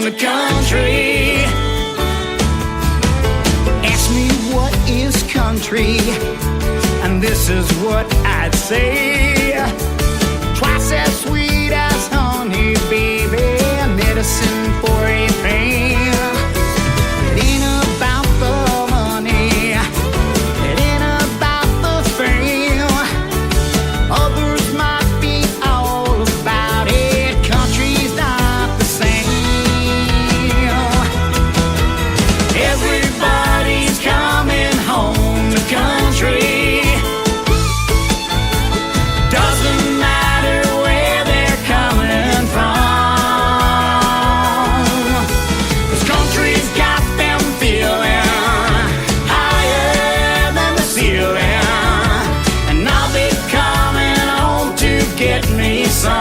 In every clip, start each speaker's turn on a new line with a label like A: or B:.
A: the country. Ask me what is country, and this is what I'd say. Twice as sweet as honey, baby, medicine for a pain. It ain't about the money, it ain't about the fame. Others might be all about it, country's not the same. Everybody's coming home to country. Doesn't matter where they're coming from, 'cause country's got them feeling higher than the ceiling. And I'll be coming home to get me some.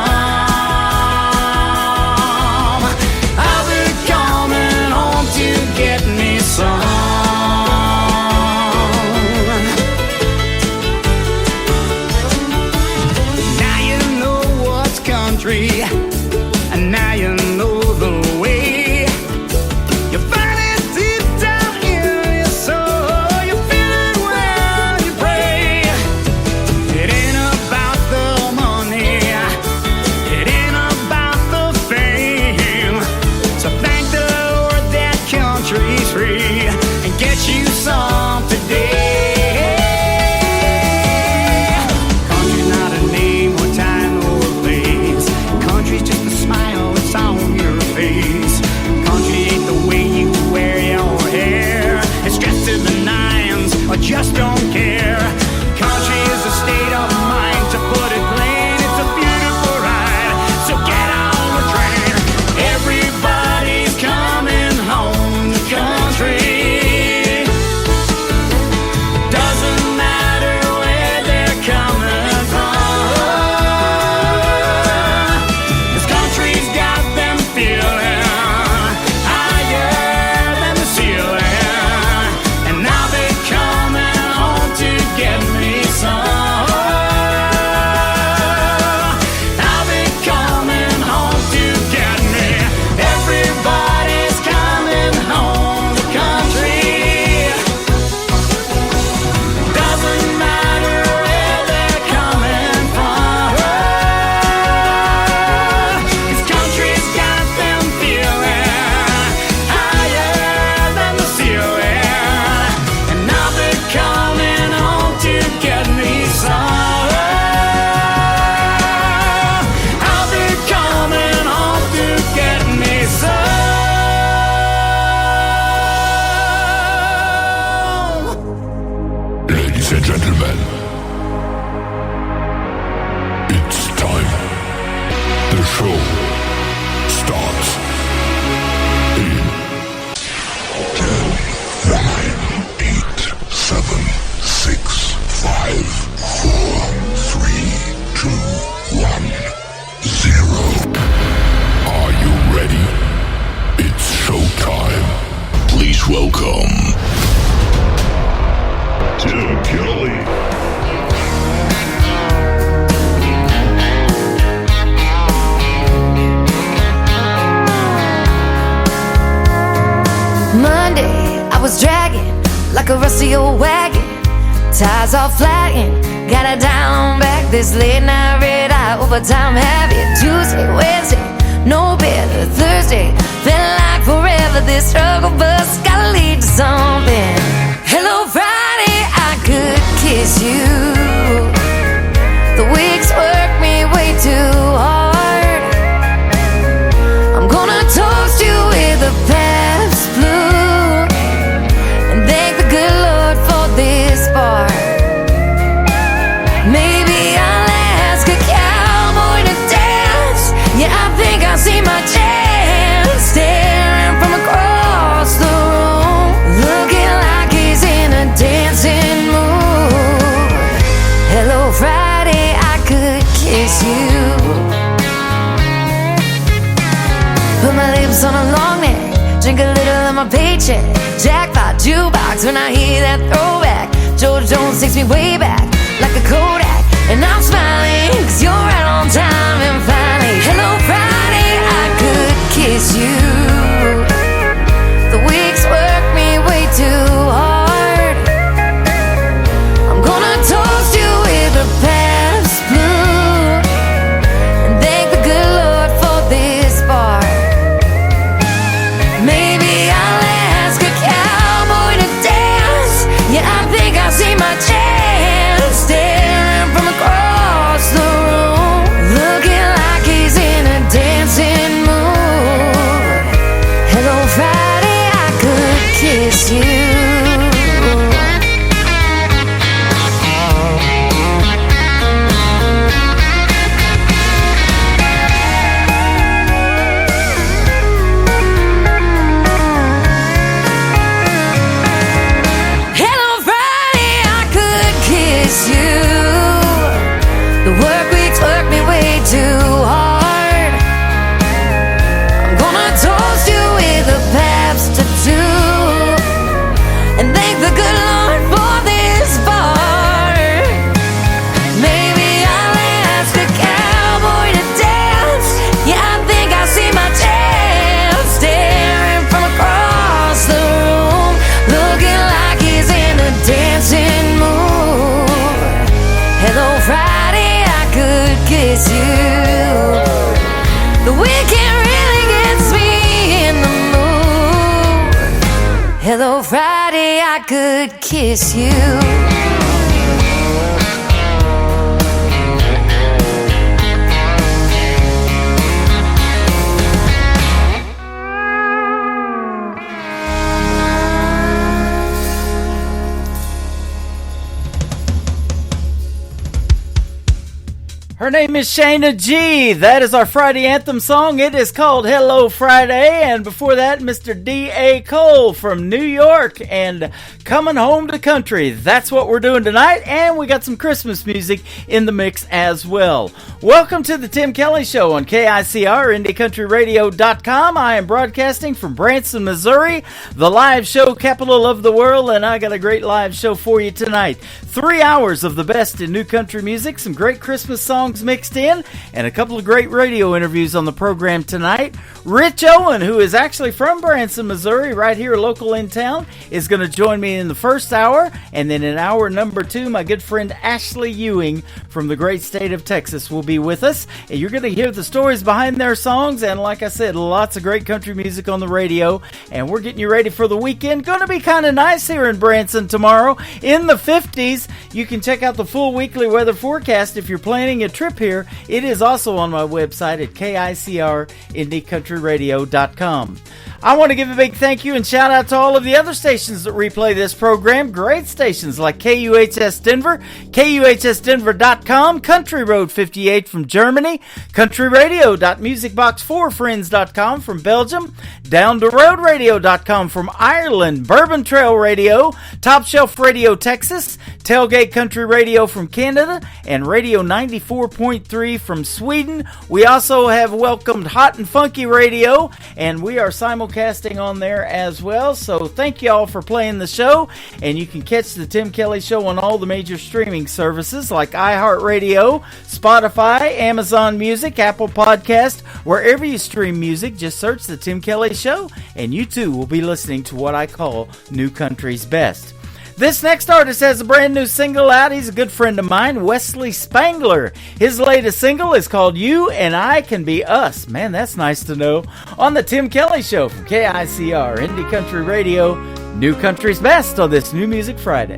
A: I'll be coming home to get me some. Now you know what's country, and now you know the way. You find it deep down in your soul, you feel it when you pray. It ain't about the money, it ain't about the fame. So thank the Lord that country's free, and get you some today. Country's not a name or time or place. Country's just a smile that's on your face. Country ain't the way you wear your hair. It's dressed to the nines or just don't care. Country is a state of mind, to put it plain. It's a beautiful ride, so get on the train. Everybody's coming home to country. Doesn't matter where they're coming from, 'cause country's got them feeling higher than the ceiling. And I'll be coming home to get me some. I'll be coming home to get me. Everybody's coming home to country. Doesn't matter where they're coming from, 'cause country's got them feeling higher than the ceiling. And I'll be coming home to get me some. I'll be coming home to get me some.
B: Ladies and gentlemen, it's time. The show starts in 10, 9, 8, 7, 6, 5, 4, 3, 2, 1, 0. Are you ready? It's showtime. Please welcome Tim Kelly.
C: Monday, I was dragging like a rusty old wagon. Tires all flagging, gotta down back this late night red eye overtime habit. Tuesday, Wednesday, no better. Thursday, felt like forever. This struggle bus gotta lead to something. Hello Friday, I could kiss you. The weeks work me way too hard. I'm gonna toast you with a Pabst Blue and thank the good Lord for this bar. Maybe I'll ask a cowboy to dance. Yeah, I think I see my chance, staring from across the room, looking like he's in a dancing mood. Hello Friday, I could kiss you. Put my lips on a long neck, drink a little of my paycheck. Jackpot jukebox when I hear that throwback. George Jones takes me way back like a Kodak. And I'm smiling 'cause you're right on time. And finally, hello Friday, I could kiss you. Hello, Friday, I could kiss you.
D: Her name is Shayna G. That is our Friday anthem song. It is called Hello Friday. And before that, Mr. D.A. Cole from New York and Coming Home to Country. That's what we're doing tonight. And we got some Christmas music in the mix as well. Welcome to the Tim Kelly Show on KICR, IndieCountryRadio.com. I am broadcasting from Branson, Missouri, the live show capital of the world. And I got a great live show for you tonight. 3 hours of the best in new country music, some great Christmas songs mixed in, and a couple of great radio interviews on the program tonight. Rich Owen, who is actually from Branson, Missouri, right here local in town, is going to join me in the first hour, and then in hour number 2, my good friend Ashley Ewing from the great state of Texas will be with us, and you're going to hear the stories behind their songs, and like I said, lots of great country music on the radio, and we're getting you ready for the weekend. Going to be kind of nice here in Branson tomorrow, in the 50s. You can check out the full weekly weather forecast if you're planning a trip here. It is also on my website at KICR-IndieCountryRadio.com. I want to give a big thank you and shout out to all of the other stations that replay this program. Great stations like KUHS Denver, KUHSdenver.com, Country Road 58 from Germany, countryradio.musicbox4friends.com from Belgium, downtheroadradio.com from Ireland, Bourbon Trail Radio, Top Shelf Radio Texas, Tailgate Country Radio from Canada, and Radio 94.3 from Sweden. We also have welcomed Hot and Funky Radio, and we are simulcasting on there as well. So thank you all for playing the show, and you can catch the Tim Kelly Show on all the major streaming services like iHeartRadio, Spotify, Amazon Music, Apple Podcast, wherever you stream music. Just search the Tim Kelly Show, and you too will be listening to what I call New Country's Best. This next artist has a brand new single out. He's a good friend of mine, Wesley Spangler. His latest single is called You and I Can Be Us. Man, that's nice to know. On the Tim Kelly Show from KICR, Indie Country Radio, New Country's Best on this New Music Friday.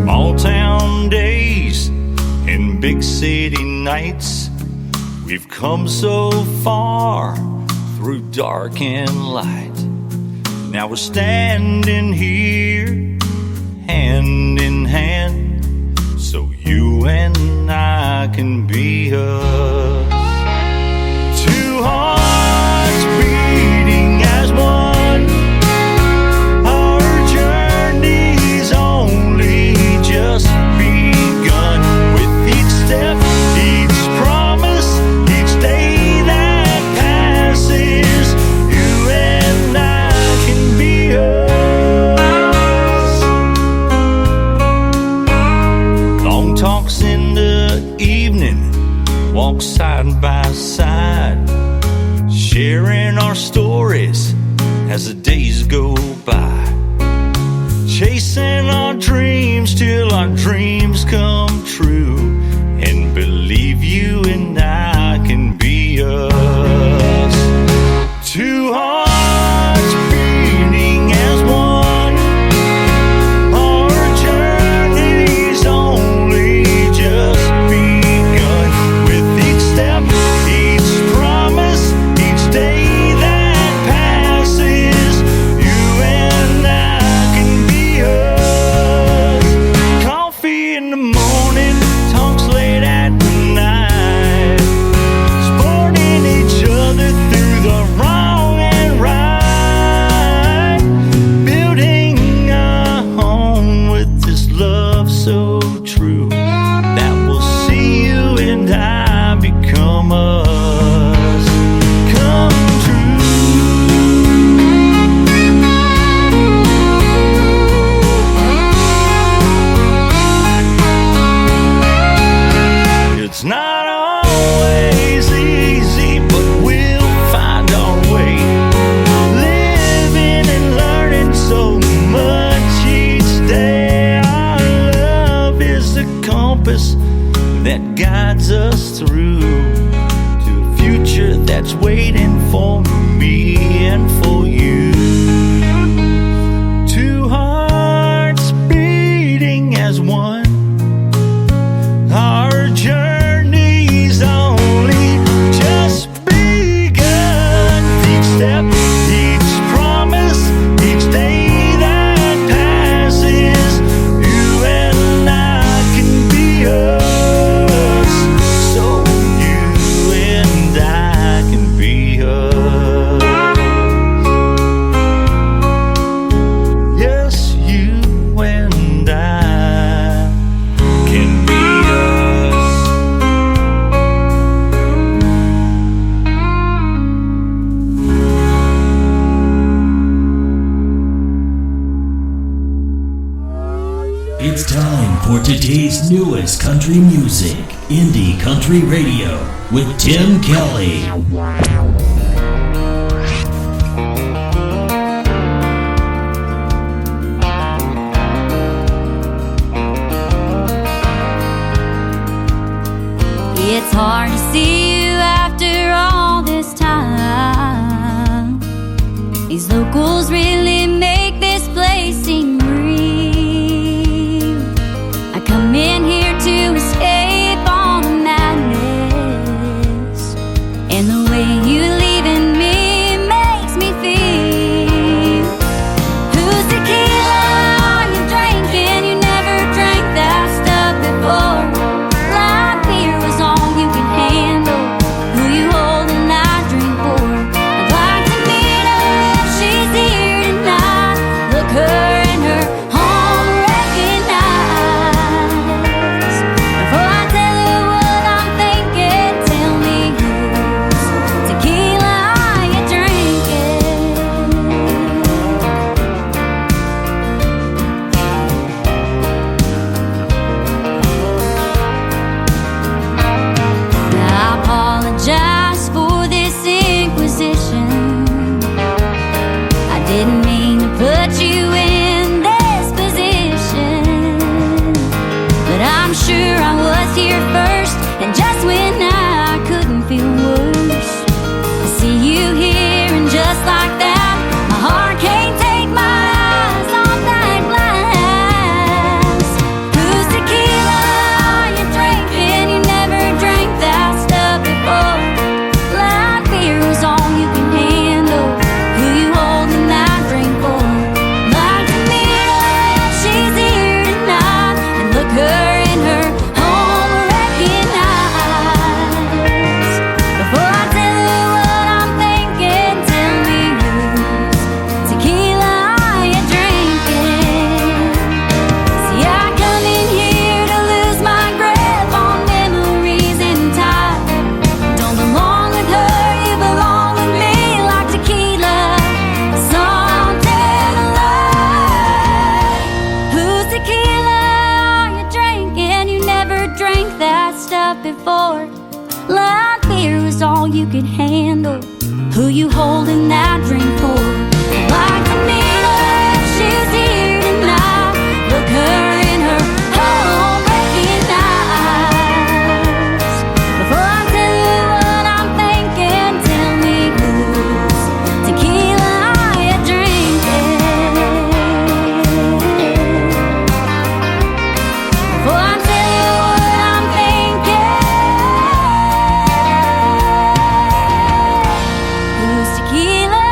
E: Small town days and big city nights, we've come so far through dark and light. Now we're standing here, hand in hand, so you and I can be us. Two hearts beating as one. Our journey's only just begun. With each step, each promise, each day that passes, you and I can be us. Long talks in the evening, walk side by side, sharing our stories as the days go by, chasing our dreams till our dreams come true, and believe you and I can be us. Two hearts beating as one. Our journey's only just begun. With each step, each promise, each day that passes, you and I can be us. Coffee in the morning, talks late at night, supporting each other through the wrong and right, building a home with this love so true that will see you and I become us, come true. It's not always easy, but we'll find our way, living and learning so much each day. Our love is a compass that guides us through to a future that that's waiting for me and for you. Two hearts beating as one. Our journey's only just begun. Each step, each promise, each day that passes, you and I can be us. So you and I can be us. Yes, you and I can be us.
F: It's time for today's newest country music, Indie Country Radio, with Tim Kelly.
G: It's hard to see you after all this time. These locals really make this place seem real. I come in here to escape all the madness, and the way you leaving me makes me feel. Whose tequila are you drinking? You never drank that stuff before. Light beer was all you can handle. Who you holding that drink for? I'd like to meet her if she's here tonight. Look her in her home, recognize. Before I tell her what I'm thinking, tell me whose tequila are you drinking? I apologize for this inquisition. I didn't mean to put you in this position, but I'm sure I was here first, and just when I couldn't feel worse, I see you here, and just like that, my heart can't take my eyes off that glass. Whose tequila are you drinking? You never drank that stuff before. Light beer was all you can handle. Who you holding that drink for? Like to meet her if she's here tonight, and look her in her home, recognize. Before I tell her what I'm thinking, tell me whose tequila are you drinking? See, I come in here to lose my grip on memories in time. Don't belong with her, you belong with me, like tequila, something alive. Whose tequila are you drinking? You never drank that stuff before. Light beer is all you could handle. Who you holding that drink for? Like to meet her if she's here tonight. Look her in her home, recognize. Before I tell you what I'm thinking, tell me whose tequila are you drinking? Before I tell you what I'm thinking, whose tequila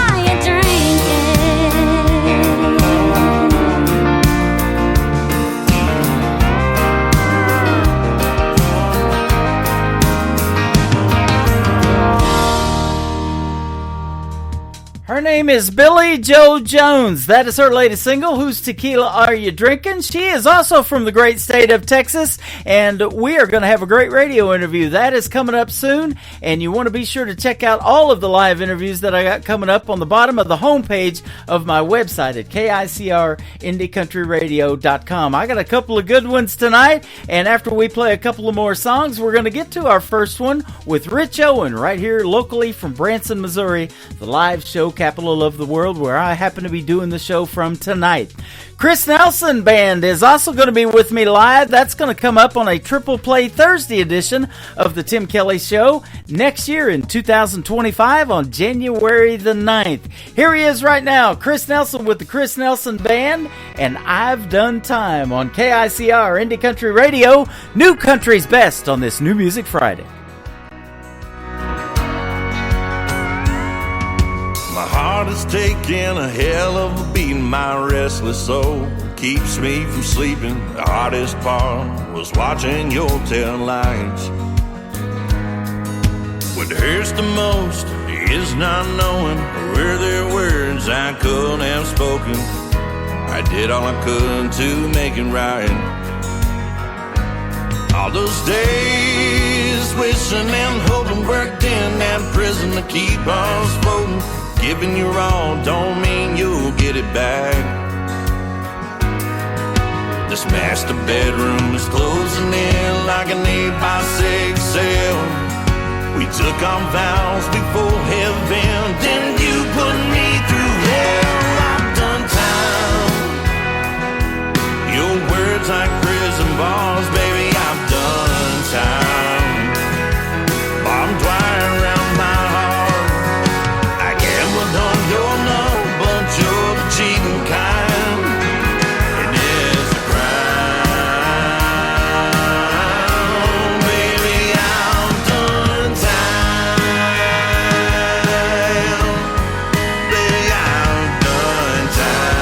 G: are you
D: Her name is Billy Joe Jones. That is her latest single, Whose Tequila Are You Drinking? She is also from the great state of Texas, and we are going to have a great radio interview. That is coming up soon, and you want to be sure to check out all of the live interviews that I got coming up on the bottom of the homepage of my website at KICRIndieCountryRadio.com. I got a couple of good ones tonight, and after we play a couple of more songs, we're going to get to our first one with Rich Owen right here locally from Branson, Missouri, the live show capital capital of the world, where I happen to be doing the show from tonight. Chris Nelson Band is also going to be with me live. That's going to come up on a Triple Play Thursday edition of the Tim Kelly Show next year in 2025 on January the 9th. Here he is right now, Chris Nelson with the Chris Nelson Band, and I've Done Time on KICR Indie Country Radio, New Country's Best on this New Music Friday.
E: My heart is taking a hell of a beating. My restless soul keeps me from sleeping. The hardest part was watching your tail lights. What hurts the most is not knowing where there were words I couldn't have spoken. I did all I could to make it right. All those days wishing and hoping, worked in that prison to keep us floating. Giving your all don't mean you'll get it back. This master bedroom is closing in like an 8x6 cell. We took on vows before heaven, then you put me through hell. I've done time. Your words like prison bars, baby, I've done time. Barbed wire around my heart. I gambled on your love, but you're the cheating kind. And it's a crime, baby, I've done time. Baby, I've done time.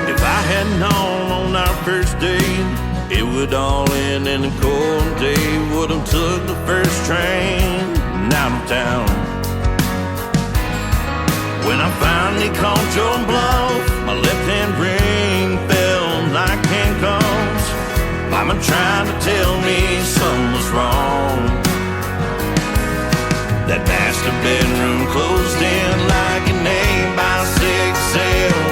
E: If I had known on our first date it would all end in a cold day, would have took the first train out of town. When I finally called your bluff, my left-hand ring fell like handcuffs. Mama tried to tell me something was wrong. That master bedroom closed in like an 8x6 cell.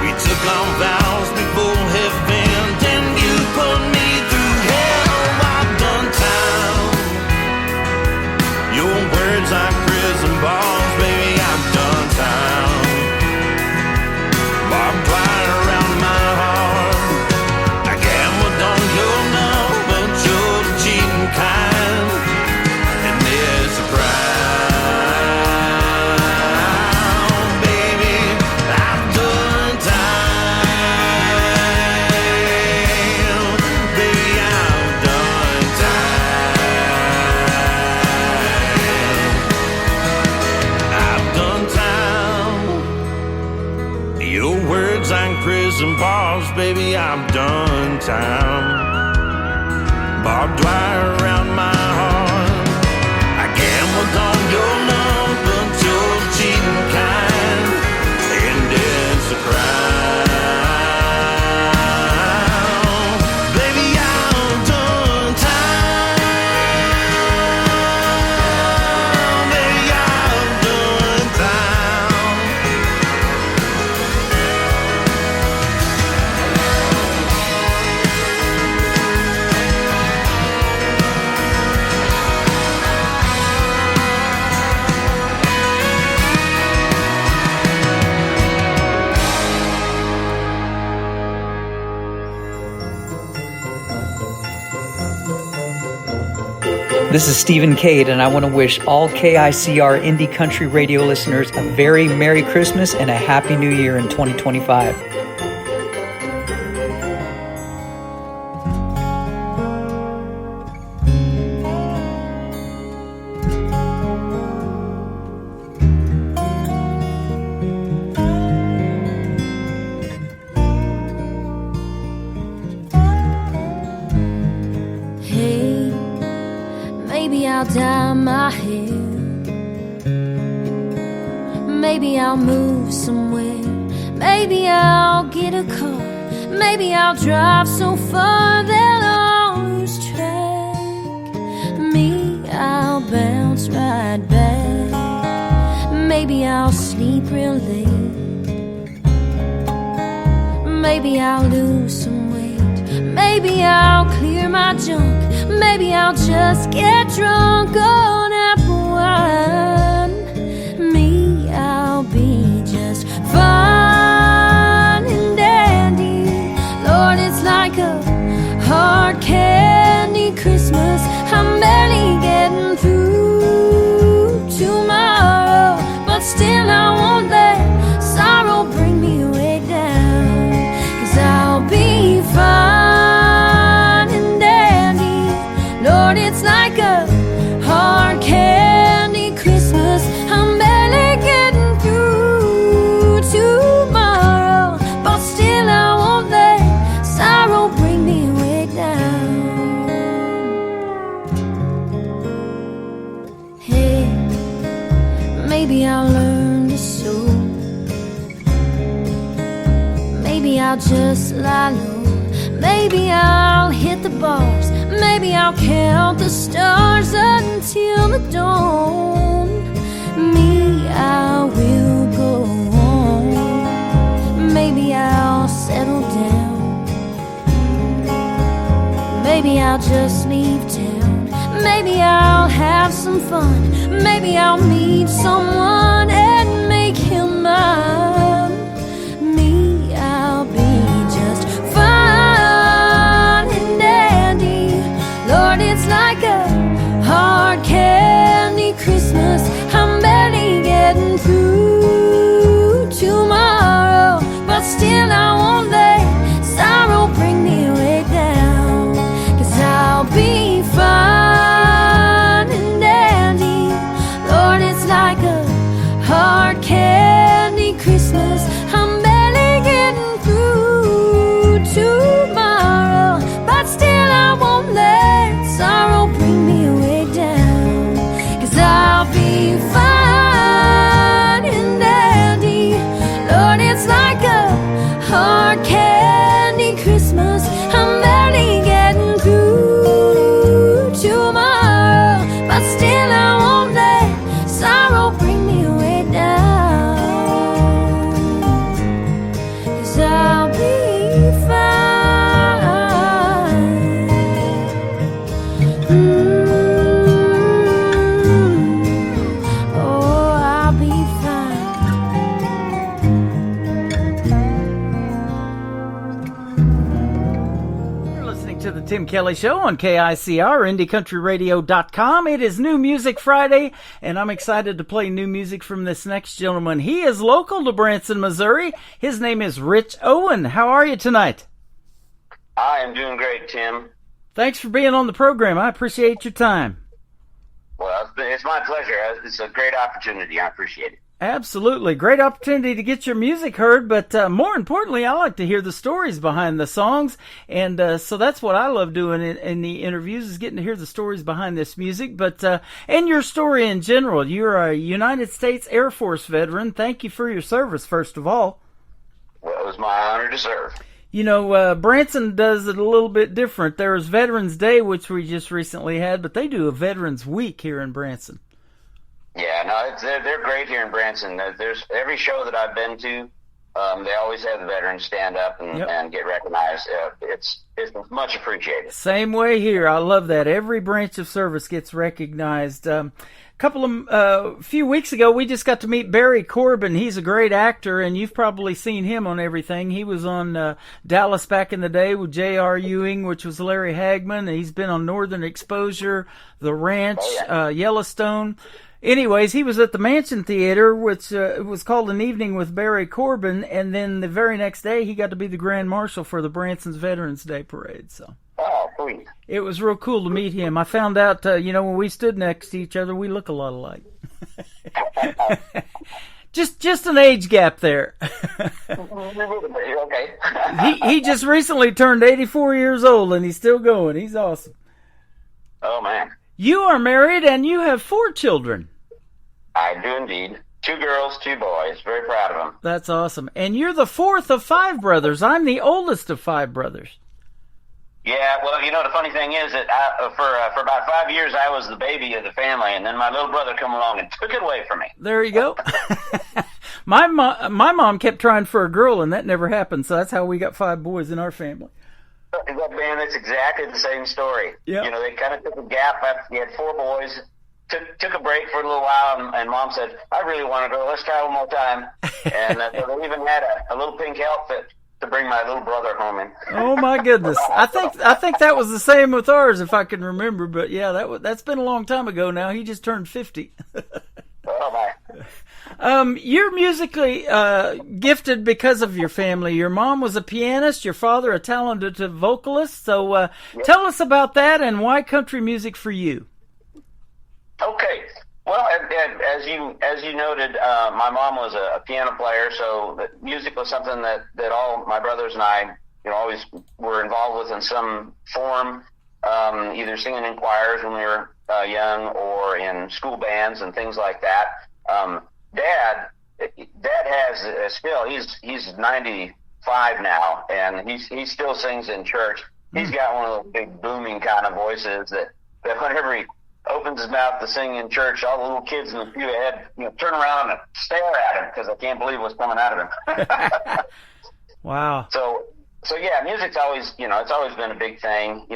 E: We took on vows before heaven, then you put me through hell. I've done time. Your words like prison bars, baby, I've done time. Barbed wire around my heart. I gambled on your love, but you're the cheating kind. And it's a crime, baby, I've done time. Baby, I've done time. I've done time. Your words like prison bars, baby, I've done time. Barbed wire around my heart. I gambled on your love, but you're the cheating kind. And it's a crime. Baby, I've done time. Baby, I've done time.
H: This is Stephen Cade, and I want to wish all KICR Indie Country Radio listeners a very Merry Christmas and a Happy New Year in 2025.
G: Hey, maybe I'll dye my hair. Maybe I'll move somewhere. Maybe I'll get a car. Maybe I'll drive so far that I'll lose track. Me, I'll bounce right back. Maybe I'll sleep real late. Maybe I'll lose some weight. Maybe I'll clear my junk. Maybe I'll just get drunk on apple wine. Me, I'll be just fine and dandy. Lord, it's like a hard candy Christmas. I'm barely getting through tomorrow, but still I won't let sorrow bring me way down. 'Cause I'll be fine and dandy. Lord, it's like a hard candy Christmas. I'm barely getting through tomorrow, but still I won't let sorrow bring me way down. Hey, maybe I'll learn to sew. Maybe I'll just lie low. Maybe I'll hit the bars. Maybe I'll count the stars until the dawn. Me, I will go on. Maybe I'll settle down. Maybe I'll just leave town. Maybe I'll have some fun. Maybe I'll meet someone and make him mine. Me, I'll be just fine and dandy. Lord, it's like a hard candy Christmas. I'm barely getting through tomorrow, but still I won't let sorrow bring me way down. 'Cause I'll be fine and dandy. Lord, it's like a hard candy Christmas. I'm barely getting through tomorrow, but still I won't let sorrow bring me way down. 'Cause I'll be fine and dandy. Lord, it's like a hard candy Christmas. I'm barely getting through tomorrow, but still I won't let sorrow bring me way down. 'Cause I'll be fine. Oh, I'll be fine.
D: You're listening to the Tim Kelly Show on KICR, IndieCountryRadio.com. It is New Music Friday, and I'm excited to play new music from this next gentleman. He is local to Branson, Missouri. His name is Rich Owen. How are you tonight?
I: I am doing great, Tim.
D: Thanks for being on the program. I appreciate your time.
I: Well, it's my pleasure. It's a great opportunity. I appreciate it.
D: Absolutely. Great opportunity to get your music heard, but more importantly, I like to hear the stories behind the songs, and so that's what I love doing in the interviews, is getting to hear the stories behind this music, but and your story in general. You're a United States Air Force veteran. Thank you for your service, first of all.
I: Well, it was my honor to serve.
D: You know, Branson does it a little bit different. There's Veterans Day, which we just recently had, but they do a Veterans Week here in Branson.
I: Yeah, no, they're great here in Branson. There's every show that I've been to, they always have the veterans stand up and get recognized. It's much appreciated.
D: Same way here. I love that. Every branch of service gets recognized. Few weeks ago, we just got to meet Barry Corbin. He's a great actor, and you've probably seen him on everything. He was on Dallas back in the day with J.R. Ewing, which was Larry Hagman. He's been on Northern Exposure, The Ranch, Yellowstone. Anyways, he was at the Mansion Theater, which was called An Evening with Barry Corbin, and then the very next day he got to be the Grand Marshal for the Branson's Veterans Day Parade. So,
I: oh, sweet.
D: It was real cool to meet him. I found out, when we stood next to each other, we look a lot alike. Just an age gap there.
I: Okay.
D: he just recently turned 84 years old, and he's still going. He's awesome.
I: Oh, man.
D: You are married, and you have 4 children.
I: I do indeed. 2 girls, 2 boys. Very proud of them.
D: That's awesome. And you're the 4th of 5 brothers. I'm the oldest of 5 brothers.
I: Yeah, well, the funny thing is that for about 5 years I was the baby of the family, and then my little brother come along and took it away from me.
D: There you go. My mom kept trying for a girl, and that never happened, so that's how we got 5 boys in our family.
I: Man, that's exactly the same story.
D: Yep.
I: They kind of took a gap after you had 4 boys, took a break for a little while, and Mom said, I really want to go. Let's try one more time. And so they even had a little pink outfit to bring my little brother home in.
D: Oh my goodness! I think that was the same with ours, if I can remember. But yeah, that's been a long time ago now. He just turned 50.
I: Oh my!
D: You're musically gifted because of your family. Your mom was a pianist. Your father a talented vocalist. So
I: Yep.
D: Tell us about that and why country music for you.
I: Okay. Well, as you noted, my mom was a piano player, so music was something that all my brothers and I, always were involved with in some form, either singing in choirs when we were young or in school bands and things like that. Dad has still, he's 95 now, and he still sings in church. He's got one of those big booming kind of voices that whenever he opens his mouth to sing in church, all the little kids in the pew ahead, turn around and stare at him because they can't believe what's coming out of him.
D: Wow.
I: So yeah, music's always, it's always been a big thing.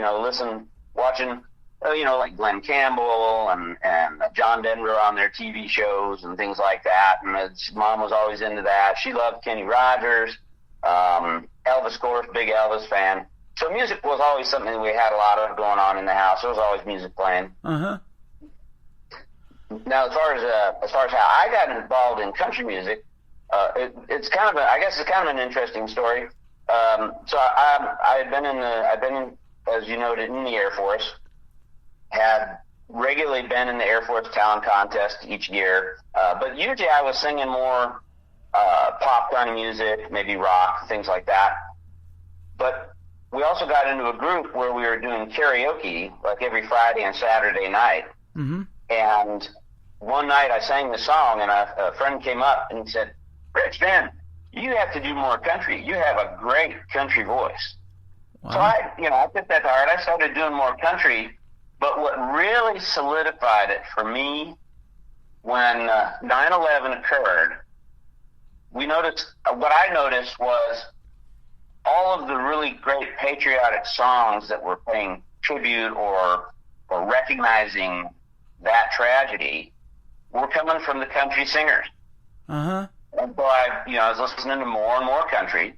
I: Watching, like Glenn Campbell and John Denver on their TV shows and things like that. And his mom was always into that. She loved Kenny Rogers, Elvis, of course, big Elvis fan. So music was always something that we had a lot of going on in the house. There was always music playing.
D: Uh-huh.
I: Now, as far as how I got involved in country music, it's kind of an interesting story. So I've been as you noted, in the Air Force. Had regularly been in the Air Force talent contest each year, but usually I was singing more pop kind of music, maybe rock, things like that. But we also got into a group where we were doing karaoke like every Friday and Saturday night.
D: Mm-hmm.
I: And one night I sang the song, and a friend came up and he said, Rich, man, you have to do more country. You have a great country voice. Wow. So I took that to heart. I started doing more country. But what really solidified it for me when 9/11 occurred, what I noticed was all of the really great patriotic songs that were paying tribute or recognizing that tragedy were coming from the country singers.
D: Uh-huh.
I: And so I was listening to more and more country.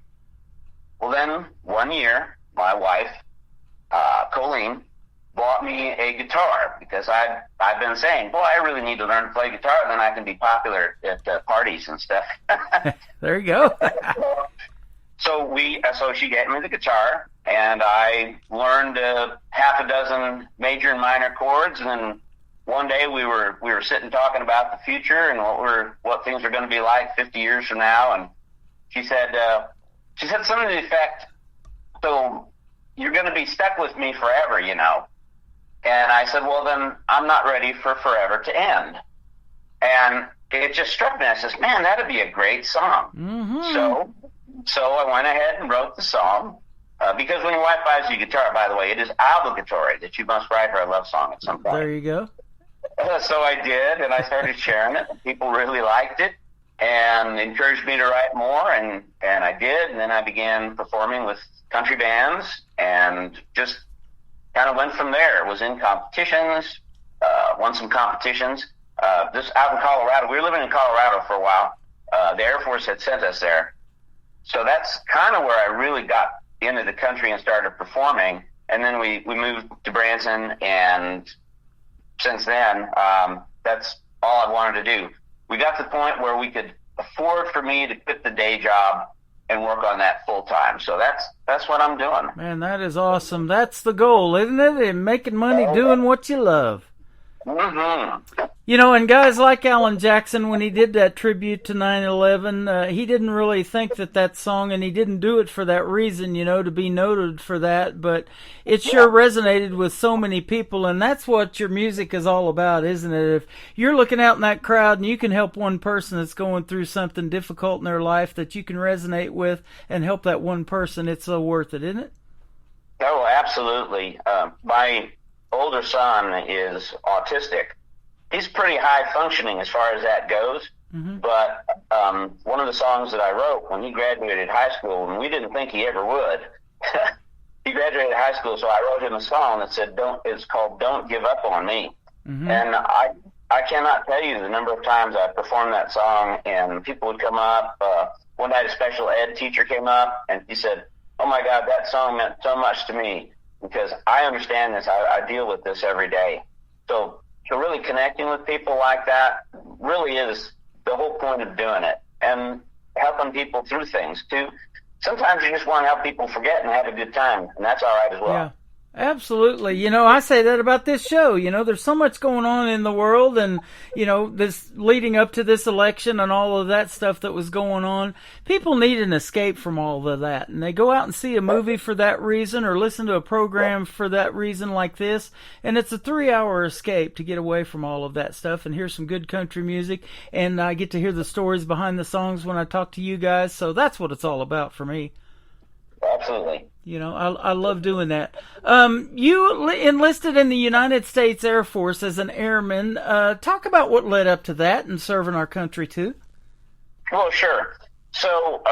I: Well, then one year, my wife, Colleen, bought me a guitar because I've been saying, boy, I really need to learn to play guitar, then I can be popular at parties and stuff.
D: There you go.
I: So she gave me the guitar, and I learned half a dozen major and minor chords. And then one day we were sitting talking about the future and what things are going to be like 50 years from now. And she said something to the effect, so you're going to be stuck with me forever, And I said, well, then I'm not ready for forever to end. And it just struck me. I said, man, that'd be a great song. Mm-hmm. So I went ahead and wrote the song. Because when your wife buys you a guitar, by the way, it is obligatory that you must write her a love song at some point.
D: There you go.
I: So I did, and I started sharing it. People really liked it and encouraged me to write more, and I did. And then I began performing with country bands and just kind of went from there. Was in competitions, won some competitions. Just out in Colorado. We were living in Colorado for a while. The Air Force had sent us there. So that's kind of where I really got into the country and started performing. And then we moved to Branson, and since then, that's all I wanted to do. We got to the point where we could afford for me to quit the day job and work on that full time. So that's what I'm doing.
D: Man, that is awesome. That's the goal, isn't it? And making money doing what you love.
I: Mm-hmm.
D: And guys like Alan Jackson, when he did that tribute to 9/11, he didn't really think that song, and he didn't do it for that reason, to be noted for that, but it sure resonated with so many people, and that's what your music is all about, isn't it? If you're looking out in that crowd and you can help one person that's going through something difficult in their life that you can resonate with and help that one person, it's so worth it, isn't it?
I: Oh, absolutely. My older son is autistic. He's pretty high functioning as far as that goes.
D: Mm-hmm.
I: But one of the songs that I wrote when he graduated high school, and we didn't think he ever would, he graduated high school, so I wrote him a song that said, it's called Don't Give Up on Me.
D: Mm-hmm.
I: And I cannot tell you the number of times I performed that song, and people would come up. One night a special ed teacher came up, and he said, "Oh my God, that song meant so much to me because I understand this. I deal with this every day." So really connecting with people like that really is the whole point of doing it, and helping people through things too. Sometimes you just want to help people forget and have a good time, and that's all right as well.
D: Yeah. Absolutely. You know, I say that about this show. You know, there's so much going on in the world, and, you know, this leading up to this election and all of that stuff that was going on. People need an escape from all of that, and they go out and see a movie for that reason or listen to a program for that reason like this, and it's a 3-hour escape to get away from all of that stuff and hear some good country music, and I get to hear the stories behind the songs when I talk to you guys, so that's what it's all about for me.
I: Absolutely.
D: You know, I love doing that. You enlisted in the United States Air Force as an airman. Talk about what led up to that and serving our country, too.
I: Well, sure. So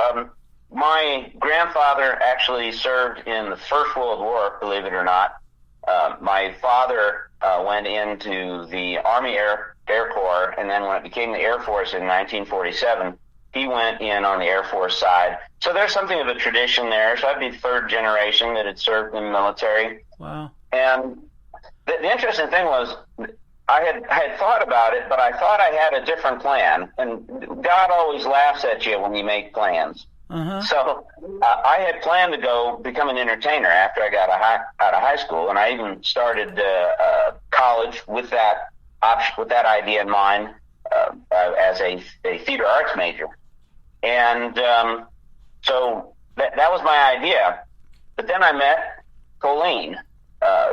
I: my grandfather actually served in the First World War, believe it or not. My father went into the Army Air Corps, and then when it became the Air Force in 1947, he went in on the Air Force side. So there's something of a tradition there. So I'd be third generation that had served in the military.
D: Wow.
I: And the interesting thing was I had thought about it, but I thought I had a different plan. And God always laughs at you when you make plans.
D: Uh-huh.
I: So I had planned to go become an entertainer after I got out of high school. And I even started college with that idea in mind as a theater arts major. And so that was my idea. But then I met Colleen.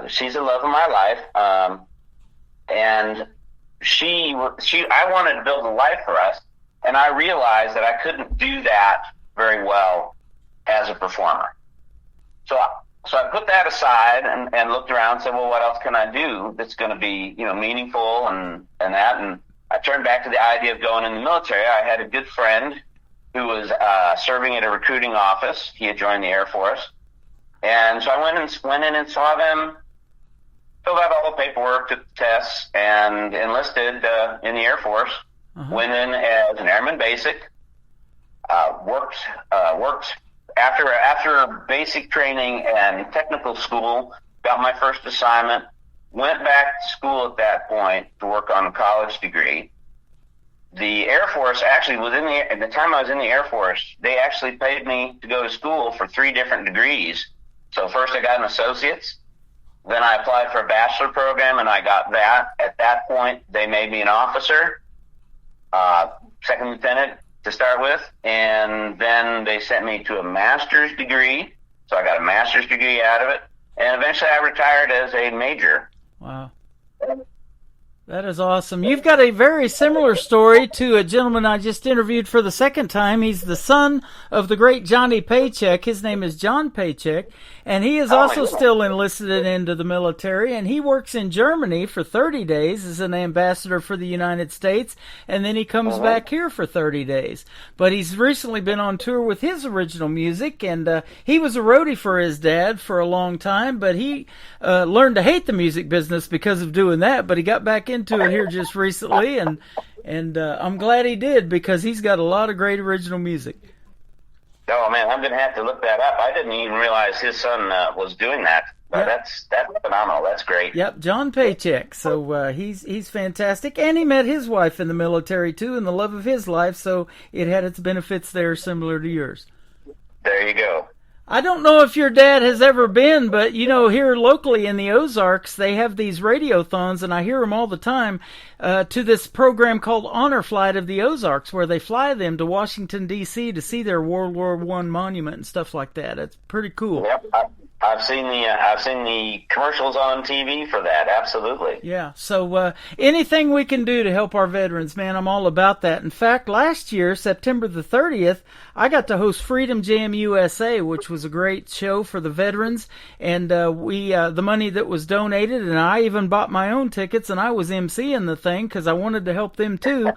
I: She's the love of my life. And I wanted to build a life for us. And I realized that I couldn't do that very well as a performer. So I put that aside and looked around and said, well, what else can I do that's going to be, meaningful and that. And I turned back to the idea of going in the military. I had a good friend who was serving at a recruiting office. He had joined the Air Force. And so I went in and saw them, filled out all the paperwork, took the tests, and enlisted in the Air Force. Uh-huh. Went in as an airman basic. Worked after basic training and technical school. Got my first assignment. Went back to school at that point to work on a college degree. The Air Force actually at the time I was in the Air Force, they actually paid me to go to school for 3 different degrees. So first I got an associate's, then I applied for a bachelor program and I got that. At that point, they made me an officer, second lieutenant to start with, and then they sent me to a master's degree. So I got a master's degree out of it, and eventually I retired as a major.
D: Wow. That is awesome. You've got a very similar story to a gentleman I just interviewed for the second time. He's the son of the great Johnny Paycheck. His name is John Paycheck, and he is also still enlisted into the military, and he works in Germany for 30 days as an ambassador for the United States, and then he comes back here for 30 days. But he's recently been on tour with his original music, and he was a roadie for his dad for a long time, but he learned to hate the music business because of doing that, but he got back into it here just recently, and I'm glad he did because he's got a lot of great original music.
I: Oh man, I'm gonna have to look that up. I didn't even realize his son was doing that. But that's phenomenal. That's great.
D: Yep, John Paycheck. So he's fantastic, and he met his wife in the military too, and the love of his life. So it had its benefits there, similar to yours.
I: There you go.
D: I don't know if your dad has ever been, but, here locally in the Ozarks, they have these radiothons, and I hear them all the time, to this program called Honor Flight of the Ozarks, where they fly them to Washington, D.C. to see their World War I monument and stuff like that. It's pretty cool.
I: Yep, I've seen the commercials on TV for that. Absolutely.
D: Yeah. So anything we can do to help our veterans, man, I'm all about that. In fact, last year, September the 30th, I got to host Freedom Jam USA, which was a great show for the veterans. And the money that was donated, and I even bought my own tickets, and I was emceeing the thing because I wanted to help them too.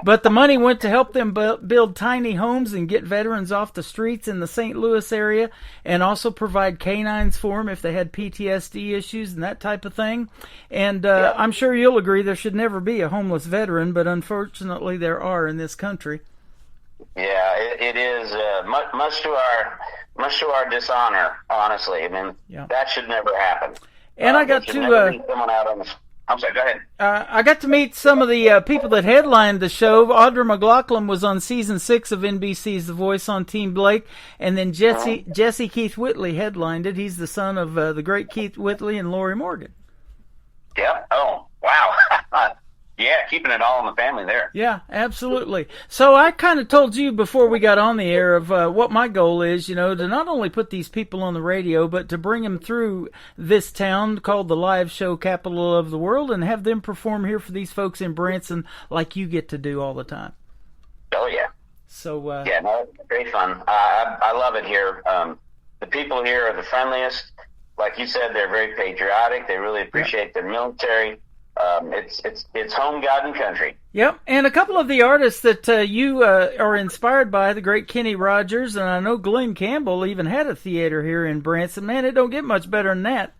D: But the money went to help them build tiny homes and get veterans off the streets in the St. Louis area, and also provide canines for them if they had PTSD issues and that type of thing. And I'm sure you'll agree there should never be a homeless veteran, but unfortunately there are in this country.
I: Yeah, it is much to our dishonor, honestly. I mean, that should never happen.
D: And I got to
I: someone out on the. I'm sorry, go ahead.
D: I got to meet some of the people that headlined the show. Audra McLaughlin was on season 6 of NBC's The Voice on Team Blake, and then Jesse Keith Whitley headlined it. He's the son of the great Keith Whitley and Lori Morgan.
I: Yep. Oh, wow. Yeah, keeping it all in the family there.
D: Yeah, absolutely. So I kind of told you before we got on the air of what my goal is, to not only put these people on the radio, but to bring them through this town called the live show capital of the world and have them perform here for these folks in Branson like you get to do all the time.
I: Oh, yeah.
D: So
I: yeah, no, it's great fun. I love it here. The people here are the friendliest. Like you said, they're very patriotic. They really appreciate their military. It's home, God, and country.
D: Yep, and a couple of the artists that you are inspired by, the great Kenny Rogers, and I know Glenn Campbell even had a theater here in Branson. Man, it don't get much better than that.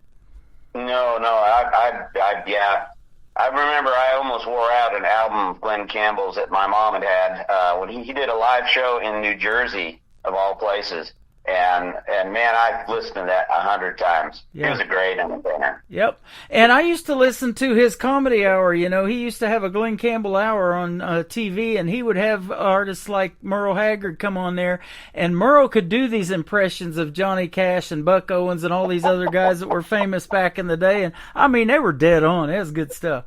I: No, I remember I almost wore out an album of Glenn Campbell's that my mom had when he did a live show in New Jersey, of all places. And man, I've listened to that 100 times. Yeah. He was a great entertainer.
D: Yep. And I used to listen to his comedy hour. He used to have a Glenn Campbell hour on TV, and he would have artists like Merle Haggard come on there. And Merle could do these impressions of Johnny Cash and Buck Owens and all these other guys that were famous back in the day. And I mean, they were dead on. It was good stuff.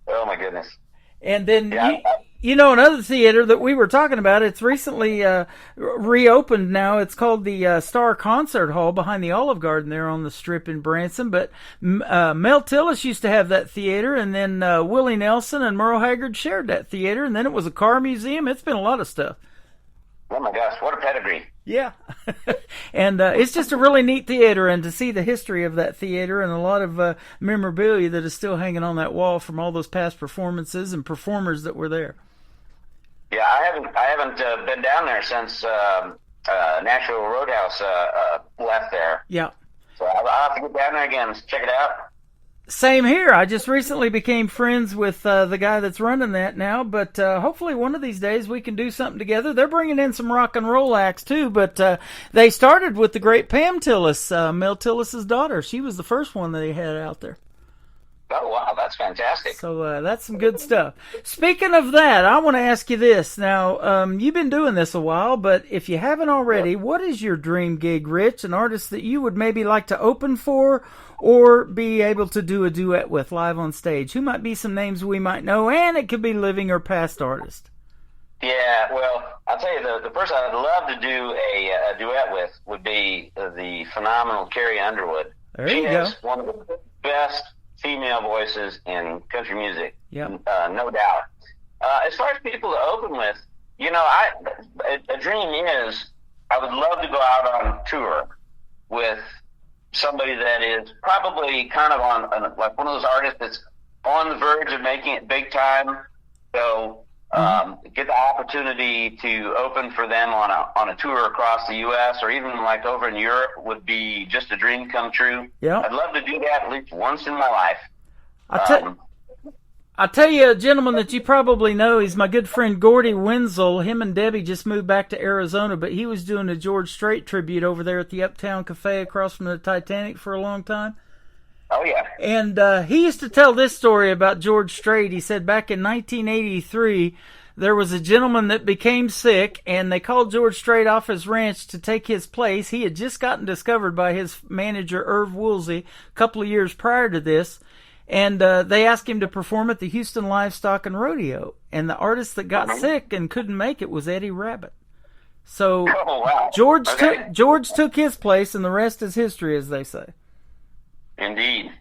I: Oh my goodness.
D: And then another theater that we were talking about, it's recently reopened now. It's called the Star Concert Hall behind the Olive Garden there on the Strip in Branson. But Mel Tillis used to have that theater, and then Willie Nelson and Merle Haggard shared that theater, and then it was a car museum. It's been a lot of stuff.
I: Oh my gosh, what a pedigree.
D: Yeah. And it's just a really neat theater, and to see the history of that theater and a lot of memorabilia that is still hanging on that wall from all those past performances and performers that were there.
I: Yeah, I haven't been down there since Nashville Roadhouse left there.
D: Yeah.
I: So I'll have to get down there again, check it out.
D: Same here. I just recently became friends with the guy that's running that now, but hopefully one of these days we can do something together. They're bringing in some rock and roll acts too, but they started with the great Pam Tillis, Mel Tillis's daughter. She was the first one that they had out there.
I: Oh, wow, that's fantastic.
D: So that's some good stuff. Speaking of that, I want to ask you this. Now, you've been doing this a while, but if you haven't already, what is your dream gig, Rich? An artist that you would maybe like to open for or be able to do a duet with live on stage? Who might be some names we might know, and it could be living or past artist.
I: Yeah, well, I'll tell you, the person I'd love to do a duet with would be the phenomenal Carrie Underwood.
D: There you go.
I: She has one of the best female voices in country music, no doubt. As far as people to open with, a dream is I would love to go out on tour with somebody that is probably kind of on like one of those artists that's on the verge of making it big time. So get the opportunity to open for them on a tour across the U.S. or even like over in Europe would be just a dream come true.
D: Yeah,
I: I'd love to do that at least once in my life.
D: I'll tell you a gentleman that you probably know. He's my good friend Gordy Wenzel. Him and Debbie just moved back to Arizona, but he was doing a George Strait tribute over there at the Uptown Cafe across from the Titanic for a long time.
I: Oh, yeah.
D: And he used to tell this story about George Strait. He said back in 1983, there was a gentleman that became sick, and they called George Strait off his ranch to take his place. He had just gotten discovered by his manager, Irv Woolsey, a couple of years prior to this. And they asked him to perform at the Houston Livestock and Rodeo. And the artist that got sick and couldn't make it was Eddie Rabbitt. So
I: Oh, wow.
D: George
I: Okay.
D: took his place, and the rest is history, as they say.
I: Indeed.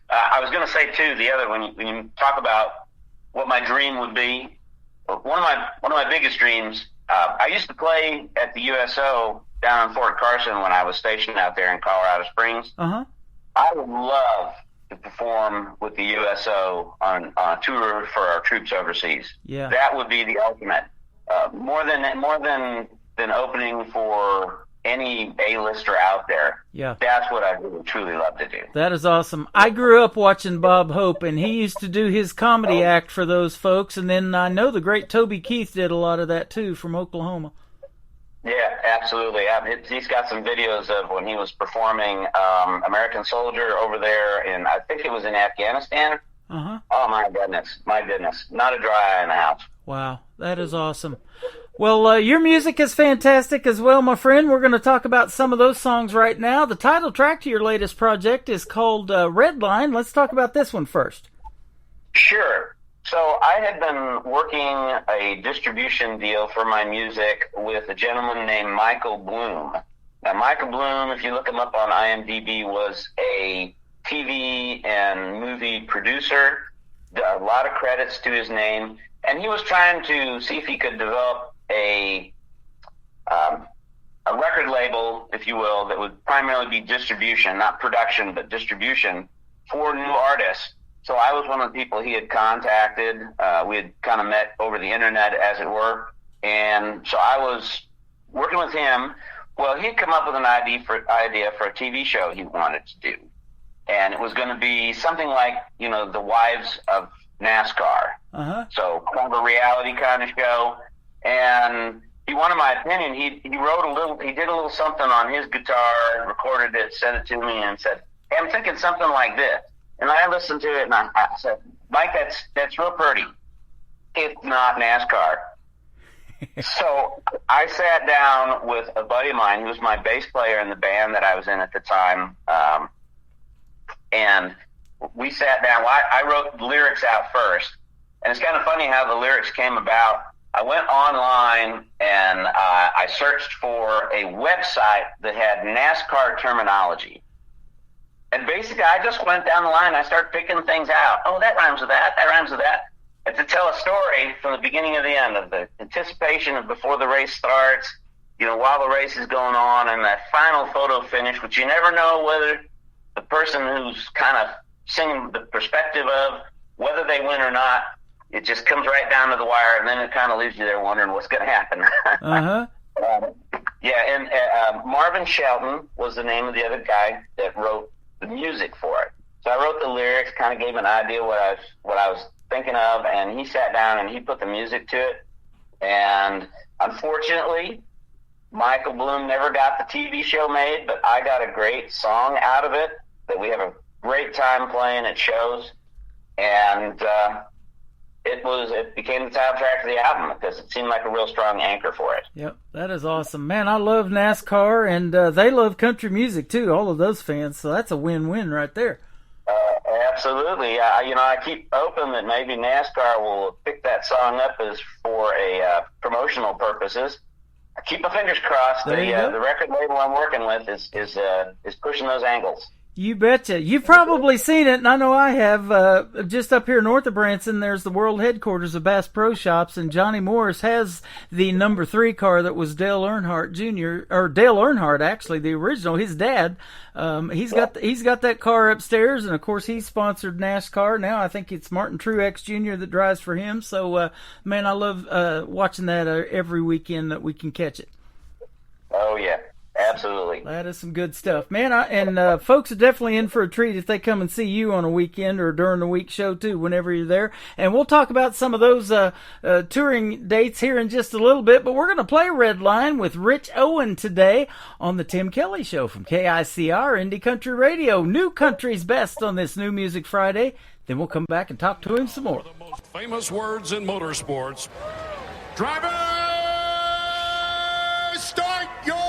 I: I was going to say too, when you talk about what my dream would be, one of my biggest dreams. I used to play at the USO down in Fort Carson when I was stationed out there in Colorado Springs.
D: Uh-huh.
I: I would love to perform with the USO on a tour for our troops overseas.
D: Yeah.
I: That would be the ultimate. More than opening for any A-lister out there.
D: Yeah.
I: That's what I would truly love to do.
D: That is awesome. I grew up watching Bob Hope, and he used to do his comedy act for those folks, and then I know the great Toby Keith did a lot of that too from Oklahoma.
I: Yeah, absolutely. He's got some videos of when he was performing American Soldier over there I think it was in Afghanistan.
D: Uh-huh.
I: Oh, my goodness. Not a dry eye in the house.
D: Wow, that is awesome. Well, your music is fantastic as well, my friend. We're going to talk about some of those songs right now. The title track to your latest project is called Red Line. Let's talk about this one first.
I: Sure. So I had been working a distribution deal for my music with a gentleman named Michael Bloom. Now, Michael Bloom, if you look him up on IMDb, was a TV and movie producer. A lot of credits to his name. And he was trying to see if he could develop a record label, if you will, that would primarily be distribution, not production, but distribution for new artists. So I was one of the people he had contacted. We had kind of met over the internet, as it were. And so I was working with him. Well, he'd come up with an idea for a TV show he wanted to do. And it was going to be something like, the Wives of NASCAR.
D: Uh-huh.
I: So kind of a reality kind of show. And he wanted my opinion. He did a little something on his guitar, recorded it, sent it to me, and said, "Hey, I'm thinking something like this." And I listened to it, and I said, "Mike, that's real pretty. It's not NASCAR." So I sat down with a buddy of mine who was my bass player in the band that I was in at the time, and we sat down. Well, I wrote the lyrics out first, and it's kind of funny how the lyrics came about. I went online and I searched for a website that had NASCAR terminology. And basically, I just went down the line. I started picking things out. Oh, that rhymes with that. That rhymes with that. And to tell a story from the beginning to the end, of the anticipation of before the race starts, while the race is going on, and that final photo finish, which you never know whether the person who's kind of singing the perspective of whether they win or not. It just comes right down to the wire, and then it kind of leaves you there wondering what's going to happen.
D: Uh-huh.
I: Marvin Shelton was the name of the other guy that wrote the music for it. So I wrote the lyrics, kind of gave an idea what I was thinking of, and he sat down and he put the music to it. And unfortunately, Michael Bloom never got the TV show made, but I got a great song out of it that we have a great time playing at shows. And it became the title track of the album because it seemed like a real strong anchor for it.
D: Yep, that is awesome. Man, I love NASCAR, and they love country music too, all of those fans, so that's a win-win right there.
I: Absolutely. I keep hoping that maybe NASCAR will pick that song up as for a promotional purposes. I keep my fingers crossed. The record label I'm working with is pushing those angles.
D: You betcha. You've probably seen it, and I know I have. Just up here north of Branson, there's the world headquarters of Bass Pro Shops, and Johnny Morris has the number 3 car that was Dale Earnhardt Jr., or Dale Earnhardt, actually, the original, his dad. He's got that car upstairs, and of course he's sponsored NASCAR. Now I think it's Martin Truex Jr. that drives for him. So, man, I love watching that every weekend that we can catch it.
I: Oh, yeah. Absolutely.
D: That is some good stuff, man. Folks are definitely in for a treat if they come and see you on a weekend or during the week show too, whenever you're there. And we'll talk about some of those touring dates here in just a little bit. But we're going to play Red Line with Rich Owen today on the Tim Kelly Show from KICR Indie Country Radio. New country's best on this New Music Friday. Then we'll come back and talk to him some more.
B: One of the most famous words in motorsports. Driver, start your engine!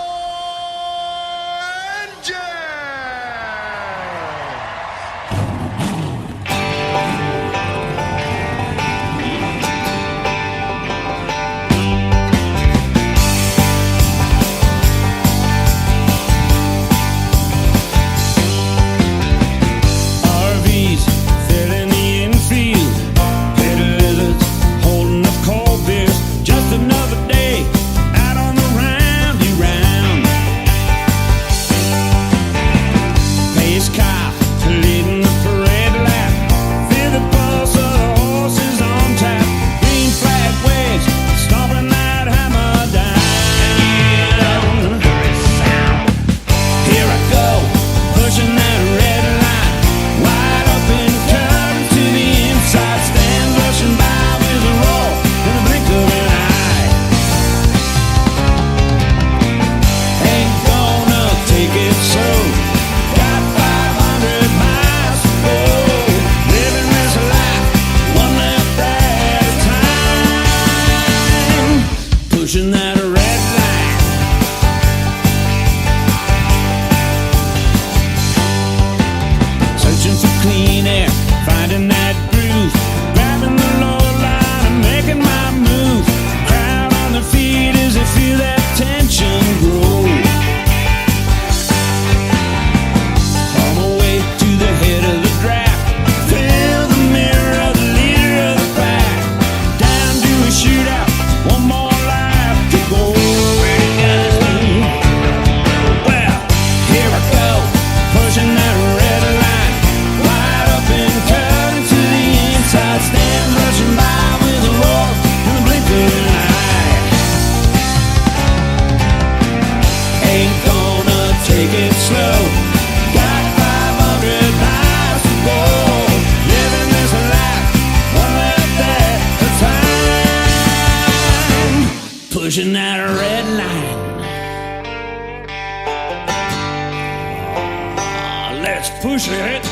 F: pushing that red line. Let's push it.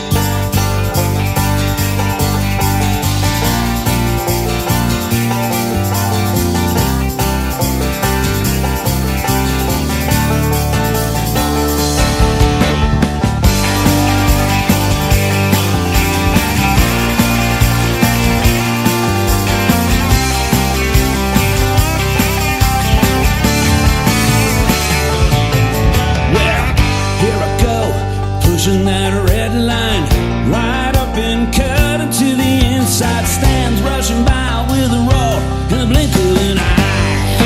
F: Pushing that red line right up and cut into the inside stands, rushing by with a roar and a blink of an eye.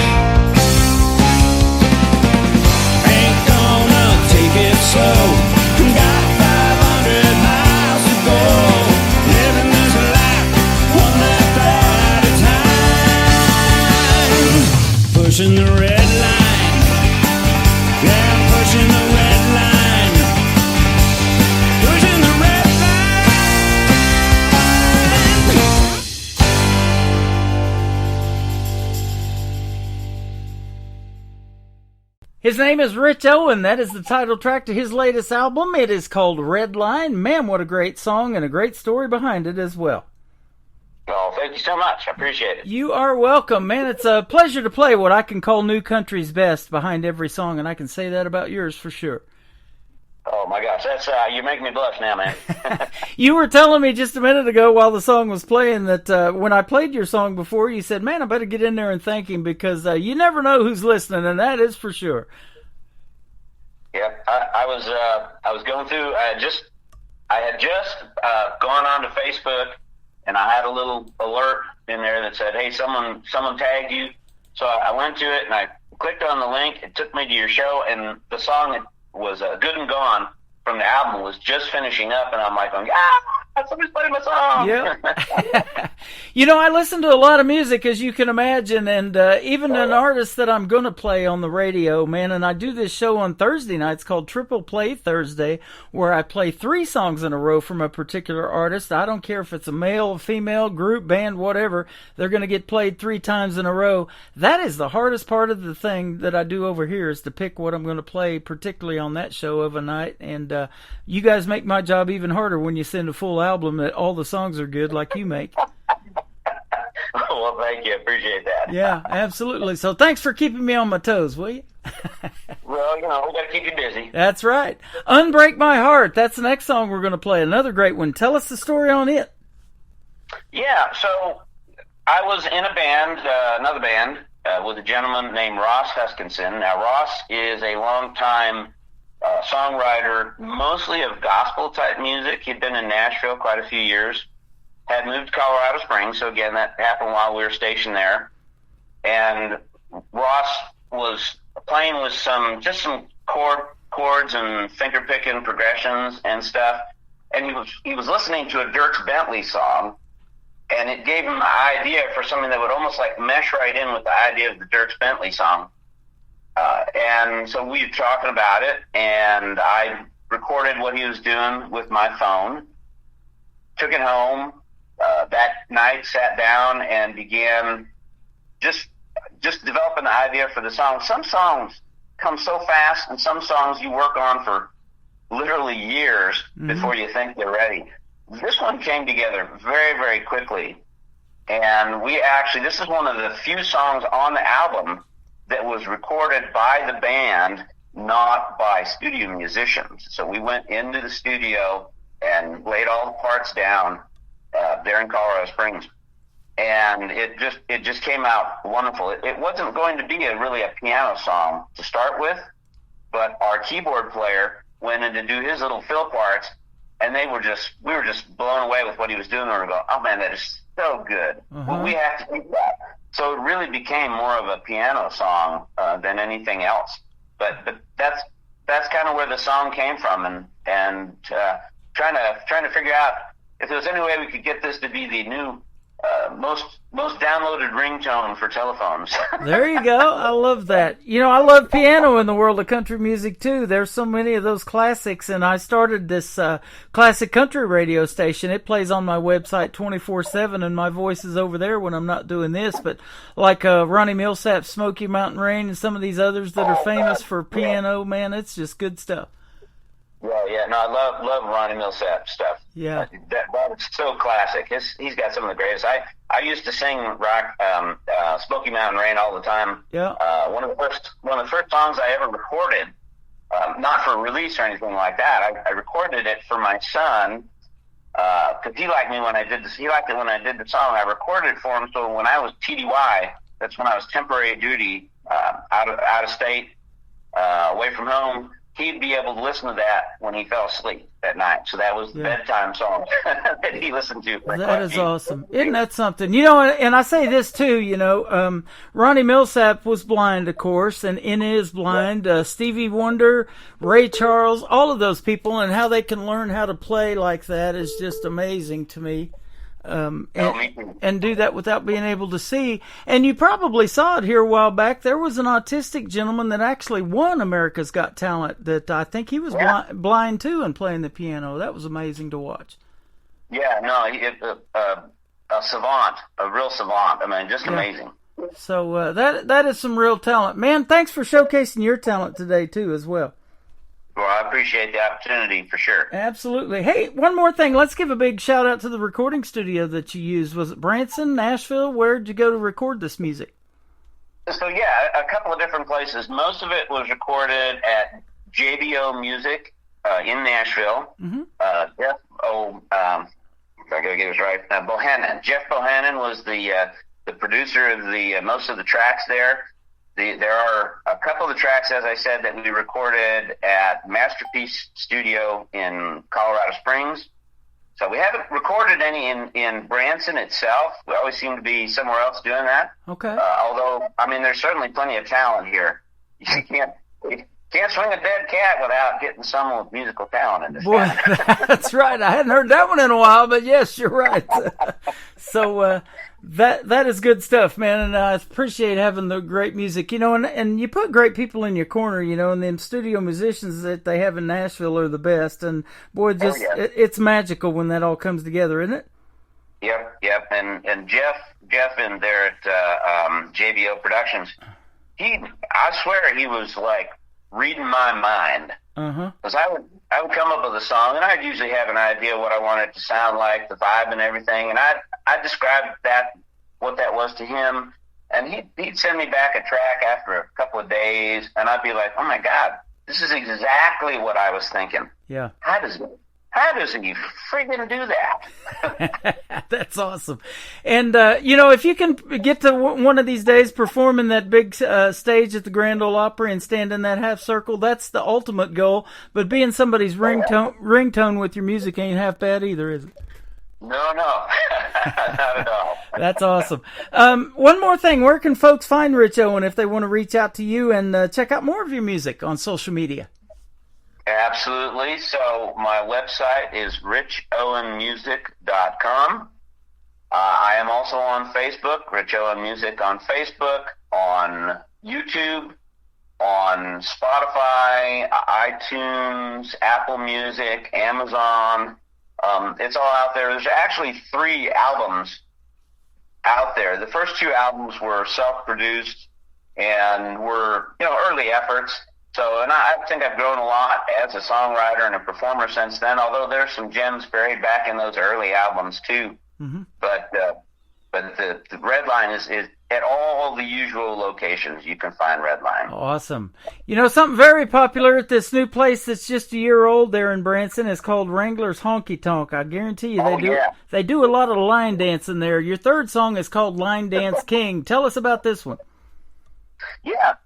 F: Ain't gonna take it slow, got 500 miles to go, living this life one lap at a time. Pushing the red line, yeah, pushing the red line.
D: His name is Rich Owen. That is the title track to his latest album. It is called Red Line. Man, what a great song and a great story behind it as well.
I: Well, thank you so much. I appreciate it.
D: You are welcome, man. It's a pleasure to play what I can call new country's best behind every song, and I can say that about yours for sure.
I: Oh, my gosh. That's you make me blush now, man.
D: You were telling me just a minute ago while the song was playing that when I played your song before, you said, man, I better get in there and thank him because you never know who's listening, and that is for sure.
I: Yeah, I was going through, I had just gone on to Facebook, and I had a little alert in there that said, hey, someone tagged you. So I went to it, and I clicked on the link. It took me to your show, and the song was Good and Gone from the album was just finishing up, and I'm like, somebody's playing my song.
D: Yeah. You know, I listen to a lot of music, as you can imagine, and even an artist that I'm going to play on the radio, man, and I do this show on Thursday nights called Triple Play Thursday, where I play 3 songs in a row from a particular artist. I don't care if it's a male, female, group, band, whatever. They're going to get played 3 times in a row. That is the hardest part of the thing that I do over here is to pick what I'm going to play, particularly on that show of a night, and you guys make my job even harder when you send a full album that all the songs are good like you make.
I: Well, thank you. I appreciate that.
D: Yeah, absolutely. So thanks for keeping me on my toes, will you?
I: Well, we got to keep you busy.
D: That's right. Unbreak My Heart. That's the next song we're going to play. Another great one. Tell us the story on it.
I: Yeah, so I was in a band, another band, with a gentleman named Ross Huskinson. Now, Ross is a longtime songwriter, mostly of gospel-type music. He'd been in Nashville quite a few years, had moved to Colorado Springs, so again, that happened while we were stationed there. And Ross was playing with some chords and finger-picking progressions and stuff, and he was listening to a Dierks Bentley song, and it gave him an idea for something that would almost like mesh right in with the idea of the Dierks Bentley song. And so we were talking about it, and I recorded what he was doing with my phone, took it home that night, sat down, and began just developing the idea for the song. Some songs come so fast, and some songs you work on for literally years before you think they're ready. This one came together very, very quickly, and this is one of the few songs on the album that was recorded by the band, not by studio musicians. So we went into the studio and laid all the parts down there in Colorado Springs, and it just came out wonderful. It wasn't going to be really a piano song to start with, but our keyboard player went in to do his little fill parts, and we were just blown away with what he was doing. And we were going, oh man, that is so good. Well, we have to do that. So it really became more of a piano song than anything else. But that's kind of where the song came from, and trying to figure out if there was any way we could get this to be the new most downloaded ringtone for telephones.
D: There you go. I love that. You know, I love piano in the world of country music too. There's so many of those classics, and I started this classic country radio station. It plays on my website 24/7, and my voice is over there when I'm not doing this. But like Ronnie Millsap's Smoky Mountain Rain and some of these others that are famous for piano, man, it's just good stuff.
I: Yeah. No, I love Ronnie Millsap stuff.
D: Yeah.
I: That is so classic. He's got some of the greatest. I used to sing rock, Smoky Mountain Rain all the time.
D: Yeah.
I: One of the first songs I ever recorded, not for release or anything like that. I recorded it for my son, because he liked me when I did this. He liked it when I did the song. I recorded it for him. So when I was TDY, that's when I was temporary duty, out of state, away from home, he'd be able to listen to that when he fell asleep at night. So that was the bedtime song that he listened to.
D: That is awesome. Isn't that something? You know, and I say this too, you know, Ronnie Millsap was blind, of course, and is blind. Stevie Wonder, Ray Charles, all of those people, and how they can learn how to play like that is just amazing to me. And do that without being able to see. And you probably saw it here a while back. There was an autistic gentleman that actually won America's Got Talent that I think he was blind too and playing the piano. That was amazing to watch.
I: Yeah, no, a savant, a real savant. I mean, just amazing.
D: So that is some real talent. Man, thanks for showcasing your talent today too as well.
I: Well, I appreciate the opportunity for sure.
D: Absolutely. Hey, one more thing. Let's give a big shout out to the recording studio that you used. Was it Branson, Nashville? Where did you go to record this music?
I: So, yeah, a couple of different places. Most of it was recorded at JBO Music in Nashville. Mm-hmm. I got to get this right. Bohannon. Jeff Bohannon was the producer of the most of the tracks there. There are a couple of the tracks, as I said, that we recorded at Masterpiece Studio in Colorado Springs. So we haven't recorded any in Branson itself. We always seem to be somewhere else doing that.
D: Okay.
I: Although, I mean, there's certainly plenty of talent here. You can't swing a dead cat without getting someone with musical talent in this.
D: Boy, that's right. I hadn't heard that one in a while, but yes, you're right. So that is good stuff, man, and I appreciate having the great music. You know, and you put great people in your corner, you know, and then studio musicians that they have in Nashville are the best. And boy, it's magical when that all comes together, isn't it?
I: Yep. And Jeff in there at JBO Productions, I swear he was like reading my mind. Because I would come up with a song, and I'd usually have an idea what I wanted it to sound like, the vibe and everything, and I'd describe what that was to him, and he'd send me back a track after a couple of days, and I'd be like, oh my God, this is exactly what I was thinking.
D: Yeah.
I: How does he friggin' do that?
D: That's awesome. And, you know, if you can get to one of these days performing that big stage at the Grand Ole Opry and stand in that half circle, that's the ultimate goal. But being somebody's ringtone with your music ain't half bad either, is it?
I: No, not at all.
D: That's awesome. One more thing. Where can folks find Rich Owen if they want to reach out to you and check out more of your music on social media?
I: Absolutely. So my website is richowenmusic.com. I am also on Facebook, Rich Owen Music on Facebook, on YouTube, on Spotify, iTunes, Apple Music, Amazon. It's all out there. There's actually 3 albums out there. The first 2 albums were self-produced and were, you know, early efforts. So, and I think I've grown a lot as a songwriter and a performer since then, although there's some gems buried back in those early albums too. Mm-hmm. But the Redline is at all the usual locations you can find Redline.
D: Awesome. You know, something very popular at this new place that's just a year old there in Branson is called Wrangler's Honky Tonk. I guarantee you they do a lot of line dancing there. Your third song is called Line Dance King. Tell us about this one.
I: Yeah.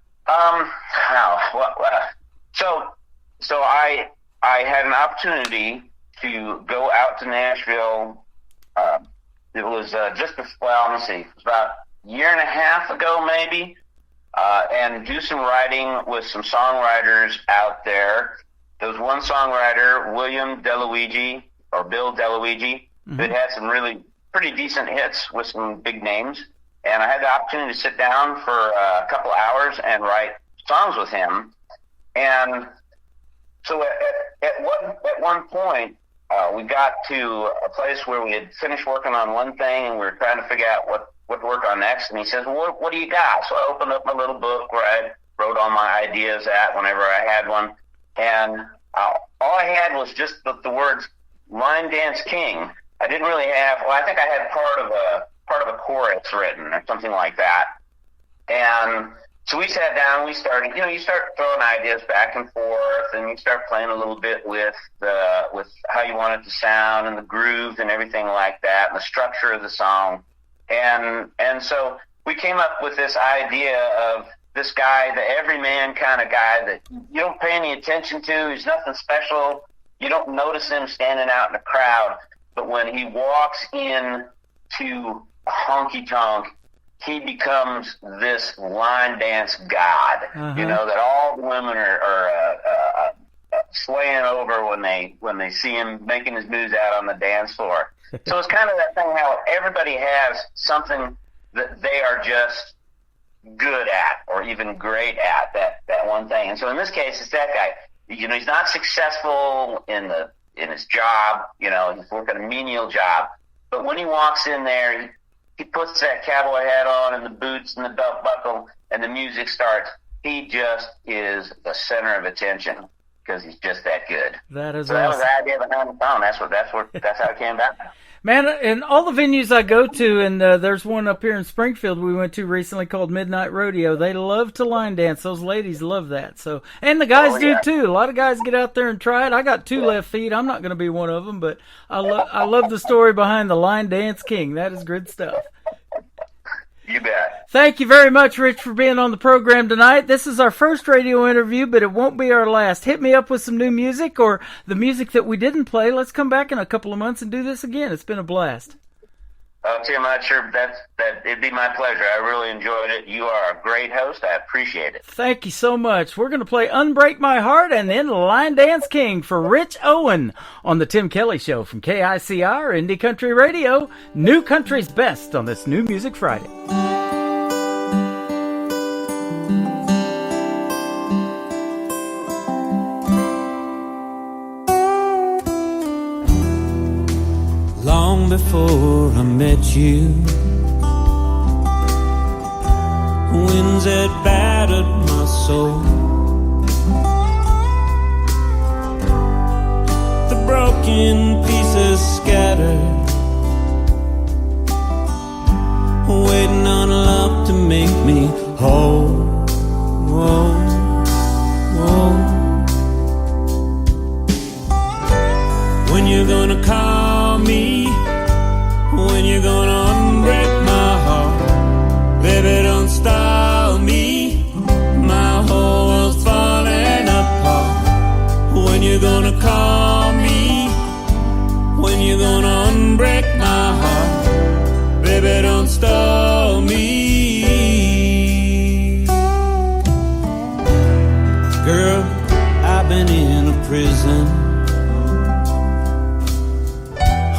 I: So I had an opportunity to go out to Nashville. It was it was about a year and a half ago maybe, and do some writing with some songwriters out there. There was one songwriter, William DeLuigi, or Bill DeLuigi, that had some really pretty decent hits with some big names. And I had the opportunity to sit down for a couple hours and write songs with him. And so at one point, we got to a place where we had finished working on one thing and we were trying to figure out what to work on next. And he says, well, what do you got? So I opened up my little book where I wrote all my ideas at whenever I had one. And all I had was just the words Line Dance King. I didn't really have, I think I had part of a chorus written or something like that. And so we sat down, we started, you start throwing ideas back and forth, and you start playing a little bit with how you want it to sound and the grooves and everything like that, and the structure of the song. And so we came up with this idea of this guy, the everyman kind of guy that you don't pay any attention to. He's nothing special. You don't notice him standing out in the crowd. But when he walks in to a honky-tonk, he becomes this line dance god, that all the women are swaying over when they see him making his moves out on the dance floor. So it's kind of that thing how everybody has something that they are just good at or even great at, that one thing. And so in this case, it's that guy. He's not successful in his job, he's working a menial job. But when he walks in there, he puts that cowboy hat on and the boots and the belt buckle and the music starts. He just is the center of attention because he's just that good.
D: That is
I: so
D: awesome.
I: That was the idea behind the song. That's how it came about.
D: Man, and all the venues I go to, and there's one up here in Springfield we went to recently called Midnight Rodeo. They love to line dance. Those ladies love that. So, and the guys do too. A lot of guys get out there and try it. I got two left feet. I'm not going to be one of them, but I love the story behind the Line Dance King. That is good stuff.
I: You bet.
D: Thank you very much, Rich, for being on the program tonight. This is our first radio interview, but it won't be our last. Hit me up with some new music or the music that we didn't play. Let's come back in a couple of months and do this again. It's been a blast.
I: Tim, I'm sure it'd be my pleasure. I really enjoyed it. You are a great host. I appreciate it.
D: Thank you so much. We're going to play Unbreak My Heart and then Line Dance King for Rich Owen on the Tim Kelly Show from KICR Indie Country Radio. New Country's best on this New Music Friday.
F: Long before I met you, winds had battered my soul. The broken pieces scattered, waiting on love to make me whole. Whoa, whoa. When you're gonna call me, when you're gonna unbreak my heart, baby, don't stall me. My whole world's falling apart. When you're gonna call me, when you're gonna unbreak my heart, baby, don't stall me. Girl, I've been in a prison,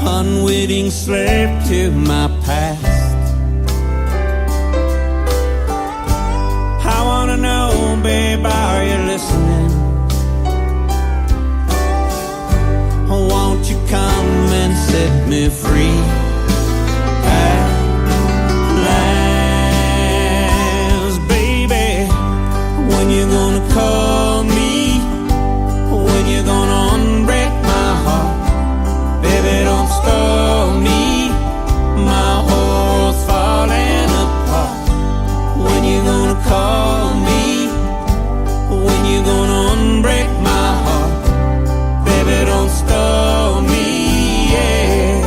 F: unwitting slave to my past. I wanna know, babe, are you listening? Won't you come and set me free at last, baby? When you gonna call me, when you gonna unbreak my heart, baby, don't stall me. My whole world's falling apart. When you gonna call me, when you gonna unbreak my heart, baby, don't stall me, yeah.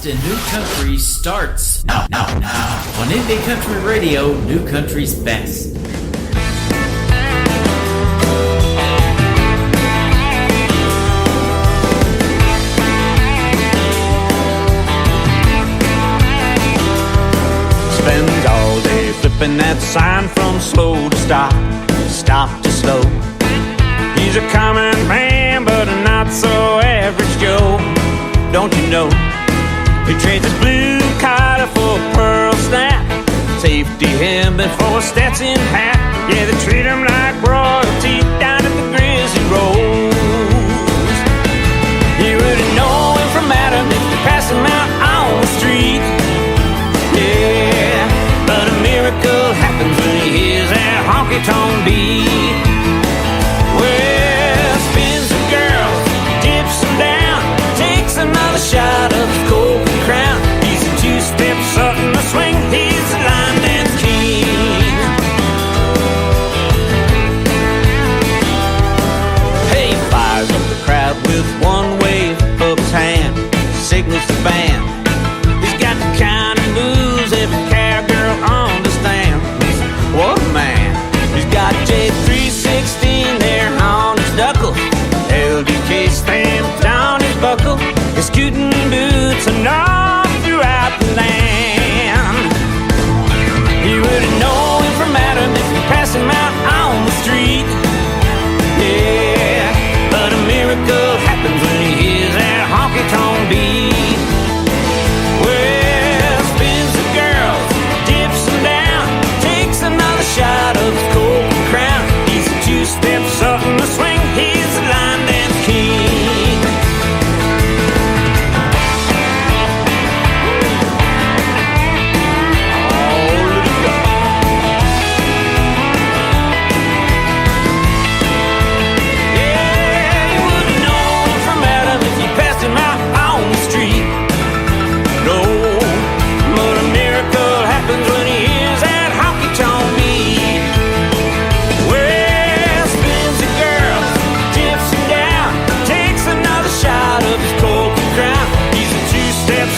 D: in New Country starts now. On Indie Country Radio, New Country's best.
F: Spends all day flipping that sign from slow to stop, stop to slow. He's a common man, but a not so average Joe. Don't you know? He trades his blue collar for a pearl snap, safety helmet for a Stetson hat. Yeah, they treat him like royalty down at the Grizzly Rose. You wouldn't know him from Adam if you pass him out on the street. Yeah, but a miracle happens when he hears that honky-tonk beat. Well, spins the girl, dips him down, takes another shot of his Golden Crown. He's a two-step Sutton the swing, he's the line dance king. Hey, fires up the crowd with one wave of his hand, signals the band. He's got the kind of moves every cowgirl understands. What a man! He's got J316 there on his knuckle, LDK stamped on his buckle. His scooting boots are all throughout the land. You wouldn't know him from Adam if you pass him out on the street. Yeah, but a miracle happens when he hears that honky-tonk beat. Well, spins the girls, dips them down, takes another shot of his Golden Crown. He's a two-step Sutton the swing, he's the line dance king.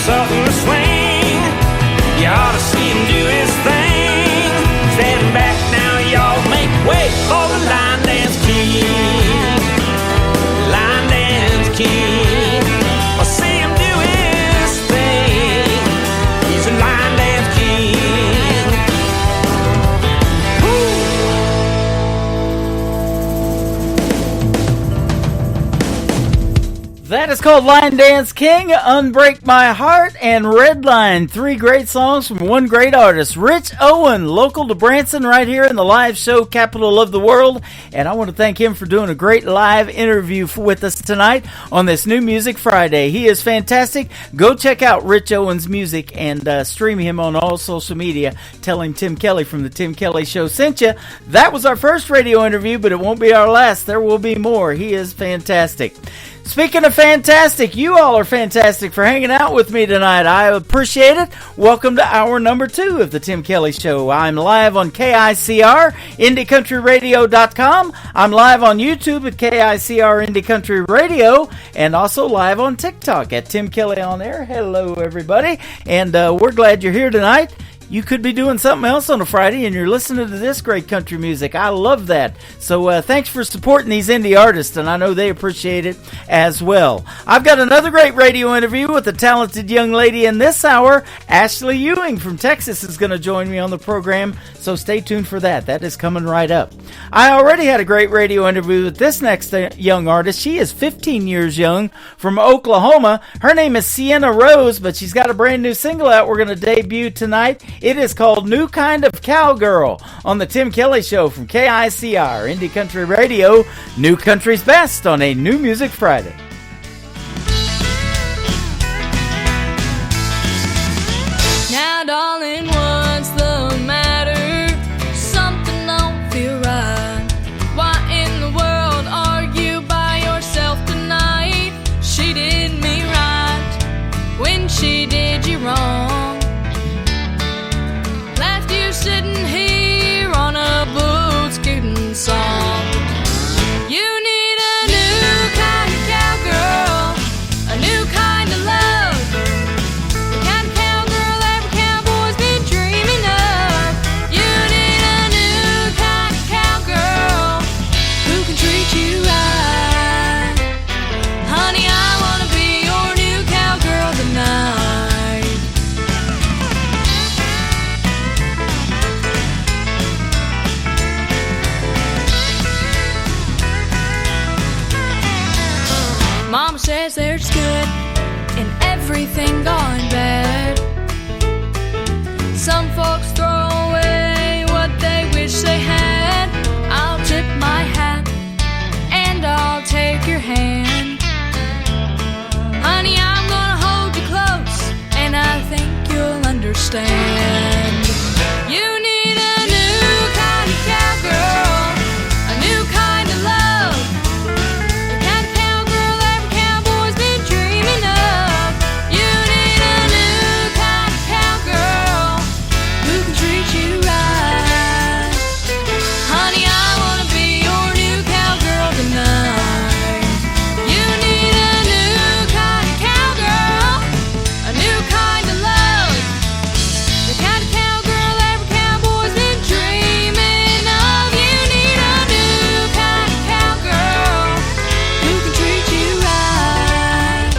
F: Something to swing. You ought to see him do his thing. Stand back now, y'all, make way for the line dance king. Line dance king. I'll see him do his thing. He's a line dance king.
D: That is called Line Dance King, Unbreak My Heart, and Redline. 3 great songs from one great artist, Rich Owen, local to Branson, right here in the live show capital of the world. And I want to thank him for doing a great live interview with us tonight on this New Music Friday. He is fantastic. Go check out Rich Owen's music and stream him on all social media. Tell him Tim Kelly from the Tim Kelly Show sent you. That was our first radio interview, but it won't be our last. There will be more. He is fantastic. Speaking of fantastic, you all are fantastic for hanging out with me tonight. I appreciate it. Welcome to hour number 2 of the Tim Kelly Show. I'm live on KICR, IndieCountryRadio.com. I'm live on YouTube at KICR Indie Country Radio, and also live on TikTok at Tim Kelly On Air. Hello, everybody, and we're glad you're here tonight. You could be doing something else on a Friday and you're listening to this great country music. I love that. So thanks for supporting these indie artists, and I know they appreciate it as well. I've got another great radio interview with a talented young lady in this hour. Ashley Ewing from Texas is going to join me on the program, so stay tuned for that. That is coming right up. I already had a great radio interview with this next young artist. She is 15 years young from Oklahoma. Her name is Sienna Rose, but she's got a brand new single out we're going to debut tonight. It is called New Kind of Cowgirl on the Tim Kelly Show from KICR, Indie Country Radio, New Country's Best on a New Music Friday.
C: Now, darling, what's the matter? Something don't feel right. Why in the world are you by yourself tonight? She did me right when she did you wrong. Left you sitting here on a boot scooting song. You need a new kind of cowgirl, a new kind of love.
J: says there's good in everything gone bad. Some folks throw away what they wish they had. I'll tip my hat and I'll take your hand. Honey, I'm gonna hold you close and I think you'll understand. You need a new kind of cowgirl, a new kind of love, the kind of cowgirl every cowboy's been dreaming of. You need a new kind of cowgirl who can treat you right. Honey, I wanna be your new cowgirl tonight. You need a new kind of cowgirl, a new kind of love, the kind of cowgirl every cowboy's been dreaming of. You need a new kind of cowgirl who can treat you right.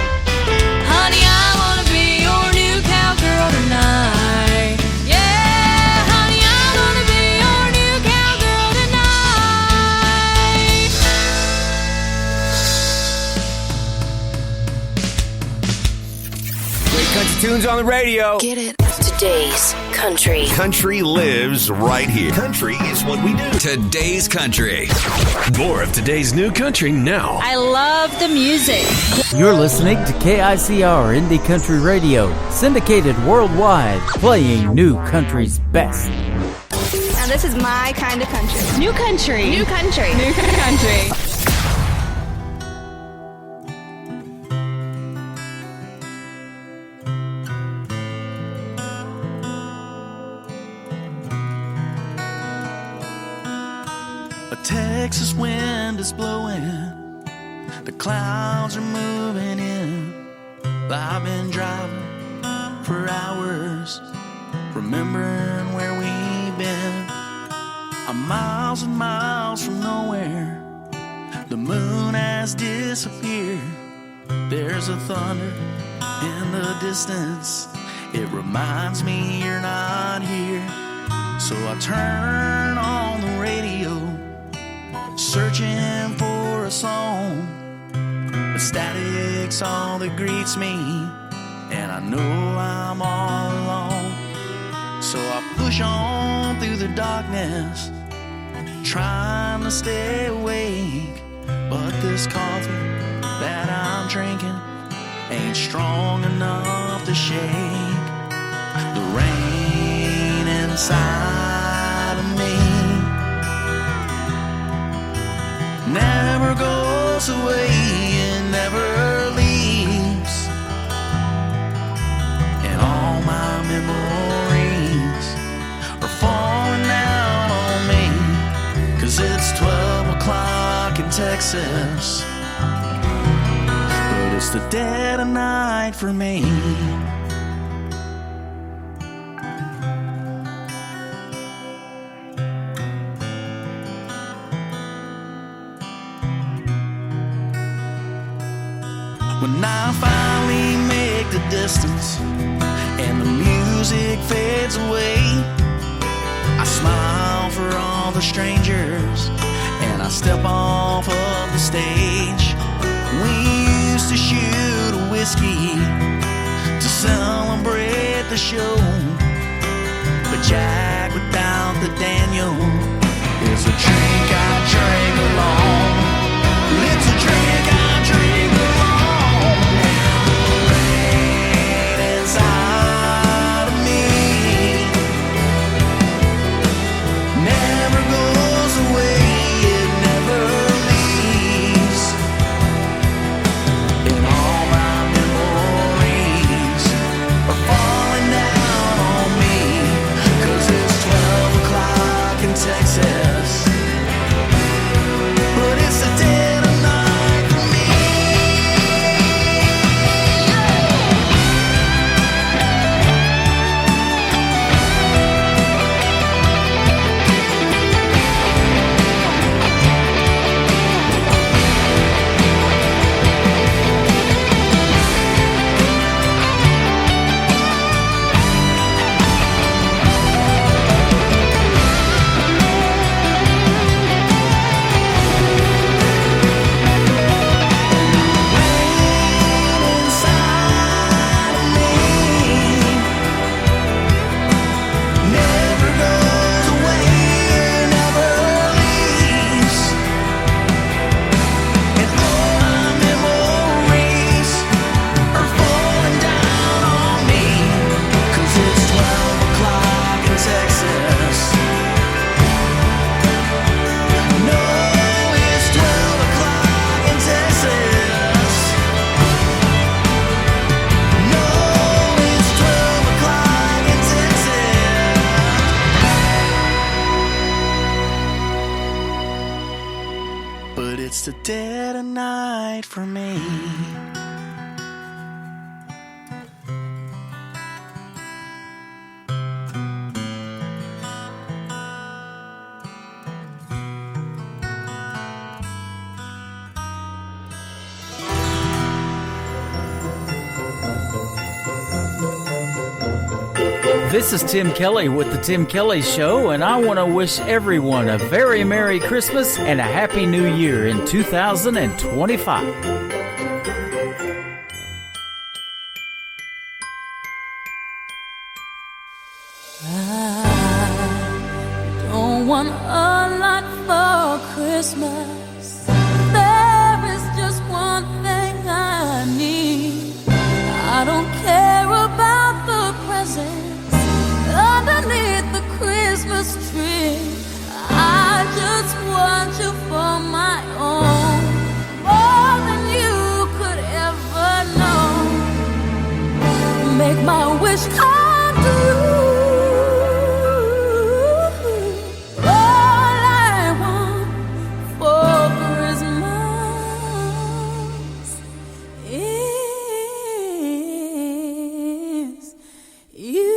J: Honey, I wanna be your new cowgirl tonight. Yeah, honey, I wanna be your new cowgirl tonight.
K: Great country tunes on the radio.
C: Get it?
L: Today's country.
M: Country lives right here. Country is what we do.
K: Today's country.
N: More of today's new country now.
O: I love the music.
D: You're listening to KICR Indie Country Radio, syndicated worldwide, playing new country's best.
P: Now this is my kind of country.
O: New country.
P: New country.
O: New country.
E: A Texas wind is blowing, the clouds are moving in. I've been driving for hours, remembering where we've been. I'm miles and miles from nowhere, the moon has disappeared. There's a thunder in the distance, it reminds me you're not here. So I turn on the radio, searching for a song, but static's all that greets me, and I know I'm all alone. So I push on through the darkness, trying to stay awake, but this coffee that I'm drinking ain't strong enough to shake the rain inside of me. Never goes away, it never leaves, and all my memories are falling out on me, 'cause it's 12 o'clock in Texas, but it's the dead of night for me. When I finally make the distance and the music fades away, I smile for all the strangers and I step off of the stage. We used to shoot a whiskey to celebrate the show, but Jack without the Daniel is a drink I drink alone. It's a drink I drink alone. Inside of me never goes away, it never leaves, and all my memories are falling down on me, 'cause it's 12 o'clock in Texas, but it's the dead of night for me.
Q: but it's the dead of night for me.
D: This is Tim Kelly with The Tim Kelly Show, and I want to wish everyone a very Merry Christmas and a Happy New Year in 2025.
J: I don't want a lot for Christmas. There is just one thing I need. I don't care about the presents underneath the Christmas tree. I just want you for my own, more than you could ever know. Make my wish come true. All I want for Christmas is you.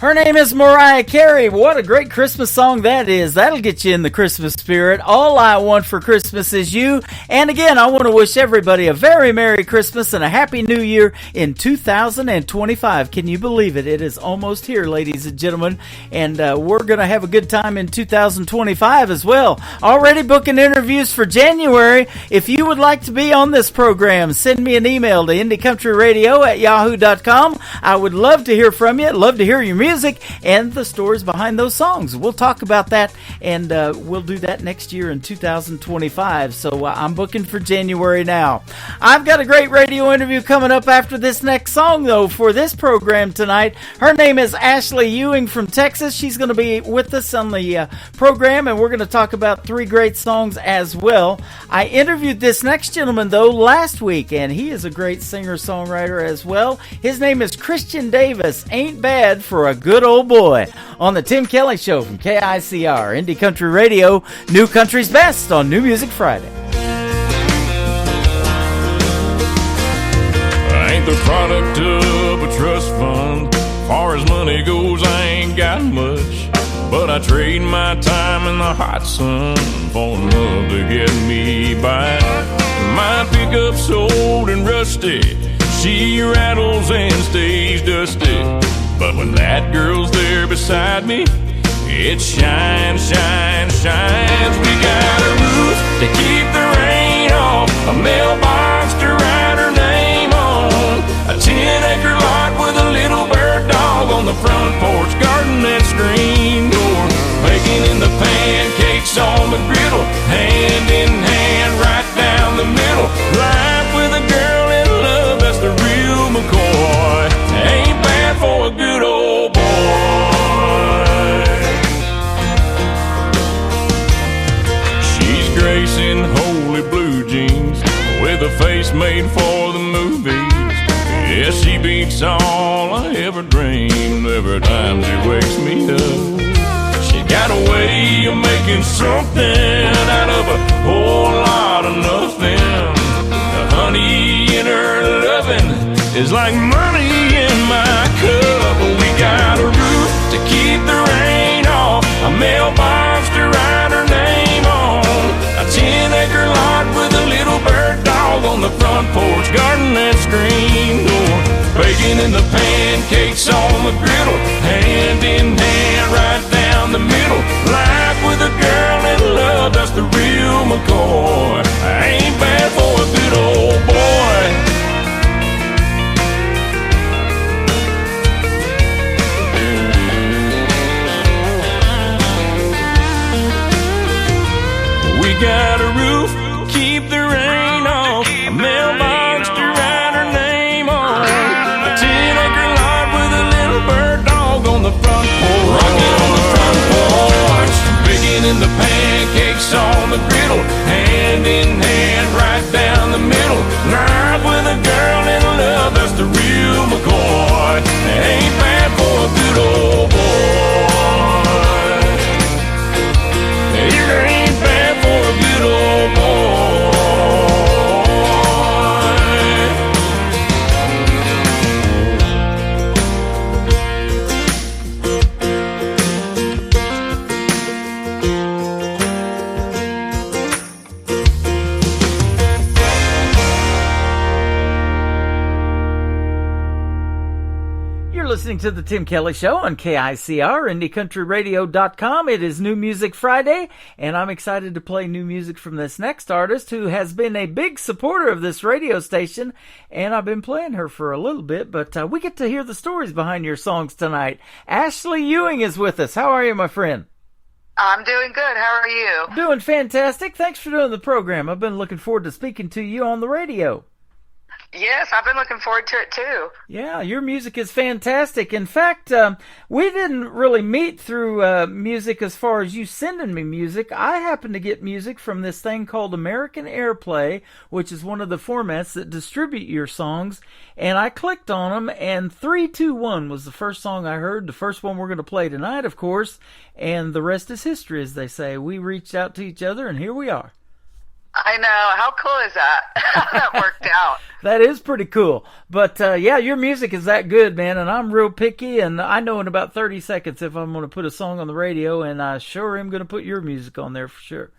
D: Her name is Mariah Carey. What a great Christmas song that is. That'll get you in the Christmas spirit. All I want for Christmas is you. And again, I want to wish everybody a very Merry Christmas and a Happy New Year in 2025. Can you believe it? It is almost here, ladies and gentlemen. And we're going to have a good time in 2025 as well. Already booking interviews for January. If you would like to be on this program, send me an email to IndieCountryRadio@yahoo.com. I would love to hear from you. Love to hear your music. music and the stories behind those songs. We'll talk about that, and we'll do that next year in 2025. So I'm booking for January now. I've got a great radio interview coming up after this next song, though, for this program tonight. Her name is Ashley Ewing from Texas. She's going to be with us on the program, and we're going to talk about 3 great songs as well. I interviewed this next gentleman, though, last week, and he is a great singer-songwriter as well. His name is Christian Davis. Ain't bad for a good old boy. On the Tim Kelly Show from KICR, Indie Country Radio, New Country's Best on New Music Friday.
F: I ain't the product of a trust fund. Far as money goes, I ain't got much. But I trade my time in the hot sun for love to get me by. My pickup's old and rusty. She rattles and stays dusty. But when that girl's there beside me, it shines, shines, shines. We got a roof to keep the rain off, a mailbox to write her name on, a 10-acre lot with a little bird dog on the front porch, garden and screen door, baking in the pancakes on the griddle, hand in hand right down the middle. Life with a girl in love, that's the real McCoy. Ain't bad for a good old boy. She's gracing holy blue jeans with a face made for the movies. Yeah, she beats all I ever dreamed every time she wakes me up. She got a way of making something out of a whole lot of nothing. The honey in her loving is like money in my cup. We got a roof to keep the rain off, a mailbox to write her name on, a 10-acre lot with a little bird dog on the front porch, garden and screen door, baking in the pancakes on the griddle, hand in hand right down the middle. Life with a girl in love, that's the real McCoy. Ain't bad for a good old boy. We got a roof, keep the rain off, a mailbox to write her name on, a 10-acre lot with a little bird dog on the front porch, rocking on the front porch, baking in the pancakes on the griddle, hand in hand right down the middle. Life with a girl in love, that's the real McCoy. Ain't bad for a good old boy. It ain't bad for a good old boy.
D: Listening to the Tim Kelly Show on KICR, IndieCountryRadio.com. It is New Music Friday, and I'm excited to play new music from this next artist who has been a big supporter of this radio station, and I've been playing her for a little bit, but we get to hear the stories behind your songs tonight. Ashley Ewing is with us. How are you, my friend?
R: I'm doing good. How are you?
D: Doing fantastic. Thanks for doing the program. I've been looking forward to speaking to you on the radio.
R: Yes, I've been looking forward to it too.
D: Yeah, your music is fantastic. In fact, we didn't really meet through music as far as you sending me music. I happen to get music from this thing called American Airplay, which is one of the formats that distribute your songs. And I clicked on them, and 321 was the first song I heard, the first one we're going to play tonight, of course. And the rest is history, as they say. We reached out to each other, and here we are.
R: I know. How cool is that? That worked out.
D: That is pretty cool. But, yeah, your music is that good, man, and I'm real picky, and I know in about 30 seconds if I'm going to put a song on the radio, and I sure am going to put your music on there for sure.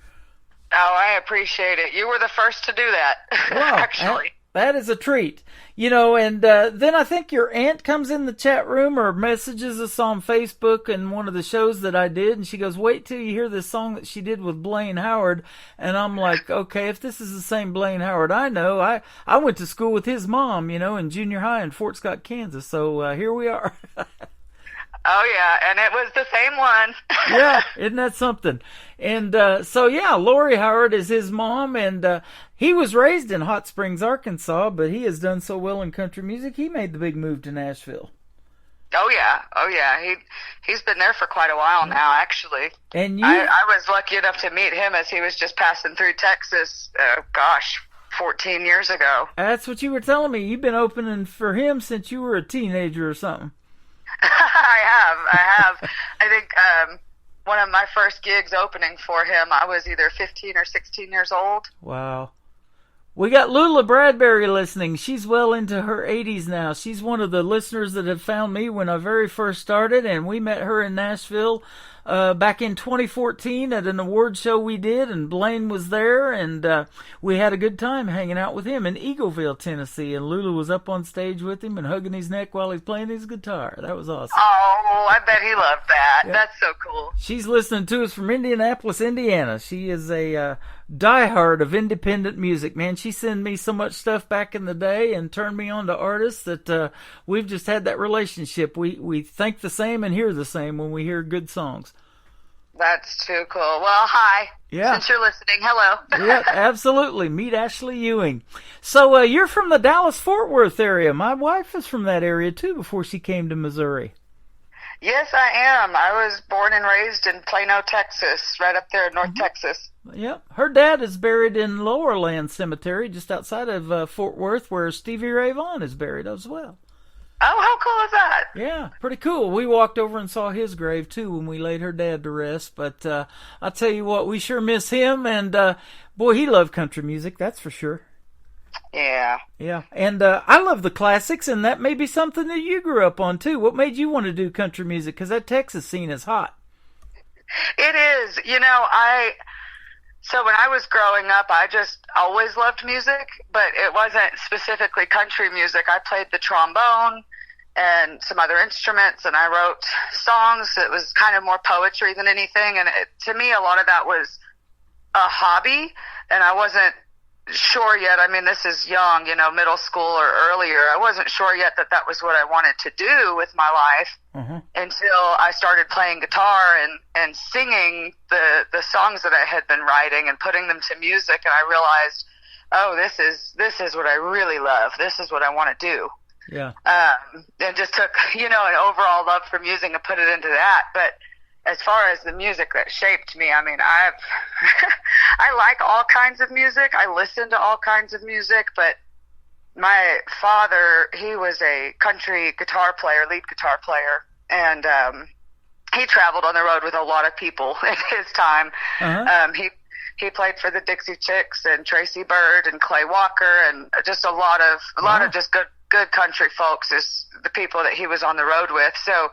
R: Oh, I appreciate it. You were the first to do that,
D: wow,
R: actually.
D: That is a treat. You know, and then I think your aunt comes in the chat room or messages us on Facebook in one of the shows that I did, and she goes, wait till you hear this song that she did with Blaine Howard. And I'm like, okay, if this is the same Blaine Howard I know, I went to school with his mom, you know, in junior high in Fort Scott, Kansas. So here we are.
R: Oh, yeah, and it was the same one.
D: Yeah, isn't that something? And so, yeah, Lori Howard is his mom, and he was raised in Hot Springs, Arkansas, but he has done so well in country music, he made the big move to Nashville.
R: Oh, yeah. He's been there for quite a while now, actually.
D: And you...
R: I was lucky enough to meet him as he was just passing through Texas, 14 years ago.
D: That's what you were telling me. You've been opening for him since you were a teenager or something.
R: I have. I think one of my first gigs opening for him, I was either 15 or 16 years old.
D: Wow. We got Lula Bradbury listening. She's well into her 80s now. She's one of the listeners that have found me when I very first started, and we met her in Nashville back in 2014 at an award show we did, and Blaine was there, and we had a good time hanging out with him in Eagleville, Tennessee, and Lula was up on stage with him and hugging his neck while he's playing his guitar. That was awesome.
R: Oh, I bet he loved that.
D: Yeah.
R: That's so cool.
D: She's listening to us from Indianapolis, Indiana. She is a diehard of independent music, man. She sent me so much stuff back in the day and turned me on to artists that we've just had that relationship. We think the same and hear the same when we hear good songs.
R: That's too cool. Well, hi.
D: Yeah.
R: Since you're listening, hello.
D: Yeah, absolutely. Meet Ashley Ewing. So you're from the Dallas-Fort Worth area. My wife is from that area, too, before she came to Missouri.
R: Yes, I am. I was born and raised in Plano, Texas, right up there in North Texas.
D: Yeah. Her dad is buried in Lowerland Cemetery, just outside of Fort Worth, where Stevie Ray Vaughan is buried as well.
R: Oh, how cool is that?
D: Yeah, pretty cool. We walked over and saw his grave, too, when we laid her dad to rest. But I'll tell you what, we sure miss him. And, boy, he loved country music, that's for sure.
R: Yeah.
D: Yeah, and I love the classics, and that may be something that you grew up on, too. What made you want to do country music? Because that Texas scene is hot.
R: It is. You know, so when I was growing up, I just always loved music, but it wasn't specifically country music. I played the trombone and some other instruments, and I wrote songs. It was kind of more poetry than anything, and to me, a lot of that was a hobby, and I wasn't sure yet. I mean, this is young, you know, middle school or earlier. I wasn't sure yet that was what I wanted to do with my life until I started playing guitar and singing the songs that I had been writing and putting them to music. And I realized, oh, this is what I really love. This is what I want to do.
D: Yeah.
R: And just took, you know, an overall love for music and put it into that. But as far as the music that shaped me, I mean, I like all kinds of music. I listen to all kinds of music, but my father, he was a country guitar player, lead guitar player, and he traveled on the road with a lot of people in his time. He played for the Dixie Chicks and Tracy Byrd and Clay Walker, and just a lot of just good country folks is the people that he was on the road with. So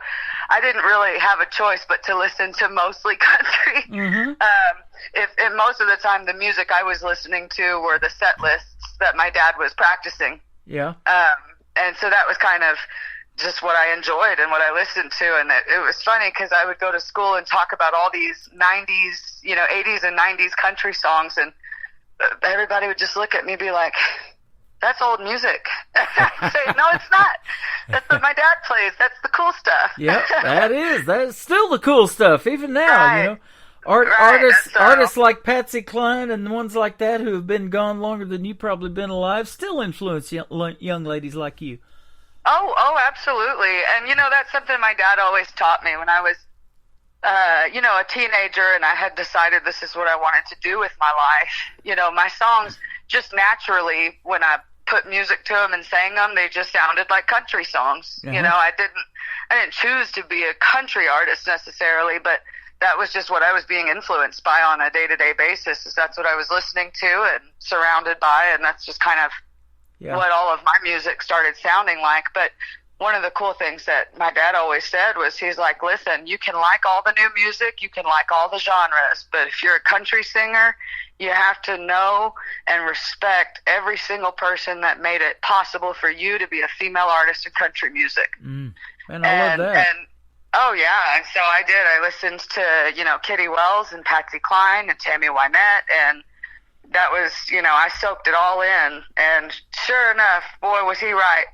R: I didn't really have a choice but to listen to mostly country. If most of the time the music I was listening to were the set lists that my dad was practicing.
D: Yeah.
R: And so that was kind of just what I enjoyed and what I listened to. And it was funny because I would go to school and talk about all these 90s, you know, 80s and 90s country songs, and everybody would just look at me and be like, that's old music. I'd say, no, it's not. That's what my dad plays. That's the cool stuff.
D: Yeah, that is still the cool stuff, even now,
R: right.
D: You know. Artists like Patsy Cline and ones like that who have been gone longer than you've probably been alive still influence young ladies like you.
R: Oh, absolutely. And, you know, that's something my dad always taught me when I was, you know, a teenager, and I had decided this is what I wanted to do with my life. You know, my songs just naturally, when I put music to them and sang them, they just sounded like country songs. You know, I didn't choose to be a country artist necessarily, but that was just what I was being influenced by on a day-to-day basis. Is that's what I was listening to and surrounded by, and that's just kind of what all of my music started sounding like. But one of the cool things that my dad always said was, he's like, listen, you can like all the new music, you can like all the genres, but if you're a country singer, you have to know and respect every single person that made it possible for you to be a female artist in country music.
D: And I love that.
R: Oh, yeah, and so I did. I listened to, you know, Kitty Wells and Patsy Cline and Tammy Wynette, and that was, you know, I soaked it all in, and sure enough, boy, was he right.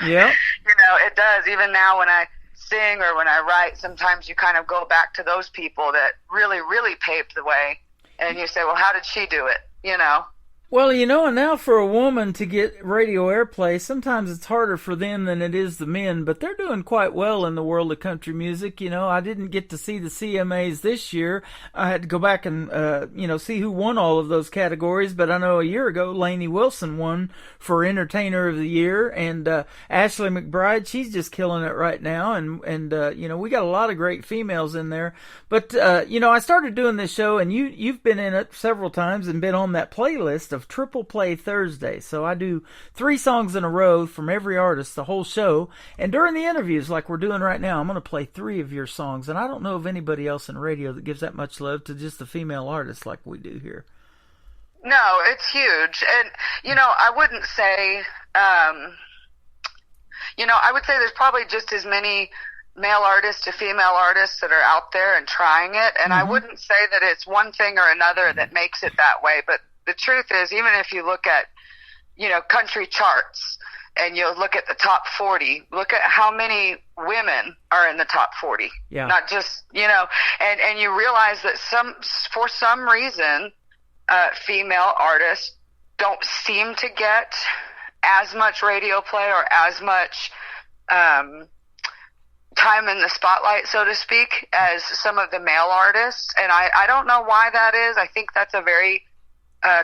D: Yeah.
R: You know, it does. Even now when I sing or when I write, sometimes you kind of go back to those people that really, really paved the way. And you say, well, how did she do it? You know?
D: Well, you know, and now for a woman to get radio airplay, sometimes it's harder for them than it is the men, but they're doing quite well in the world of country music. You know, I didn't get to see the CMAs this year. I had to go back and, see who won all of those categories, but I know a year ago, Lainey Wilson won for Entertainer of the Year, and Ashley McBride, she's just killing it right now, and we got a lot of great females in there. But, I started doing this show, and you've been in it several times and been on that playlist of Triple Play Thursday. So I do 3 songs in a row from every artist, the whole show. And during the interviews like we're doing right now, I'm going to play 3 of your songs. And I don't know of anybody else in radio that gives that much love to just the female artists like we do here.
R: No, it's huge. And, I wouldn't say, I would say there's probably just as many male artists to female artists that are out there and trying it. And I wouldn't say that it's one thing or another that makes it that way. But the truth is, even if you look at, country charts and you look at the top 40, look at how many women are in the top 40.
D: Yeah.
R: Not just, and you realize that for some reason, female artists don't seem to get as much radio play or as much, time in the spotlight, so to speak, as some of the male artists. And I don't know why that is. I think that's a very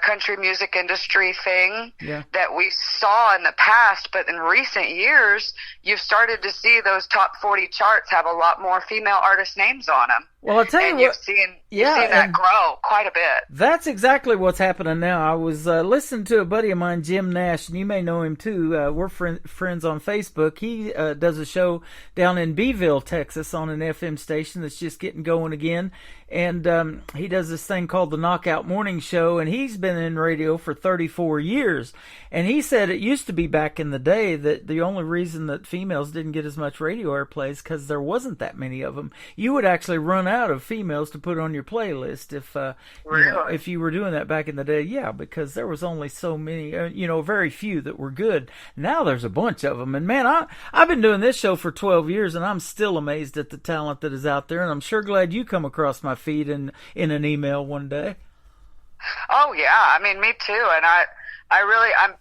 R: country music industry thing that we saw in the past, but in recent years, you've started to see those top 40 charts have a lot more female artist names on them.
D: Well, I'll tell you what,
R: you've seen that grow quite a bit.
D: That's exactly what's happening now. I was listening to a buddy of mine, Jim Nash, and you may know him too. We're friends on Facebook. He does a show down in Beeville, Texas, on an FM station that's just getting going again. And he does this thing called the Knockout Morning Show, and he's been in radio for 34 years. And he said it used to be back in the day that the only reason that females didn't get as much radio airplay is because there wasn't that many of them. You would actually run out of females to put on your playlist if you were doing that back in the day. Yeah, because there was only so many, very few that were good. Now there's a bunch of them. And man, I've been doing this show for 12 years, and I'm still amazed at the talent that is out there. And I'm sure glad you come across my feed in an email one day.
R: Oh yeah, I mean, me too. And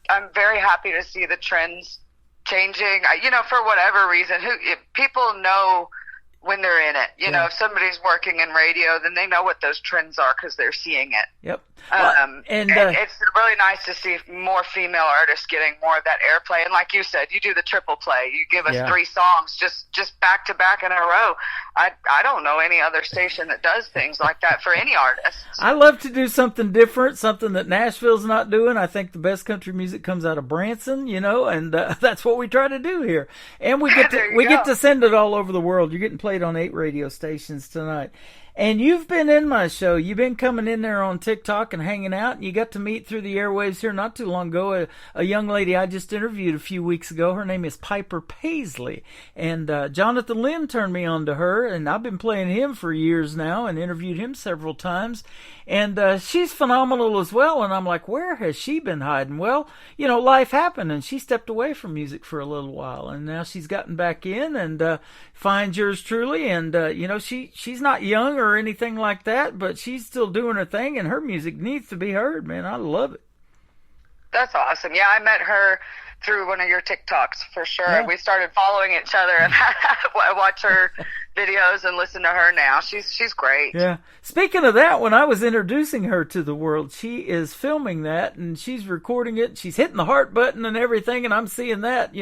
R: I'm very happy to see the trends changing. For whatever reason, people know when they're in it. If somebody's working in radio, then they know what those trends are because they're seeing it.
D: Yep.
R: And it's really nice to see more female artists getting more of that airplay. And like you said, you do the triple play. You give us 3 songs just back to back in a row. I don't know any other station that does things like that for any artist.
D: I love to do something different, something that Nashville's not doing. I think the best country music comes out of Branson, and that's what we try to do here. And we get to send it all over the world. You're getting played on 8 radio stations tonight. And you've been in my show. You've been coming in there on TikTok and hanging out, and you got to meet through the airwaves here not too long ago a young lady I just interviewed a few weeks ago. Her name is Piper Paisley, and Jonathan Lynn turned me on to her, and I've been playing him for years now and interviewed him several times. And she's phenomenal as well, and I'm like, where has she been hiding? Well, life happened, and she stepped away from music for a little while, and now she's gotten back in and finds yours truly, and she's not young or anything like that, but she's still doing her thing, and her music needs to be heard, man. I love it.
R: That's awesome. Yeah, I met her through one of your TikToks for sure.
D: Yeah.
R: We started following each other, and I watch her videos and listen to her now. She's great.
D: Yeah. Speaking of that, when I was introducing her to the world, she is filming that and she's recording it. She's hitting the heart button and everything, and I'm seeing that,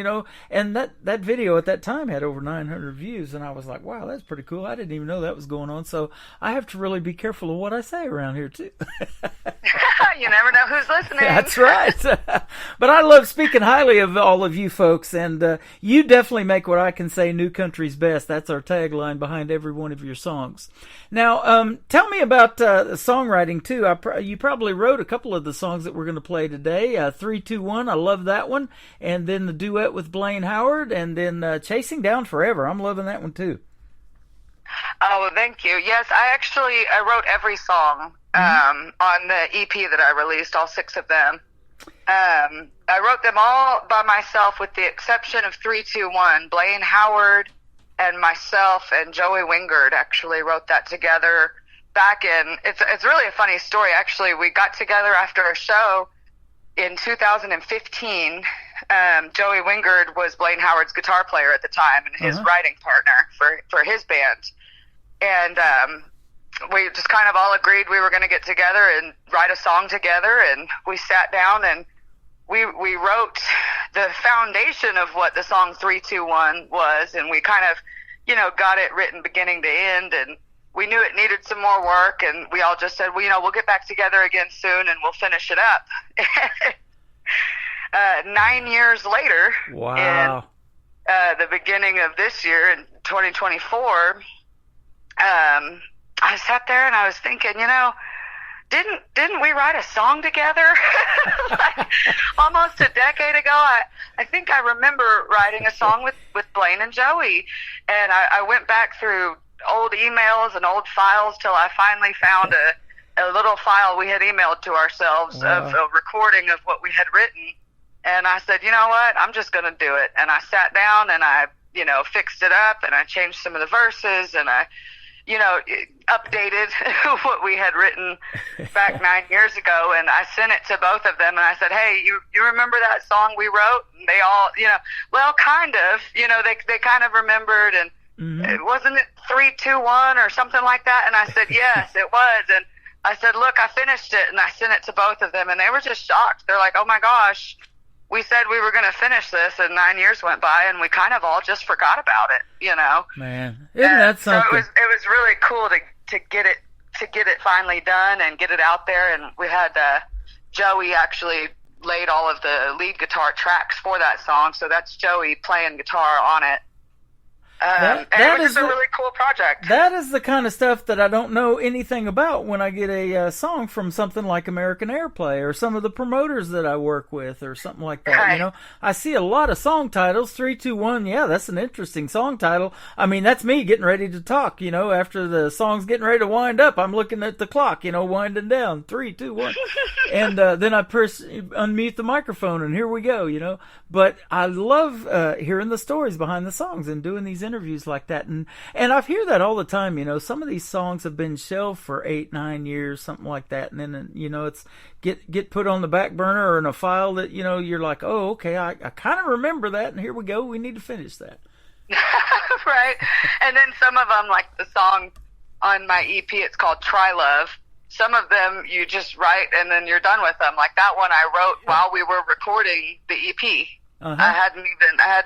D: and that video at that time had over 900 views, and I was like, wow, that's pretty cool. I didn't even know that was going on. So I have to really be careful of what I say around here too.
R: You never know who's listening.
D: That's right. But I love speaking highly of all of you folks, and you definitely make what I can say new country's best. That's our tagline behind every one of your songs. Now, tell me about songwriting too. You probably wrote a couple of the songs that we're going to play today. 3-2-1, I love that one, and then the duet with Blaine Howard, and then Chasing Down Forever. I'm loving that one too.
R: Oh, well, thank you. Yes, I wrote every song on the EP that I released, all 6 of them. I wrote them all by myself with the exception of 3-2-1. Blaine Howard and myself and Joey Wingard actually wrote that together back in, it's really a funny story. Actually, we got together after a show in 2015. Joey Wingard was Blaine Howard's guitar player at the time and his writing partner for his band. And we just kind of all agreed we were going to get together and write a song together. And we sat down and we wrote the foundation of what the song 3-2-1 was. And we kind of, you know, got it written beginning to end. And we knew it needed some more work. And we all just said, well, you know, we'll get back together again soon and we'll finish it up. 9 years later,
D: wow.
R: In the beginning of this year, in 2024, I sat there and I was thinking, you know, didn't we write a song together? Like, almost a decade ago. I think I remember writing a song with Blaine and Joey, and I went back through old emails and old files till I finally found a little file we had emailed to ourselves of a recording of what we had written. And I said, you know what, I'm just going to do it. And I sat down and I, you know, fixed it up and I changed some of the verses and I, you know, updated what we had written back 9 years ago. And I sent it to both of them and I said, hey, you remember that song we wrote? And they all, you know, well, kind of, you know, they kind of remembered. And wasn't it 3-2-1 or something like that? And I said, yes, it was. And I said, look, I finished it. And I sent it to both of them and they were just shocked. They're like, oh my gosh, we said we were going to finish this and 9 years went by and we kind of all just forgot about it, you know?
D: Man, isn't that something?
R: So it was really cool to get it finally done and get it out there. And we had, Joey actually laid all of the lead guitar tracks for that song. So that's Joey playing guitar on it. And it was just a really cool project.
D: That is the kind of stuff that I don't know anything about when I get a song from something like American Airplay or some of the promoters that I work with or something like that. Right. You know, I see a lot of song titles. 3-2-1, yeah, that's an interesting song title. I mean, that's me getting ready to talk. You know, after the song's getting ready to wind up, I'm looking at the clock. You know, winding down. 3-2-1, and then I unmute the microphone, and here we go. You know, but I love hearing the stories behind the songs and doing these interviews like that, and I hear that all the time. You know, some of these songs have been shelved for 8-9 years, something like that, and then, you know, it's get put on the back burner or in a file that, you know, you're like, oh, okay, I kind of remember that, and here we go, we need to finish that.
R: Right. And then some of them, like the song on my EP, it's called Try Love. Some of them you just write and then you're done with them. Like that one I wrote while we were recording the EP. I hadn't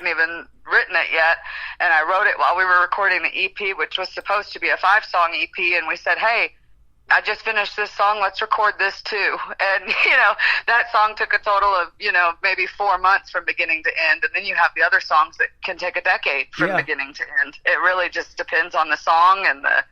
R: even written it yet, and I wrote it while we were recording the EP, which was supposed to be a 5-song EP, and we said, hey, I just finished this song, let's record this too. And, you know, that song took a total of, you know, maybe 4 months from beginning to end, and then you have the other songs that can take a decade from beginning to end. It really just depends on the song and the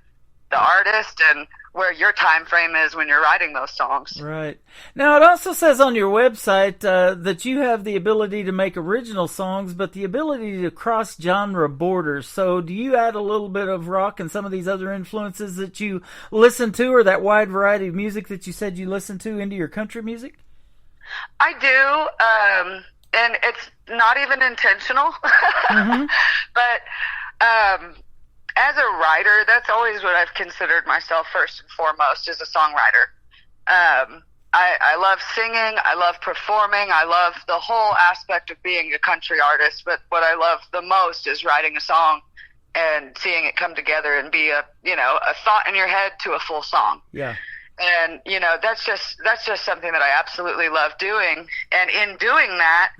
R: artist and where your time frame is when you're writing those songs.
D: Right. Now, it also says on your website that you have the ability to make original songs, but the ability to cross genre borders. So do you add a little bit of rock and some of these other influences that you listen to, or that wide variety of music that you said you listen to, into your country music?
R: I do, and it's not even intentional. But as a writer, that's always what I've considered myself first and foremost, as a songwriter. I love singing, I love performing, I love the whole aspect of being a country artist, but what I love the most is writing a song and seeing it come together and be a thought in your head to a full song.
D: Yeah.
R: And, you know, that's just something that I absolutely love doing. And in doing that,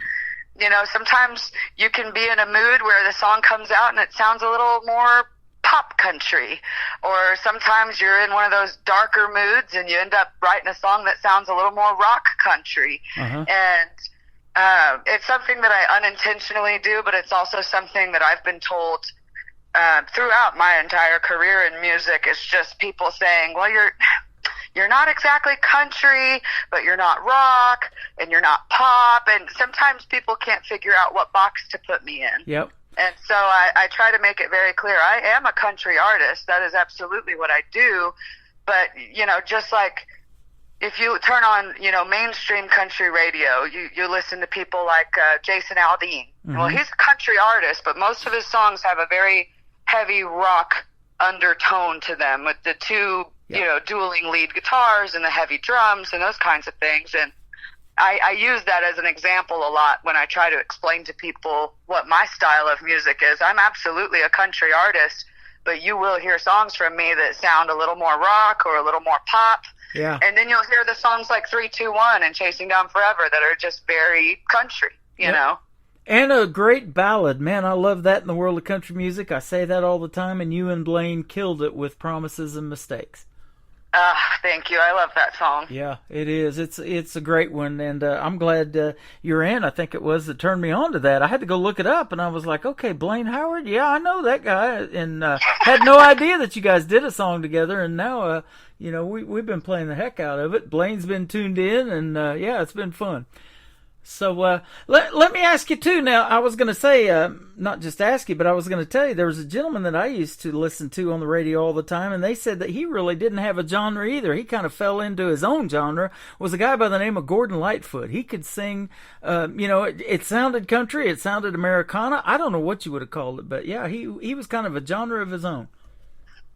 R: you know, sometimes you can be in a mood where the song comes out and it sounds a little more pop country, or sometimes you're in one of those darker moods and you end up writing a song that sounds a little more rock country. And it's something that I unintentionally do, but it's also something that I've been told throughout my entire career in music. It's just people saying, well, you're not exactly country, but you're not rock and you're not pop, and sometimes people can't figure out what box to put me in.
D: Yep.
R: And so I try to make it very clear. I am a country artist. That is absolutely what I do. But, you know, just like if you turn on, you know, mainstream country radio, you listen to people like Jason Aldean. Well, he's a country artist, but most of his songs have a very heavy rock undertone to them with the two, dueling lead guitars and the heavy drums and those kinds of things. And I use that as an example a lot when I try to explain to people what my style of music is. I'm absolutely a country artist, but you will hear songs from me that sound a little more rock or a little more pop.
D: Yeah.
R: And then you'll hear the songs like 3-2-1 and Chasing Down Forever that are just very country, you know.
D: And a great ballad. Man, I love that in the world of country music. I say that all the time, and you and Blaine killed it with Promises and Mistakes.
R: Thank you. I love that song.
D: Yeah, it is. It's a great one, and I'm glad you're in. I think it was that turned me on to that. I had to go look it up, and I was like, okay, Blaine Howard? Yeah, I know that guy, and had no idea that you guys did a song together, and now, we've been playing the heck out of it. Blaine's been tuned in, and yeah, it's been fun. So let me ask you too. Now, I was going to say, not just ask you, but I was going to tell you, there was a gentleman that I used to listen to on the radio all the time, and they said that he really didn't have a genre either. He kind of fell into his own genre. Was a guy by the name of Gordon Lightfoot. He could sing, it sounded country, it sounded Americana. I don't know what you would have called it, but yeah, he was kind of a genre of his own.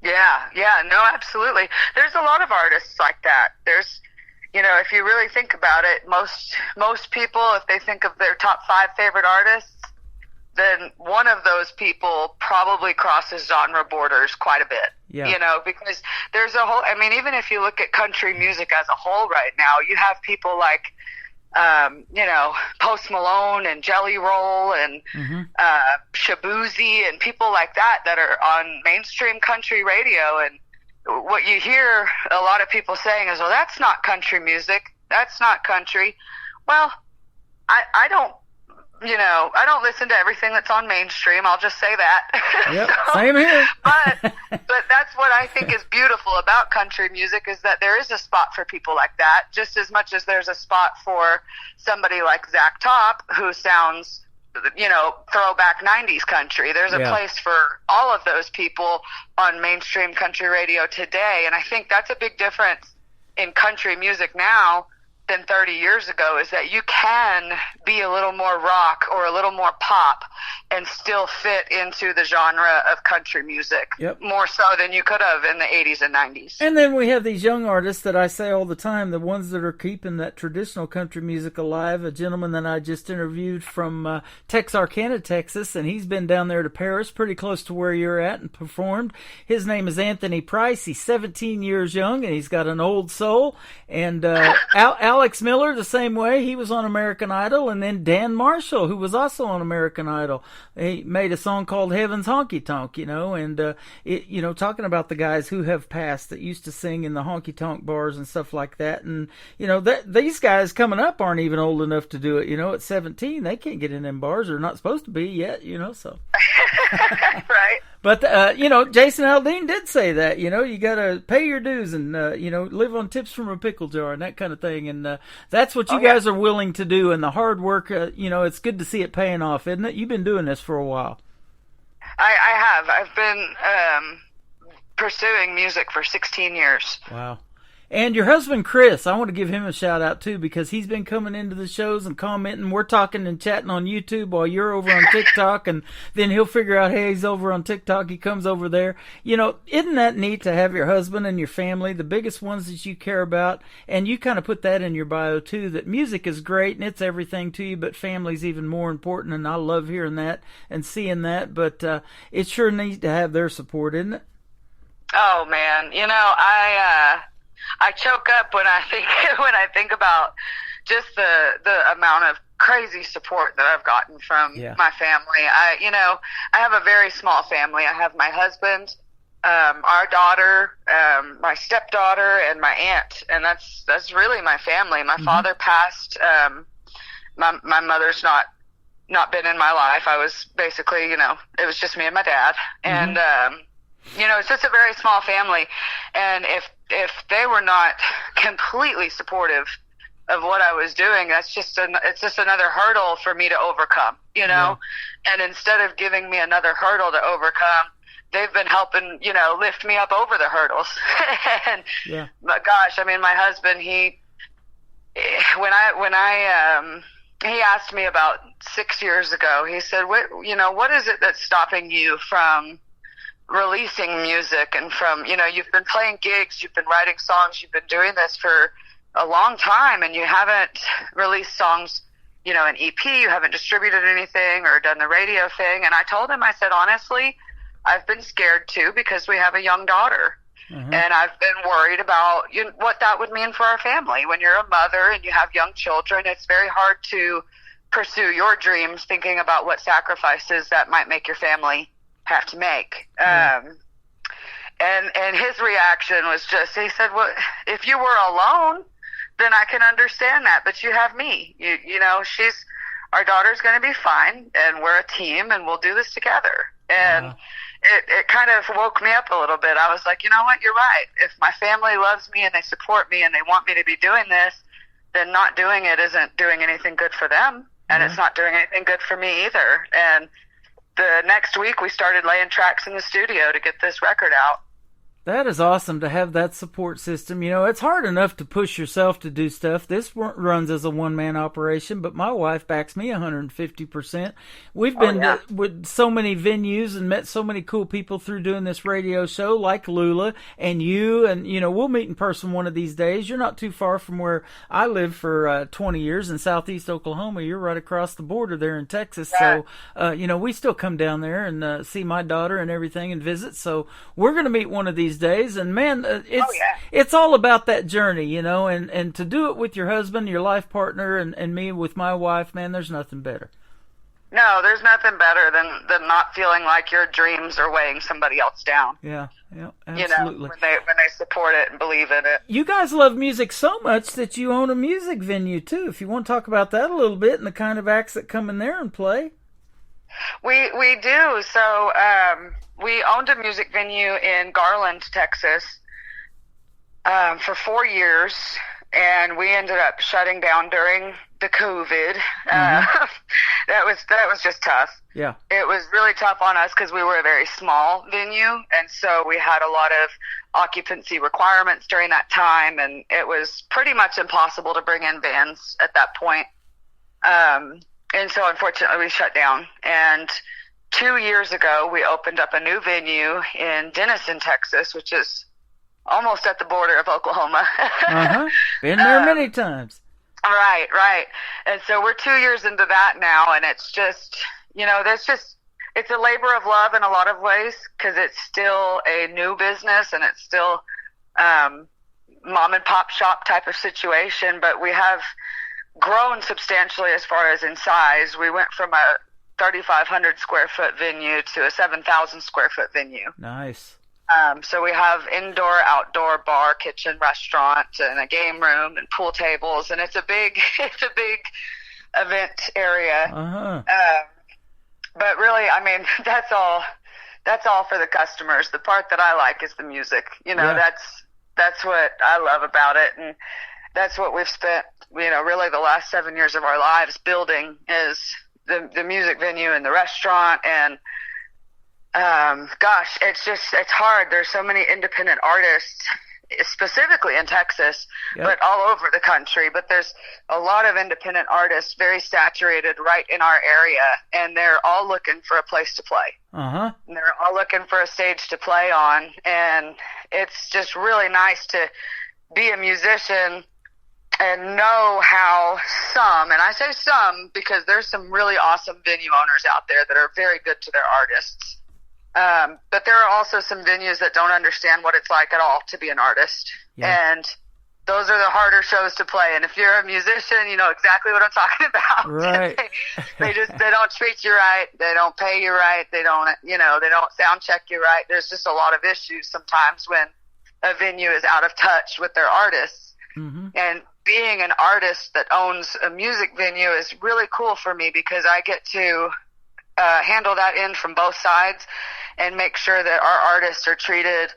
R: Yeah, no, absolutely. There's a lot of artists like that. There's, if you really think about it, most people, if they think of their top 5 favorite artists, then one of those people probably crosses genre borders quite a bit.
D: Yeah.
R: Because there's a whole, even if you look at country music as a whole right now, you have people like, Post Malone and Jelly Roll and Shabuzi and people like that are on mainstream country radio. And what you hear a lot of people saying is, well, that's not country music. That's not country. Well, I don't listen to everything that's on mainstream. I'll just say that.
D: Yep, same here.
R: but that's what I think is beautiful about country music is that there is a spot for people like that, just as much as there's a spot for somebody like Zach Top who sounds, throwback 90s country. There's a place for all of those people on mainstream country radio today. And I think that's a big difference in country music now than 30 years ago, is that you can be a little more rock or a little more pop and still fit into the genre of country music.
D: Yep.
R: More so than you could have in the 80s and 90s.
D: And then we have these young artists that I say all the time, the ones that are keeping that traditional country music alive. A gentleman that I just interviewed from Texarkana, Texas, and he's been down there to Paris, pretty close to where you're at, and performed. His name is Anthony Price. He's 17 years young, and he's got an old soul. And Alex Miller, the same way. He was on American Idol. And then Dan Marshall, who was also on American Idol. He made a song called Heaven's Honky Tonk, and talking about the guys who have passed that used to sing in the honky tonk bars and stuff like that. And, these guys coming up aren't even old enough to do it. At 17, they can't get in them bars. They're not supposed to be yet, so.
R: Right.
D: But, Jason Aldean did say that, you got to pay your dues and, live on tips from a pickle jar and that kind of thing. And that's what you guys are willing to do. And the hard work, it's good to see it paying off, isn't it? You've been doing this for a while.
R: I have. I've been pursuing music for 16 years.
D: Wow. And your husband, Chris, I want to give him a shout out too, because he's been coming into the shows and commenting. We're talking and chatting on YouTube while you're over on TikTok, and then he'll figure out, hey, he's over on TikTok. He comes over there. Isn't that neat to have your husband and your family, the biggest ones that you care about? And you kind of put that in your bio too, that music is great and it's everything to you, but family's even more important. And I love hearing that and seeing that, but it's sure neat to have their support, isn't it?
R: Oh man, I choke up when I think about just the amount of crazy support that I've gotten from my family. I have a very small family. I have my husband, our daughter, my stepdaughter, and my aunt, and that's really my family. My father passed. My mother's not been in my life. I was basically, it was just me and my dad, and it's just a very small family, and if they were not completely supportive of what I was doing, it's just another hurdle for me to overcome, and instead of giving me another hurdle to overcome, they've been helping, lift me up over the hurdles. But gosh, my husband, he asked me about 6 years ago, he said, what is it that's stopping you from releasing music and from, you've been playing gigs, you've been writing songs, you've been doing this for a long time, and you haven't released songs, an EP, you haven't distributed anything or done the radio thing. And I told him, I said, honestly, I've been scared too, because we have a young daughter. And I've been worried about what that would mean for our family. When you're a mother and you have young children, it's very hard to pursue your dreams thinking about what sacrifices that might make your family have to make. And his reaction was just, he said, well, if you were alone, then I can understand that, but you have me. Our daughter's going to be fine, and we're a team, and we'll do this together. And it kind of woke me up a little bit. I was like, you know what, you're right. If my family loves me and they support me and they want me to be doing this, then not doing it isn't doing anything good for them, and it's not doing anything good for me either. And the next week we started laying tracks in the studio to get this record out.
D: That is awesome to have that support system. It's hard enough to push yourself to do stuff. This runs as a one-man operation, but my wife backs me 150%. We've been with so many venues and met so many cool people through doing this radio show, like Lula and you, and, we'll meet in person one of these days. You're not too far from where I lived for 20 years in southeast Oklahoma. You're right across the border there in Texas. So, we still come down there and see my daughter and everything and visit. So we're going to meet one of these days, and man, it's all about that journey, and to do it with your husband, your life partner, and me with my wife, man, there's nothing better.
R: No, there's nothing better than not feeling like your dreams are weighing somebody else down.
D: Yeah, absolutely.
R: When they support it and believe in it.
D: You guys love music so much that you own a music venue too. If you want to talk about that a little bit and the kind of acts that come in there and play.
R: We do. So we owned a music venue in Garland, Texas, for 4 years, and we ended up shutting down during the COVID. That was just tough.
D: Yeah,
R: it was really tough on us because we were a very small venue, and so we had a lot of occupancy requirements during that time, and it was pretty much impossible to bring in bands at that point. And so, unfortunately, we shut down. And 2 years ago, we opened up a new venue in Denison, Texas, which is almost at the border of Oklahoma.
D: Been there many times.
R: Right. And so we're 2 years into that now, and it's just, it's a labor of love in a lot of ways, because it's still a new business, and it's still mom and pop shop type of situation, but we have grown substantially as far as in size. We went from a 3,500 square foot venue to a 7,000 square foot venue.
D: Nice.
R: So we have indoor, outdoor, bar, kitchen, restaurant, and a game room and pool tables, and it's a big event area. But really, I mean, that's all for the customers. The part that I like is the music. That's what I love about it, and that's what we've spent, really the last 7 years of our lives building, is the music venue and the restaurant. And, it's hard. There's so many independent artists, specifically in Texas, but all over the country. But there's a lot of independent artists, very saturated right in our area, and they're all looking for a place to play. And they're all looking for a stage to play on. And it's just really nice to be a musician and know how some, and I say some because there's some really awesome venue owners out there that are very good to their artists. But there are also some venues that don't understand what it's like at all to be an artist. And those are the harder shows to play. And if you're a musician, you know exactly what I'm talking about.
D: Right.
R: they don't treat you right. They don't pay you right. They don't sound check you right. There's just a lot of issues sometimes when a venue is out of touch with their artists. And being an artist that owns a music venue is really cool for me, because I get to handle that in from both sides and make sure that our artists are treated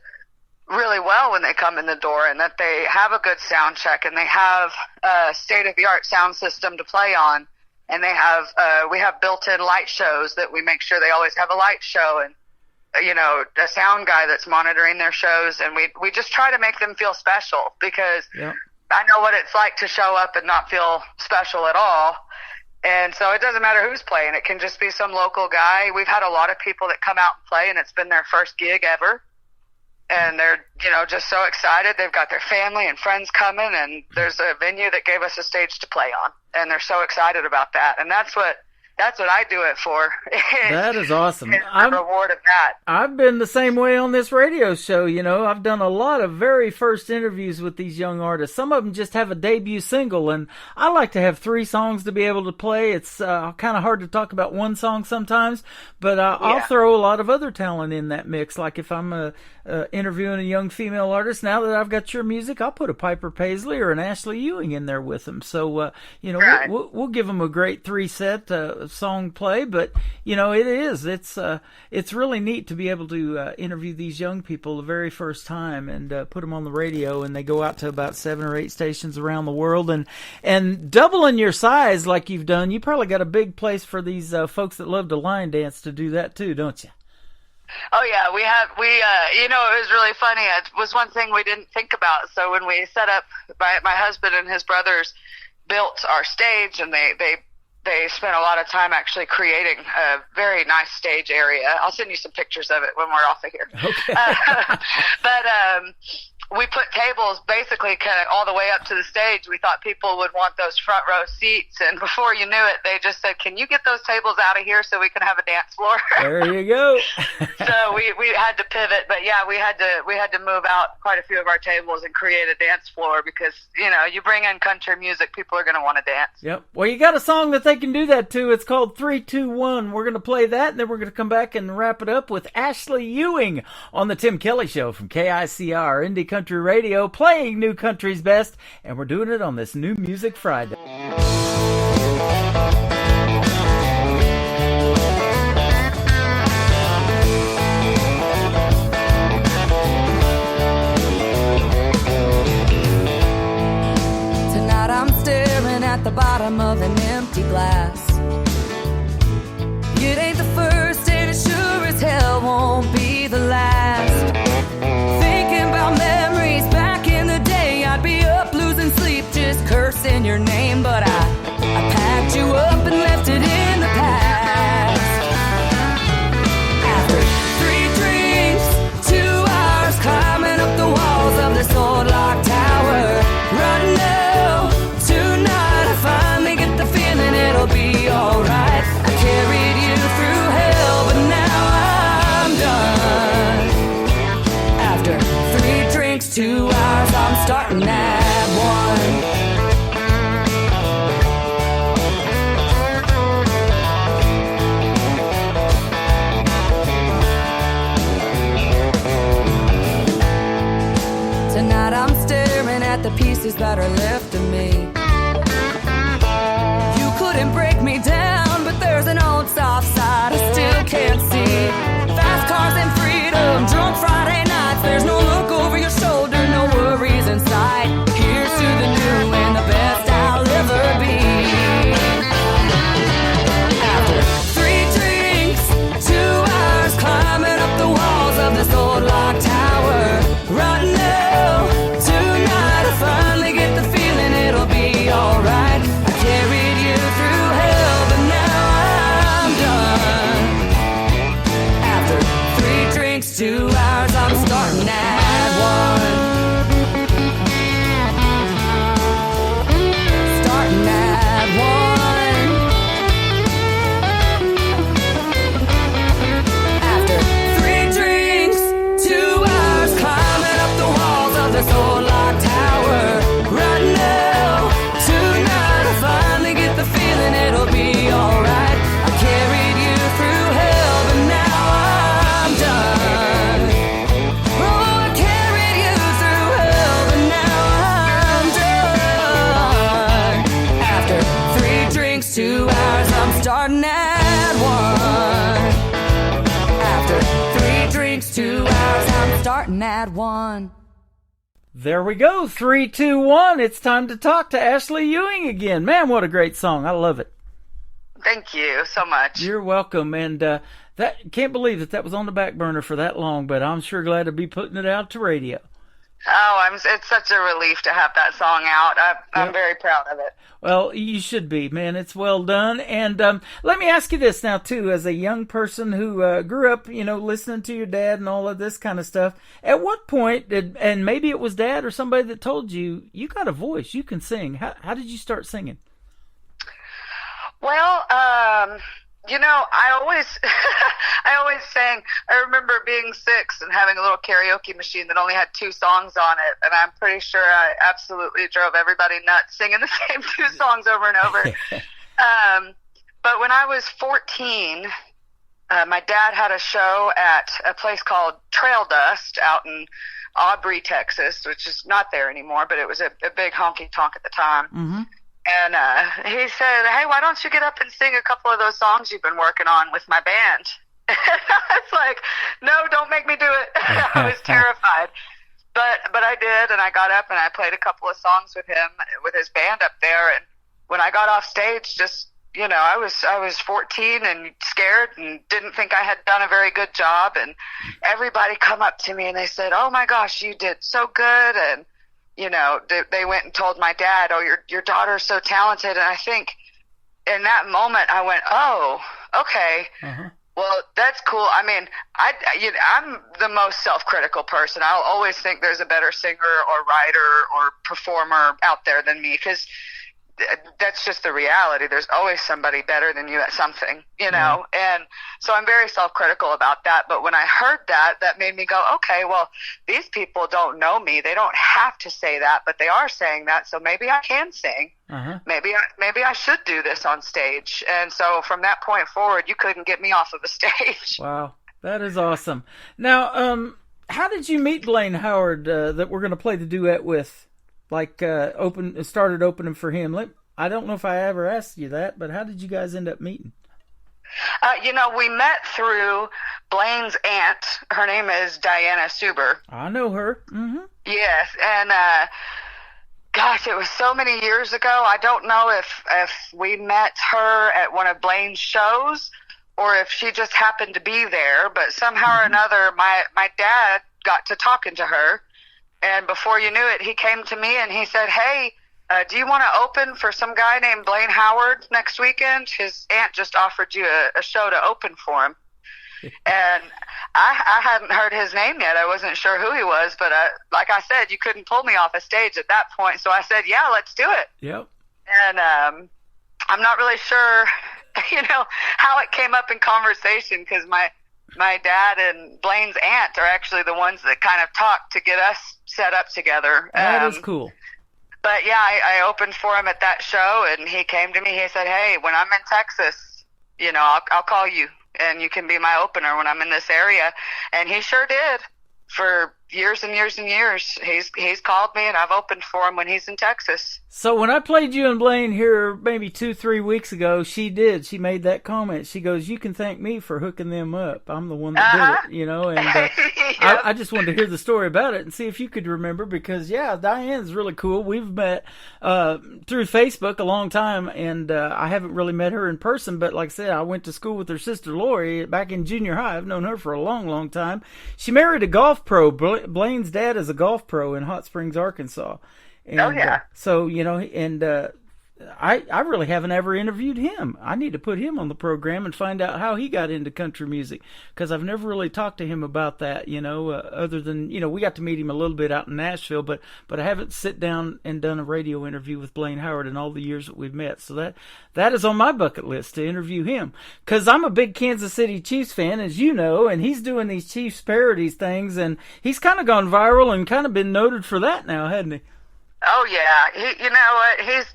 R: really well when they come in the door, and that they have a good sound check, and they have a state-of-the-art sound system to play on, and they have we have built-in light shows that we make sure they always have a light show, and a sound guy that's monitoring their shows, and we just try to make them feel special, because I know what it's like to show up and not feel special at all. And so it doesn't matter who's playing. It can just be some local guy. We've had a lot of people that come out and play, and it's been their first gig ever. And they're, just so excited. They've got their family and friends coming, and there's a venue that gave us a stage to play on. And they're so excited about that. And that's what I do it for.
D: That is awesome.
R: The reward of that.
D: I've been the same way on this radio show. I've done a lot of very first interviews with these young artists. Some of them just have a debut single, and I like to have 3 songs to be able to play. It's kind of hard to talk about one song sometimes, but I'll throw a lot of other talent in that mix. Like if I'm interviewing a young female artist, now that I've got your music, I'll put a Piper Paisley or an Ashley Ewing in there with them. So, right. we'll give them a great 3-set song play, but it's really neat to be able to interview these young people the very first time and put them on the radio, and they go out to about 7 or 8 stations around the world, and doubling your size like you've done, you probably got a big place for these folks that love to line dance to do that too, don't you?
R: Oh yeah, it was really funny. It was one thing we didn't think about. So when we set up, my husband and his brothers built our stage, and they spent a lot of time actually creating a very nice stage area. I'll send you some pictures of it when we're off of here. Okay. But we put tables basically kind of all the way up to the stage. We thought people would want those front row seats, and before you knew it, they just said, "Can you get those tables out of here so we can have a dance floor?"
D: There you go.
R: So we had to pivot, but yeah, we had to move out quite a few of our tables and create a dance floor because you bring in country music, people are going to want to dance.
D: Yep. Well, you got a song that they can do that to. It's called 3, 2, 1. We're going to play that, and then we're going to come back and wrap it up with Ashley Ewing on the Tim Kelly Show from KICR Indie Country Radio, playing New Country's best, and we're doing it on this New Music Friday.
C: Tonight I'm staring at the bottom of an empty glass. It ain't the first, and it sure as hell won't be the last. Thinking about memories back in the day, I'd be up losing sleep just cursing your name, but I packed you up and left it in the past. After 3 drinks, 2 hours climbing up the walls of this old locked tower, running low tonight, I finally get the feeling it'll be alright. I carried you through hell, but now I'm done. After 3 drinks, 2 hours, I'm starting at 1. Tonight I'm staring at the pieces that are left of me. You couldn't break me down, but there's an old soft side I still can't see. Fast cars and freedom, drunk Friday nights. There's no look over your shoulder, no worries inside. Here's to the new and the best I'll ever be. After 3 drinks, 2 hours climbing up the walls of this old locked tower, running low tonight, I finally get the feeling it'll be alright. I carried you through hell, but now I'm done. After 3 drinks, 2 hours, I'm starting at 1. Starting at 1. After 3 drinks, 2 hours climbing up the walls of this old locked tower, running low tonight, I finally get the feeling it'll be alright. I carried you through hell, but now I'm done. Oh, I carried you through hell, but now I'm done. After 3 drinks, 2 hours, I'm starting at 1. After 3 drinks, 2 hours, I'm starting at 1.
D: There we go. 3, 2, 1. It's time to talk to Ashley Ewing again. Man, what a great song. I love it.
R: Thank you so much.
D: You're welcome. And that can't believe that was on the back burner for that long, but I'm sure glad to be putting it out to radio.
R: Oh, it's such a relief to have that song out. I'm very proud of it.
D: Well, you should be, man. It's well done. And let me ask you this now, too, as a young person who grew up, listening to your dad and all of this kind of stuff, at what point and maybe it was Dad or somebody that told you, you got a voice, you can sing. How did you start singing?
R: Well, I always sang. I remember being 6 and having a little karaoke machine that only had 2 songs on it, and I'm pretty sure I absolutely drove everybody nuts singing the same 2 songs over and over. But when I was 14, my dad had a show at a place called Trail Dust out in Aubrey, Texas, which is not there anymore, but it was a big honky-tonk at the time.
D: Mm-hmm.
R: And he said, "Hey, why don't you get up and sing a couple of those songs you've been working on with my band?" And I was like, "No, don't make me do it." I was terrified. But I did, and I got up and I played a couple of songs with him, with his band up there. And when I got off stage, just, I was 14 and scared and didn't think I had done a very good job. And everybody come up to me and they said, "Oh my gosh, you did so good." And they went and told my dad, "Oh, your daughter's so talented." And I think in that moment I went, "Oh, okay. Uh-huh. Well, that's cool." I mean, I'm the most self-critical person. I'll always think there's a better singer or writer or performer out there than me, because that's just the reality. There's always somebody better than you at something,
D: Yeah.
R: And so I'm very self-critical about that. But when I heard that made me go, okay, well, these people don't know me. They don't have to say that, but they are saying that. So maybe I can sing.
D: Uh-huh.
R: Maybe I should do this on stage. And so from that point forward, you couldn't get me off of a stage.
D: Wow. That is awesome. Now, how did you meet Blaine Howard that we're going to play the duet with? Started opening for him. I don't know if I ever asked you that, but how did you guys end up meeting?
R: We met through Blaine's aunt. Her name is Diana Suber.
D: I know her. Mm-hmm.
R: Yes, and gosh, it was so many years ago. I don't know if we met her at one of Blaine's shows or if she just happened to be there, but somehow or another, my dad got to talking to her. And before you knew it, he came to me and he said, "Hey, do you want to open for some guy named Blaine Howard next weekend? His aunt just offered you a show to open for him." And I hadn't heard his name yet. I wasn't sure who he was, but like I said, you couldn't pull me off a stage at that point. So I said, "Yeah, let's do it."
D: Yep.
R: And I'm not really sure, how it came up in conversation, because my dad and Blaine's aunt are actually the ones that kind of talked to get us set up together.
D: That is cool.
R: But yeah, I opened for him at that show, and he came to me. He said, "Hey, when I'm in Texas, I'll call you, and you can be my opener when I'm in this area." And he sure did. For years and years and years, he's called me, and I've opened for him when he's in Texas.
D: So when I played you and Blaine here maybe 2-3 weeks ago, she made that comment. She goes, "You can thank me for hooking them up. I'm the one that did it," and
R: Yep.
D: I just wanted to hear the story about it and see if you could remember, because Diane's really cool. We've met through Facebook a long time, and I haven't really met her in person, but like I said, I went to school with her sister Lori back in junior high. I've known her for a long, long time. She married a golf pro. Blaine's dad is a golf pro in Hot Springs, Arkansas. And,
R: oh, yeah.
D: I really haven't ever interviewed him. I need to put him on the program and find out how he got into country music, because I've never really talked to him about that, other than, we got to meet him a little bit out in Nashville, but I haven't sit down and done a radio interview with Blaine Howard in all the years that we've met. So that is on my bucket list, to interview him, because I'm a big Kansas City Chiefs fan, as you know, and he's doing these Chiefs parodies things, and he's kind of gone viral and kind of been noted for that now, hasn't he?
R: Oh, yeah. You know what?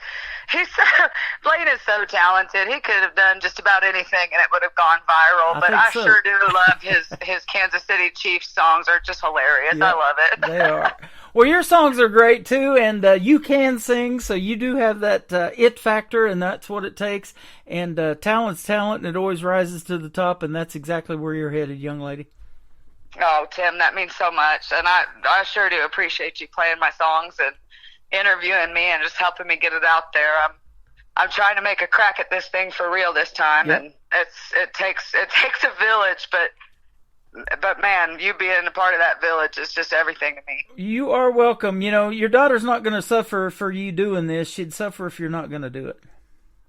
R: Blaine is so talented. He could have done just about anything and it would have gone viral. But I sure do love his Kansas City Chiefs songs. Are just hilarious.
D: Yeah,
R: I love it.
D: They are. Well, your songs are great too, and you can sing, so you do have that it factor, and that's what it takes. And talent's talent, and it always rises to the top, and that's exactly where you're headed, young lady.
R: Oh, Tim, that means so much, and I sure do appreciate you playing my songs and interviewing me and just helping me get it out there. I'm trying to make a crack at this thing for real this time, and it takes a village, but but man, you being a part of that village is just everything to me.
D: You are welcome. You know, your daughter's not going to suffer for you doing this. She'd suffer if you're not going to do it.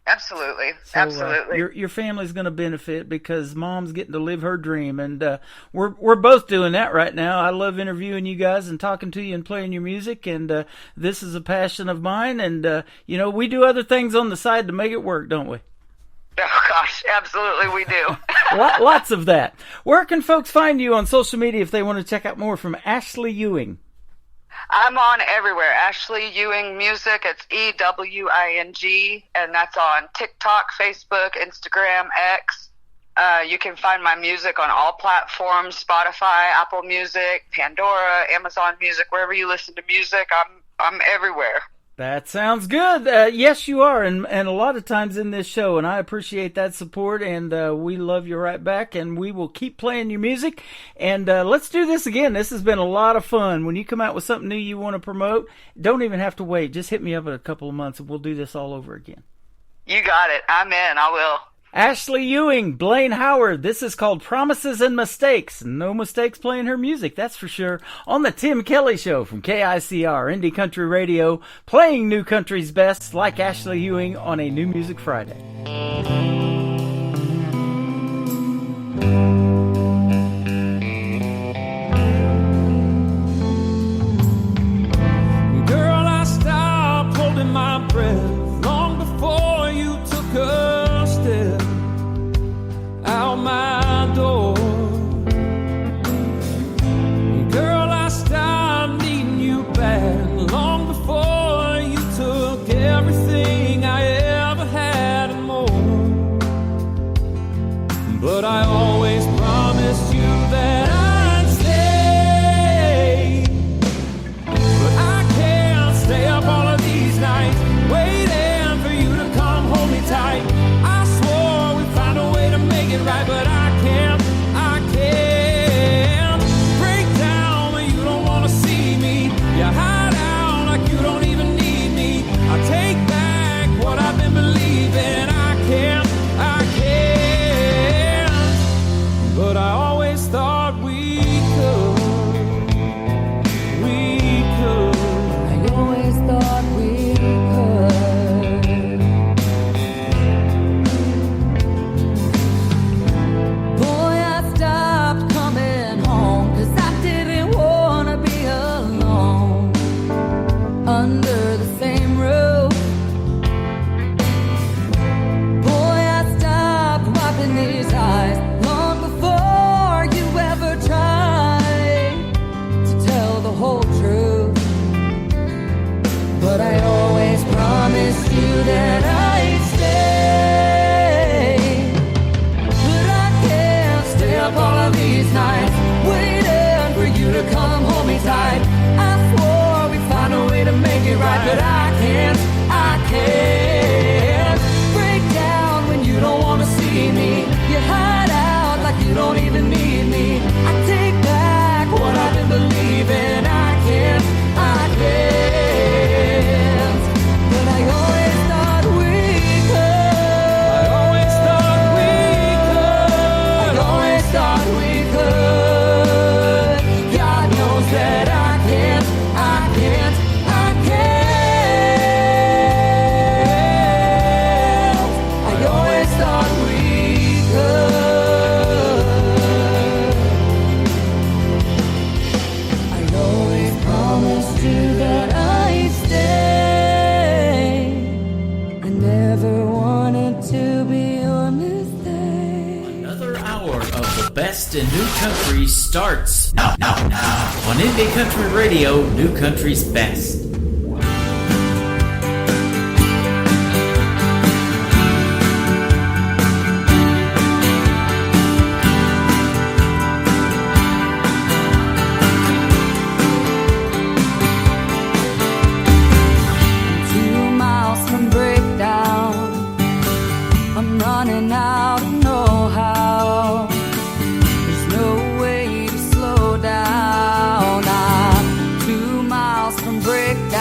R: Absolutely.
D: So,
R: Absolutely.
D: Your family's going to benefit because Mom's getting to live her dream, and we're both doing that right now. I love interviewing you guys and talking to you and playing your music, and this is a passion of mine. And you know, we do other things on the side to make it work, don't we?
R: Oh gosh, absolutely we do.
D: Lots of that. Where can folks find you on social media if they want to check out more from Ashley Ewing?
R: I'm on everywhere. Ashley Ewing Music. It's EWING, and that's on TikTok, Facebook, Instagram, X. You can find my music on all platforms: Spotify, Apple Music, Pandora, Amazon Music. Wherever you listen to music, I'm everywhere.
D: That sounds good. Yes, you are, and a lot of times in this show, and I appreciate that support, and we love you right back, and we will keep playing your music, and let's do this again. This has been a lot of fun. When you come out with something new you want to promote, don't even have to wait. Just hit me up in a couple of months, and we'll do this all over again.
R: You got it. I'm in. I will.
D: Ashley Ewing, Blaine Howard. This is called Promises and Mistakes. No mistakes playing her music, that's for sure. On the Tim Kelly Show from KICR, Indie Country Radio, playing New Country's best like Ashley Ewing on a New Music Friday.
F: Girl, I stopped holding my breath long before you took a step out my door. Girl, I stopped needing you back long before you took everything I ever had and more. But I always promised you that I'd stay. But I can't stay up all of these nights waiting for you to come hold me tight. I swore we'd find a way to make it right, but I can't break down when you don't want to see me. You hide out like you don't even need me. I take back what I've been believing. I can't, but I always thought we could. I always thought we could. Boy, I stopped coming home 'cause I didn't want to be alone under the same roof. Boy, I stopped wiping these eyes long before you ever tried to tell the whole truth. But I always promised you that I'd stay. But I can't stay up all of these nights waiting for you to come hold me tight. I swore we'd find a way to make it right, but I can't break down when you don't want to see me. You hide out like you don't even need me. I take back what I've been believing. I can't, but I always thought we could. I always thought we could. I always thought we could. God knows that I can't. I always thought we could. I always promised you that I'd stay. I never wanted to be your mistake.
D: Another hour of the best in new country starts now on Indie Country Radio, New Country's best.
F: 2 miles from breakdown, I'm running out of know-how. There's no way to slow down. I'm 2 miles from breakdown.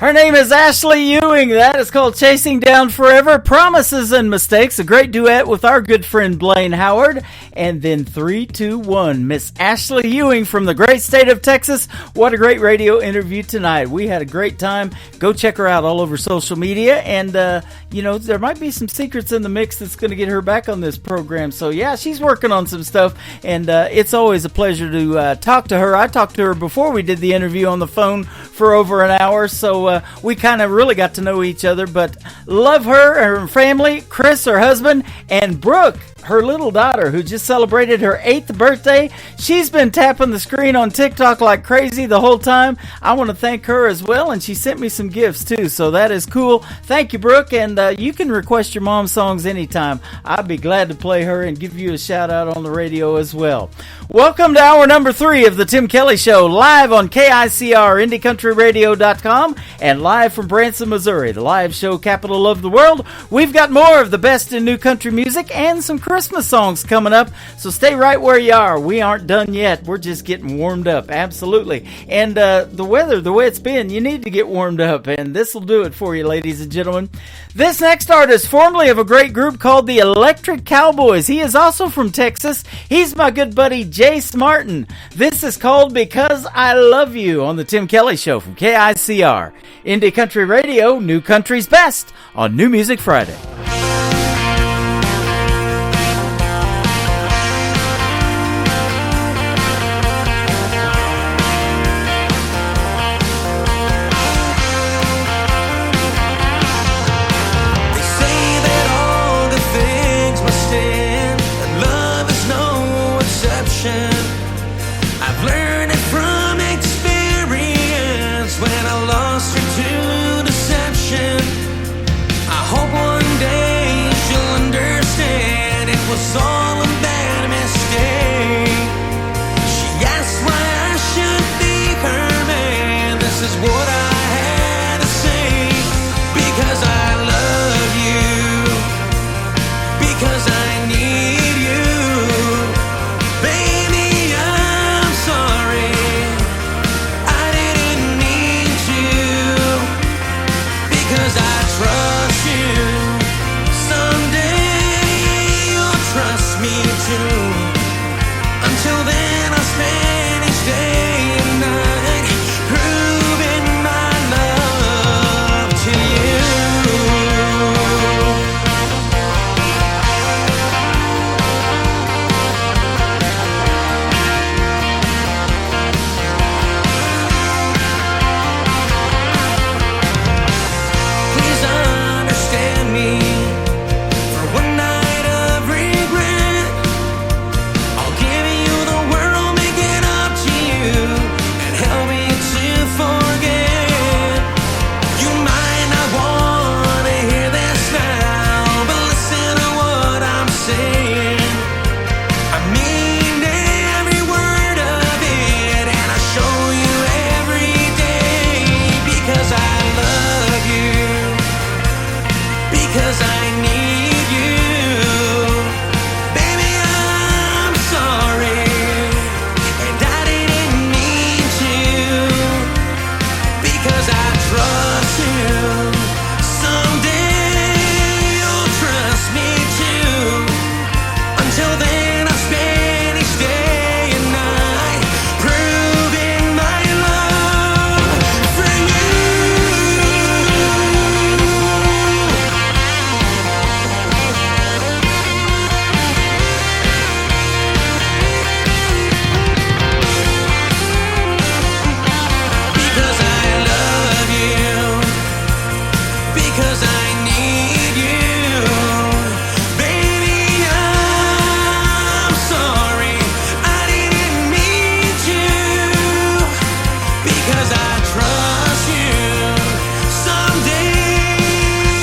D: Her name is Ashley Ewing. That is called Chasing Down Forever, Promises and Mistakes, a great duet with our good friend Blaine Howard. And then 3, 2, 1, Miss Ashley Ewing from the great state of Texas. What a great radio interview tonight. We had a great time. Go check her out all over social media. And, there might be some secrets in the mix that's going to get her back on this program. So, yeah, she's working on some stuff. And it's always a pleasure to talk to her. I talked to her before we did the interview on the phone for over an hour. So, we kind of really got to know each other, but love her family, Chris, her husband, and Brooke, her little daughter, who just celebrated her 8th birthday. She's been tapping the screen on TikTok like crazy the whole time. I want to thank her as well, and she sent me some gifts too, so that is cool. Thank you, Brooke, and you can request your mom's songs anytime. I'd be glad to play her and give you a shout out on the radio as well. Welcome to hour number 3 of the Tim Kelly Show, live on KICR, IndieCountryRadio.com, and live from Branson, Missouri, the live show capital of the world. We've got more of the best in new country music and some Christmas songs coming up, so stay right where you are. We aren't done yet. We're just getting warmed up, absolutely. And the weather, the way it's been, you need to get warmed up, and this will do it for you, ladies and gentlemen. This next artist, formerly of a great group called the Electric Cowboys. He is also from Texas. He's my good buddy, Jace Martin. This is called Because I Love You on the Tim Kelly Show from KICR. Indie Country Radio, New Country's Best on New Music Friday.
F: I've learned it from experience when I lost her to deception. I hope one day she'll understand it was all a bad mistake. She asked why I should be her man. This is what I had to say. Because I love you, because I need you. Baby, I'm sorry, I didn't mean to. Because I trust you, someday you'll trust me too. Until then I'll spend each day and night proving my love to you. Please understand me for one night of regret. I'll give you the world, make it up to you, and help me to forget. You might not want to hear this now, but listen to what I'm saying. I mean every word of it, and I show you every day. Because I love you, because I need you. Baby, I'm sorry, and I didn't mean to. Because I trust you, someday you'll trust me too. Until then I'll spend each day and night proving my love for you. Because I love you, because I need you. Baby, I'm sorry, I didn't mean to. Because I trust you, someday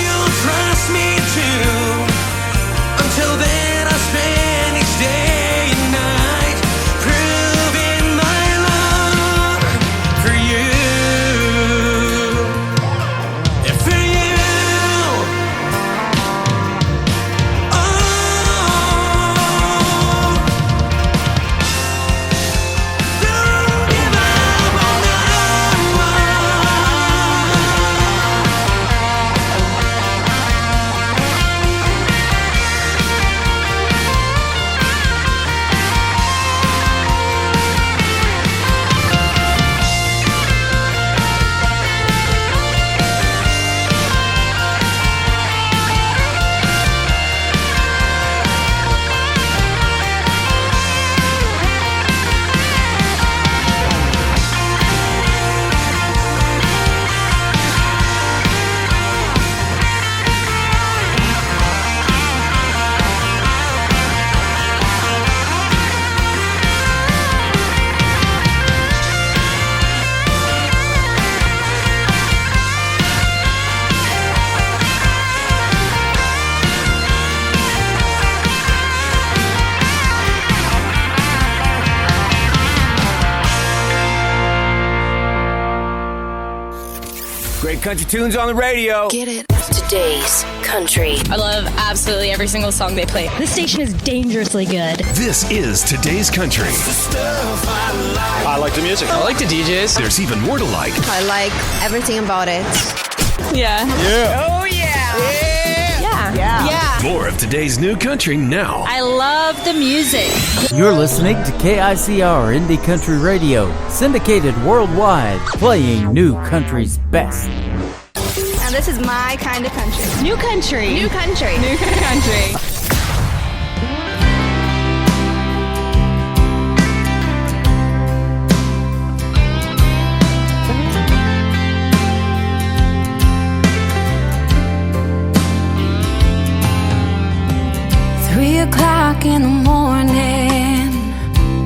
F: you'll trust me too. Until then I'll spend each day and night proving my love for you. Yeah, for you.
K: country tunes on the radio.
L: Get it. Today's country.
O: I love absolutely every single song they play.
S: This station is dangerously good.
N: This is Today's Country.
B: I like the music.
N: I like the DJs. There's even more to like.
P: I like everything about it.
O: Yeah.
B: Yeah.
O: Oh, yeah.
P: Yeah.
N: More of today's new country now.
O: I love the music.
D: You're listening to KICR Indie Country Radio, syndicated worldwide, playing new country's best.
P: And this is my kind of country.
O: New country.
P: New country.
O: New country.
C: O'clock in the morning,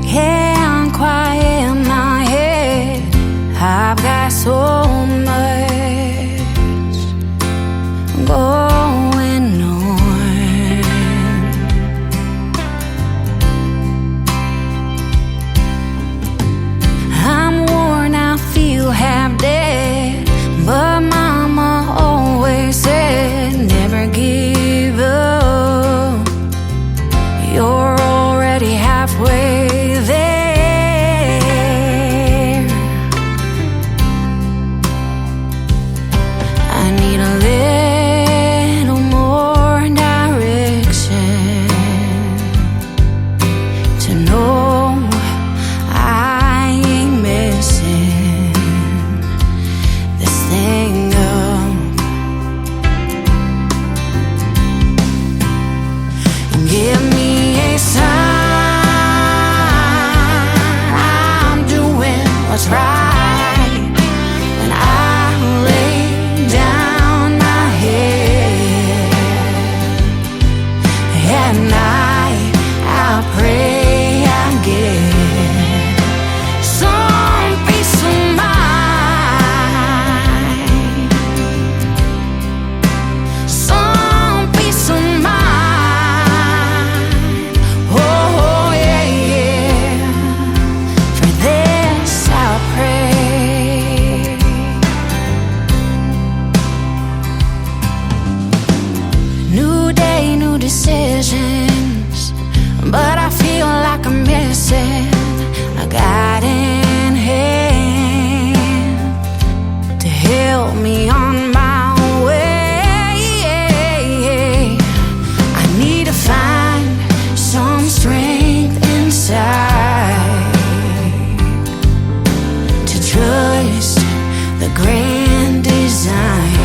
C: yeah, I'm quiet in my head. I've got so much going on. I'm worn, I feel half dead, but Mama always said, never give up. You're already halfway there. I need a little more direction to know I ain't messing this thing up. Give me what's right when I lay down my head at night. I pray I get some peace of mind, some peace of mind. Oh yeah, yeah. For this I'll pray. New day, new decisions, but I feel like I'm missing a guiding hand to help me on my way. I need to find some strength inside to trust the grand design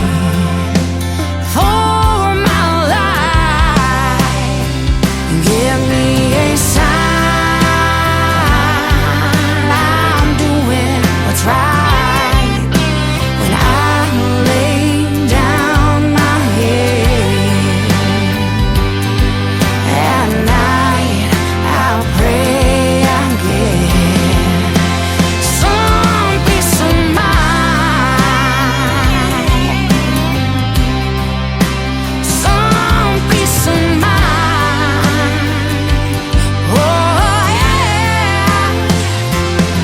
C: for my life. Give me a sign I'm doing what's right when I lay down my head at night. I'll pray I get some peace of mind, some peace of mind. Oh yeah,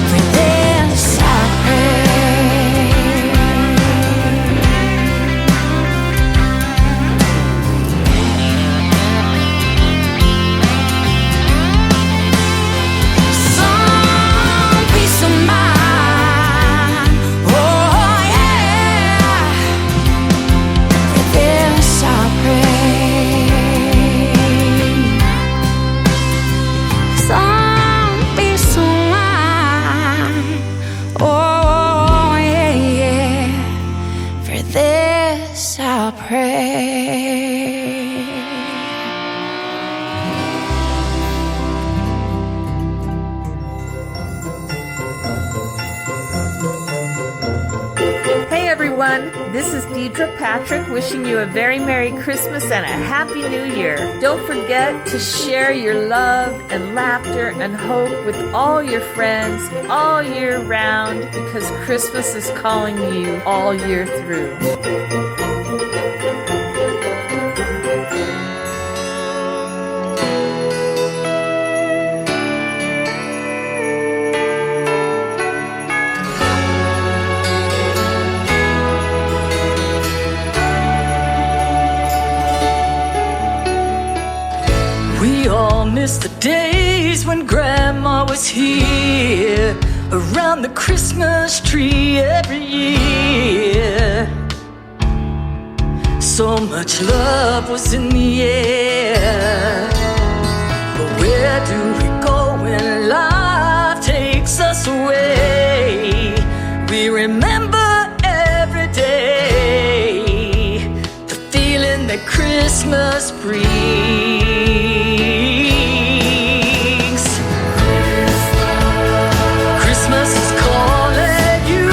C: for this I pray. Some peace of mind. Oh yeah, for this I pray. Some peace of mind. Oh yeah, for this I'll pray.
T: Hey everyone, this is Deidre Patrick wishing you a very Merry Christmas and a Happy New Year. Don't forget to share your love and laughter and hope with all your friends all year round, because Christmas is calling you all year through.
U: all miss the days when Grandma was here around the Christmas tree every year. So much love was in the air. But where do we go when life takes us away? We remember every day the feeling that Christmas brings. Christmas is calling you.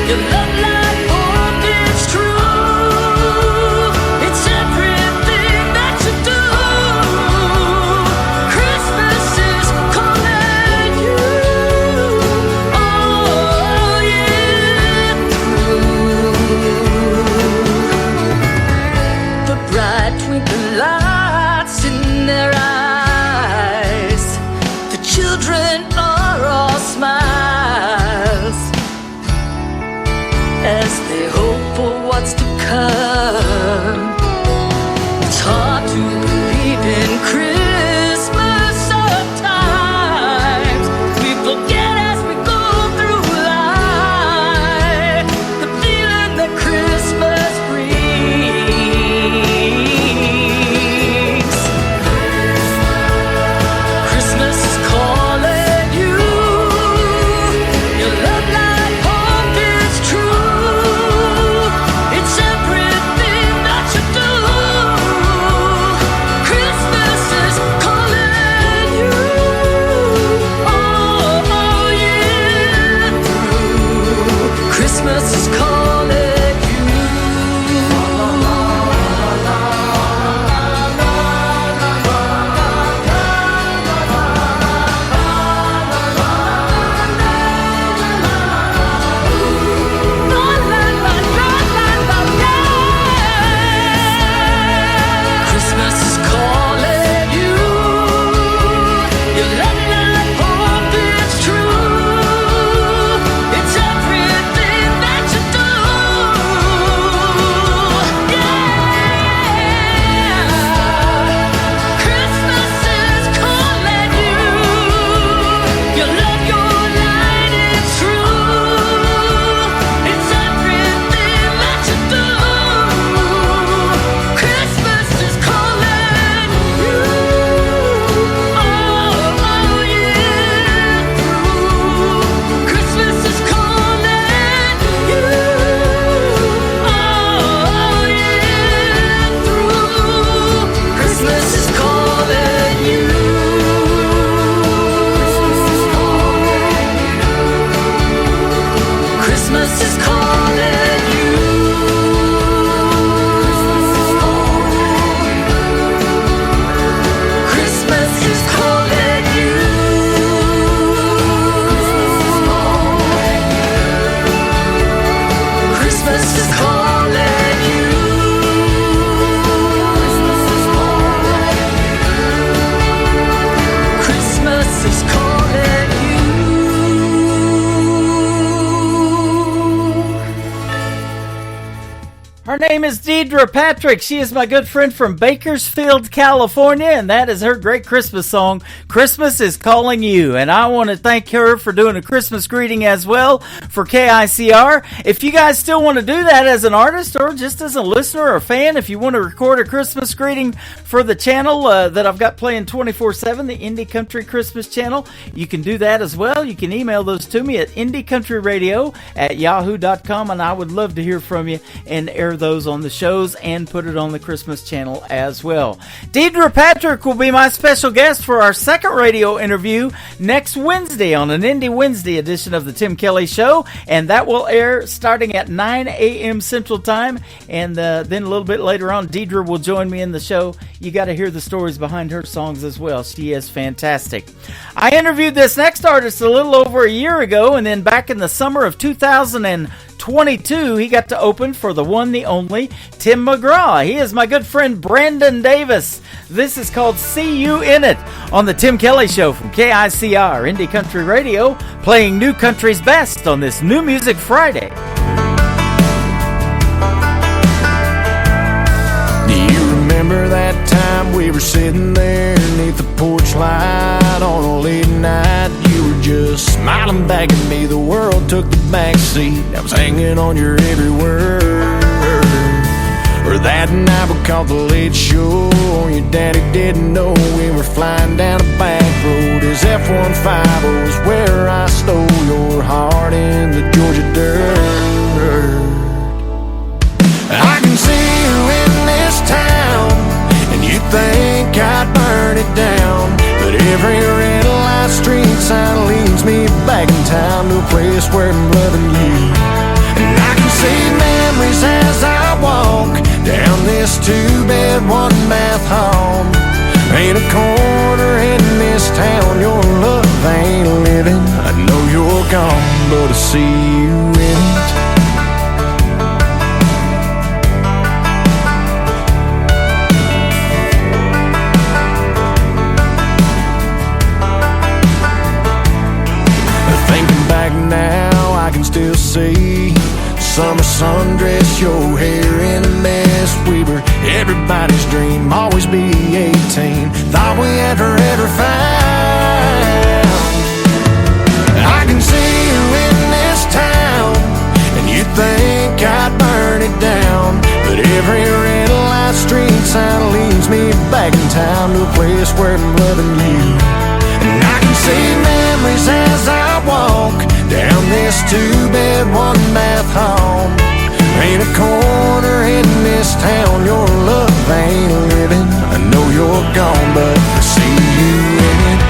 U: Your love light hope is true. It's everything that you do. Christmas is calling you. Oh yeah. The bright twinkling lights in their eyes. The children are all smiles as they hope for what's to come. It's hard to believe in Christmas sometimes. We forget as we go through life the feeling that Christmas brings. Christmas is calling you. Your love light hope is true. It's everything that you do. Christmas is calling you. Oh yeah. Christmas is calling you. Christmas is calling you. Your love light hope is true. It's everything that you do. Yeah. Christmas is calling you. Your love, your light is true. It's everything that you do. Christmas is calling you. Oh yeah. Christmas is calling you. Oh yeah. Christmas is calling you. Christmas is calling you. Christmas is calling you. Christmas is calling you. Christmas is calling you.
D: Her name is Deidre Patrick. She is my good friend from Bakersfield, California, and that is her great Christmas song, Christmas is Calling You. And I want to thank her for doing a Christmas greeting as well for KICR. If you guys still want to do that as an artist or just as a listener or fan, if you want to record a Christmas greeting for the channel that I've got playing 24/7, the Indie Country Christmas channel, you can do that as well. You can email those to me at indiecountryradio@yahoo.com, and I would love to hear from you and air those on the shows and put it on the Christmas channel as well. Deidre Patrick will be my special guest for our second radio interview next Wednesday on an Indie Wednesday edition of the Tim Kelly Show, and that will air starting at 9 a.m. Central Time, and then a little bit later on, Deidre will join me in the show. You got to hear the stories behind her songs as well. She is fantastic. I interviewed this next artist a little over a year ago, and then back in the summer of 2022, he got to open for the one, the only, Tim McGraw. He is my good friend Brandon Davis. This is called See You In It on the Tim Kelly Show from KICR Indie Country Radio, playing new country's best on this New Music Friday.
Q: Do you remember that time we
A: we were sitting there beneath the porch light on a late night. You were just smiling back at me. The world took the back seat. I was hanging on your every word. Or that night we caught the late show. Your daddy didn't know we were flying down a back road. His F-150 was where I stole your heart in the Georgia dirt. I can see you in this town, and you think I'd burn it down. But every red light street sign leads me back in town to a place where I'm loving you. And I can see memories as I walk down this two-bed, one-bath home. Ain't a corner in this town your love ain't living. I know you're gone, but I see you in it. Thinking back now, I can still see summer sundress, your hair in a mess. We were everybody's dream, always be 18. Thought we had forever found. I can see you in this town, and you think I'd burn it down. But every red light street sign leads me back in town to a place where I'm loving you. And I can see memories as I walk down this two-bed, one-bath home. Ain't a corner in this town your love ain't living. I know you're gone, but I see you in it.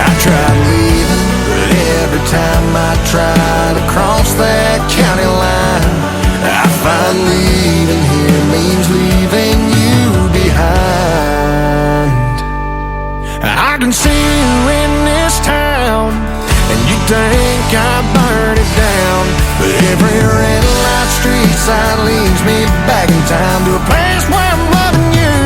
A: I tried leaving, but every time I try to cross that county line, I find leaving here means leaving you behind. I can see you in this town, and you think I burn it down. But every red light street sign leads me back in time to a place where I'm loving you.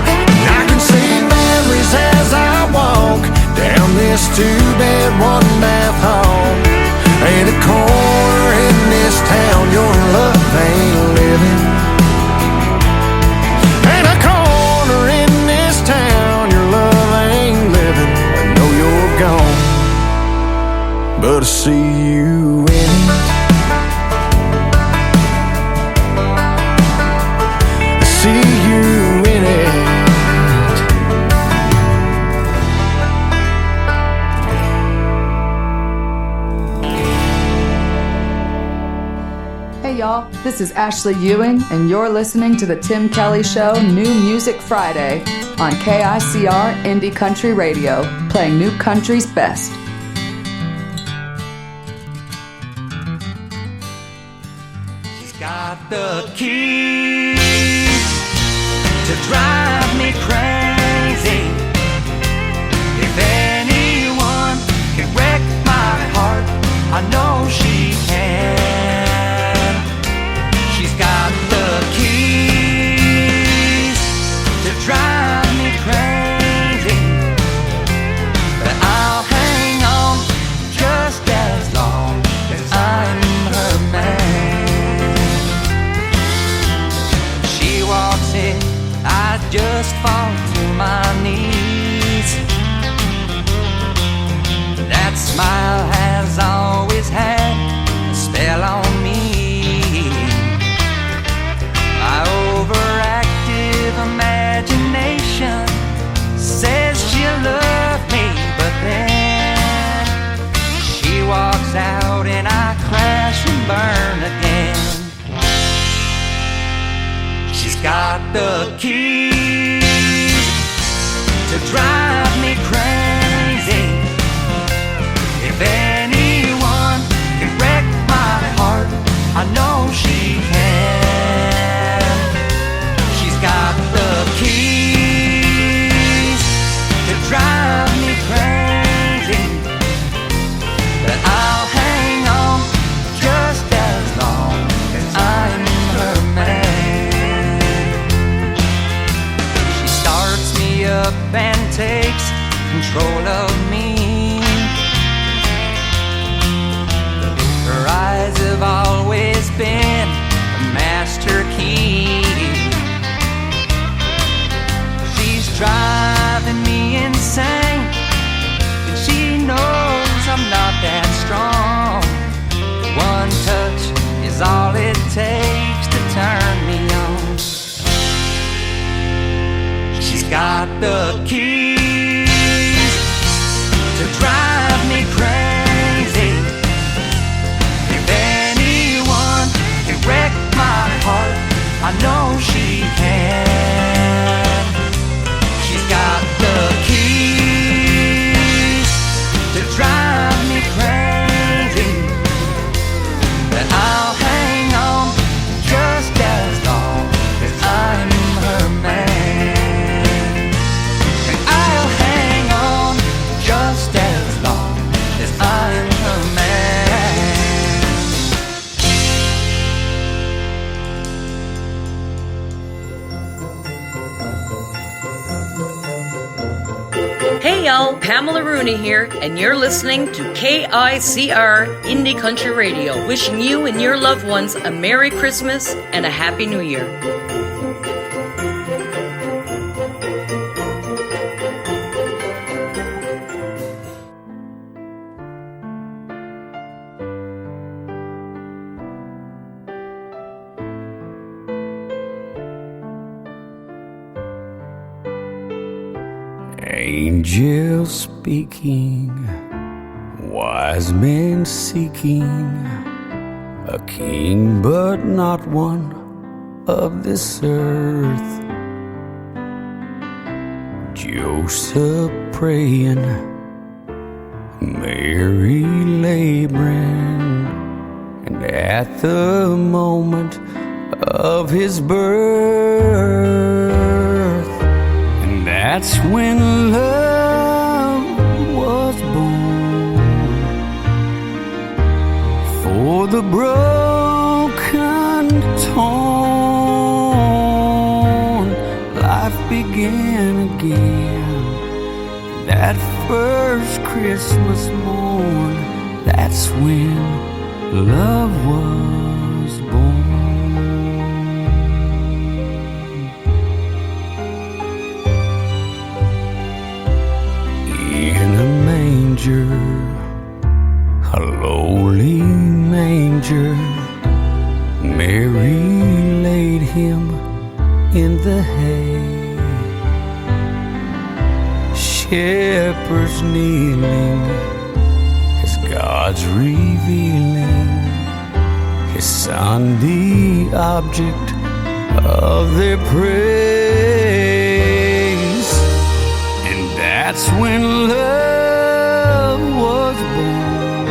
A: And I can see memories as I walk down this two-bed, one-bath home. Ain't a corner in this town your love ain't living. Ain't a corner in this town your love ain't living. I know you're gone, but I see you in it. I see you in it.
V: Hey y'all, this is Ashley Ewing, and you're listening to The Tim Kelly Show New Music Friday on KICR Indie Country Radio, playing new country's best.
E: She's got the keys to drive me crazy. If anyone can wreck my heart, I know she can. She's got the keys to drive me crazy, but I'll hang on just as long as I'm her man. She walks in, I just fall to my knees. That smile has always had a spell on me. My overactive imagination says she'll love me, but then she walks out and I crash and burn again. She's got the keys to drive me crazy. If anyone can wreck my heart, I know she can. She's got the keys to drive me crazy, but I'll hang on just as long as I'm her man. She starts me up and takes control of me.
G: the keys to drive me crazy. If anyone can wreck my heart, I know she can. She's got the keys to drive me crazy, and I'll hang on just as long as I'm her man. And I'll hang on just as long as I'm her man.
H: Hey y'all, Pamela Rooney here, and you're listening to KICR Indie Country Radio, wishing you and your loved ones a Merry Christmas and a Happy New Year.
W: Angels speaking, wise men seeking a king, but not one of this earth. Joseph praying, Mary laboring, and at the moment of his birth, and that's when love was born. For the broken, torn, life began again. That first Christmas morn, that's when love was born. In a manger, a lowly manger, Mary laid him in the hay. Shepherds kneeling as God's revealing his son, the object of their praise. And that's when love was born.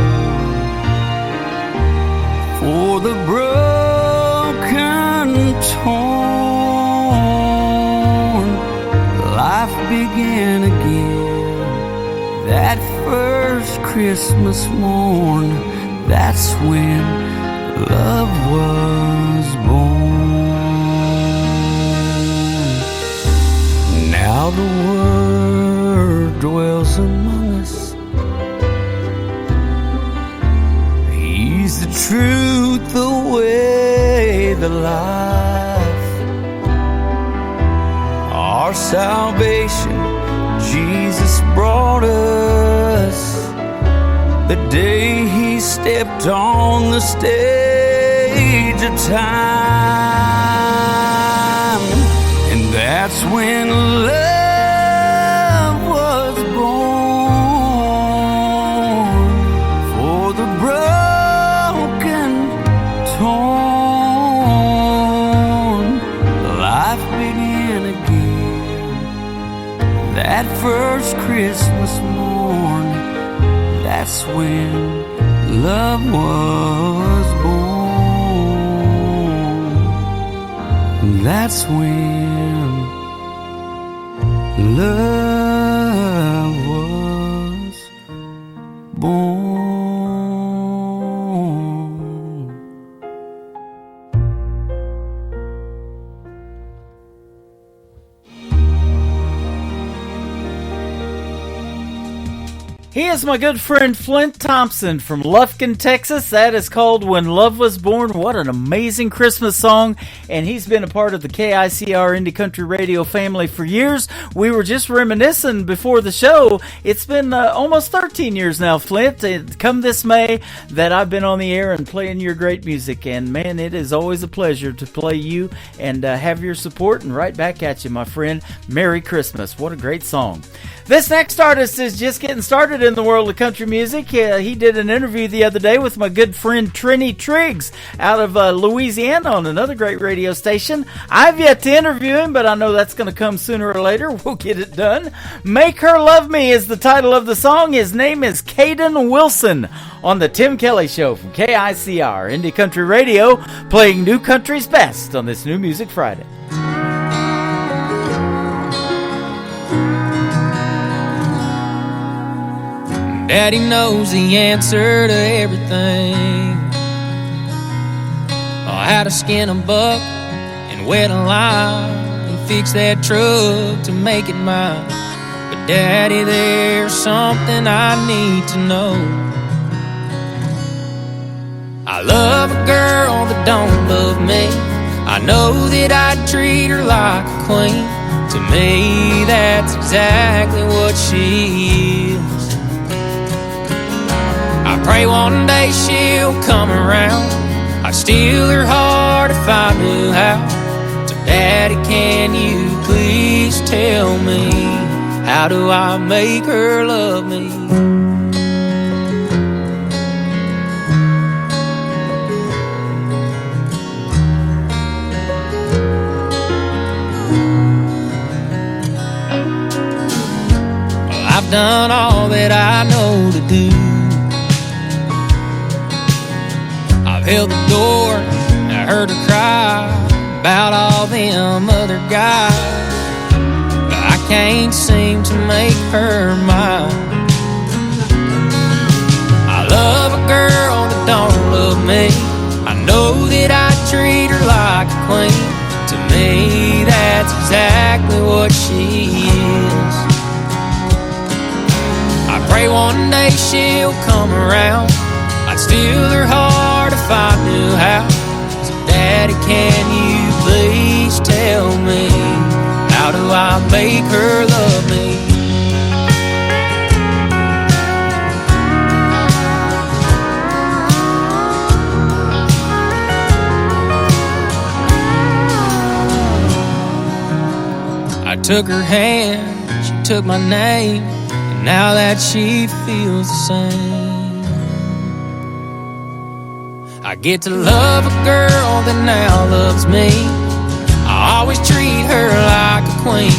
W: For the broken, torn, life began again. That first Christmas morn, that's when love was born. Now the Word dwells among us. He's the truth, the way, the life. Our salvation Jesus brought us the day he stepped on the stage of time. And that's when love was born. For the broken, torn, life began again. That first Christmas morn, that's when love was born. That's when love was born.
D: He is my good friend Flint Thompson from Lufkin, Texas. That is called When Love Was Born. What an amazing Christmas song. And he's been a part of the KICR Indie Country Radio family for years. We were just reminiscing before the show. It's been almost 13 years now, Flint. Come this May that I've been on the air and playing your great music. And man, it is always a pleasure to play you and have your support. And right back at you, my friend. Merry Christmas. What a great song. This next artist is just getting started in the world of country music. He did an interview the other day with my good friend Trini Triggs out of Louisiana on another great radio station. I've yet to interview him, but I know that's going to come sooner or later. We'll get it done. Make Her Love Me is the title of the song. His name is Caden Wilson on the Tim Kelly Show from KICR Indie Country Radio, playing new country's best on this New Music Friday.
I: Daddy knows the answer to everything. Oh, how to skin a buck and wet a line and fix that truck to make it mine. But Daddy, there's something I need to know. I love a girl that don't love me. I know that I'd treat her like a queen. To me, that's exactly what she is. I pray one day she'll come around. I'd steal her heart if I knew how. So Daddy, can you please tell me, how do I make her love me? Well, I've done all that I know to do. Held the door, I heard her cry about all them other guys, but I can't seem to make her mine. I love a girl that don't love me. I know that I treat her like a queen. To me, that's exactly what she is. I pray one day she'll come around. I'd steal her heart if I knew how. So Daddy, can you please tell me, how do I make her love me? I took her hand, she took my name, and now that she feels the same. I get to love a girl that now loves me. I always treat her like a queen,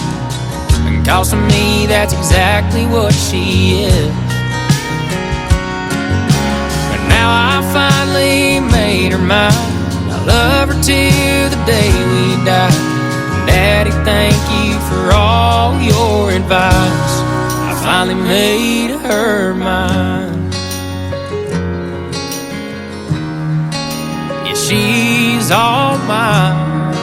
I: and cause to me that's exactly what she is. But now I finally made her mine. I love her till the day we die. Daddy, thank you for all your advice. I finally made her mine. She's all mine.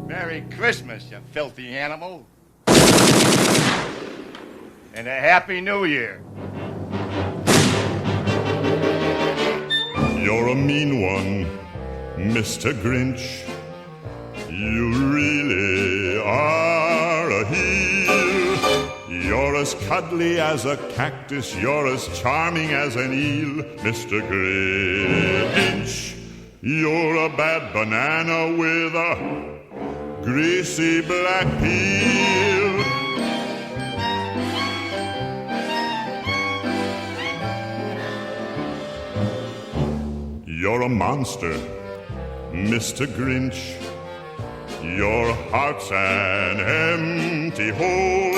J: Merry Christmas, you filthy animal. And a Happy New Year.
M: You're a mean one, Mr. Grinch. You really are a heel. You're as cuddly as a cactus, you're as charming as an eel, Mr. Grinch. You're a bad banana with a greasy black peel. You're a monster, Mr. Grinch. Your heart's an empty hole.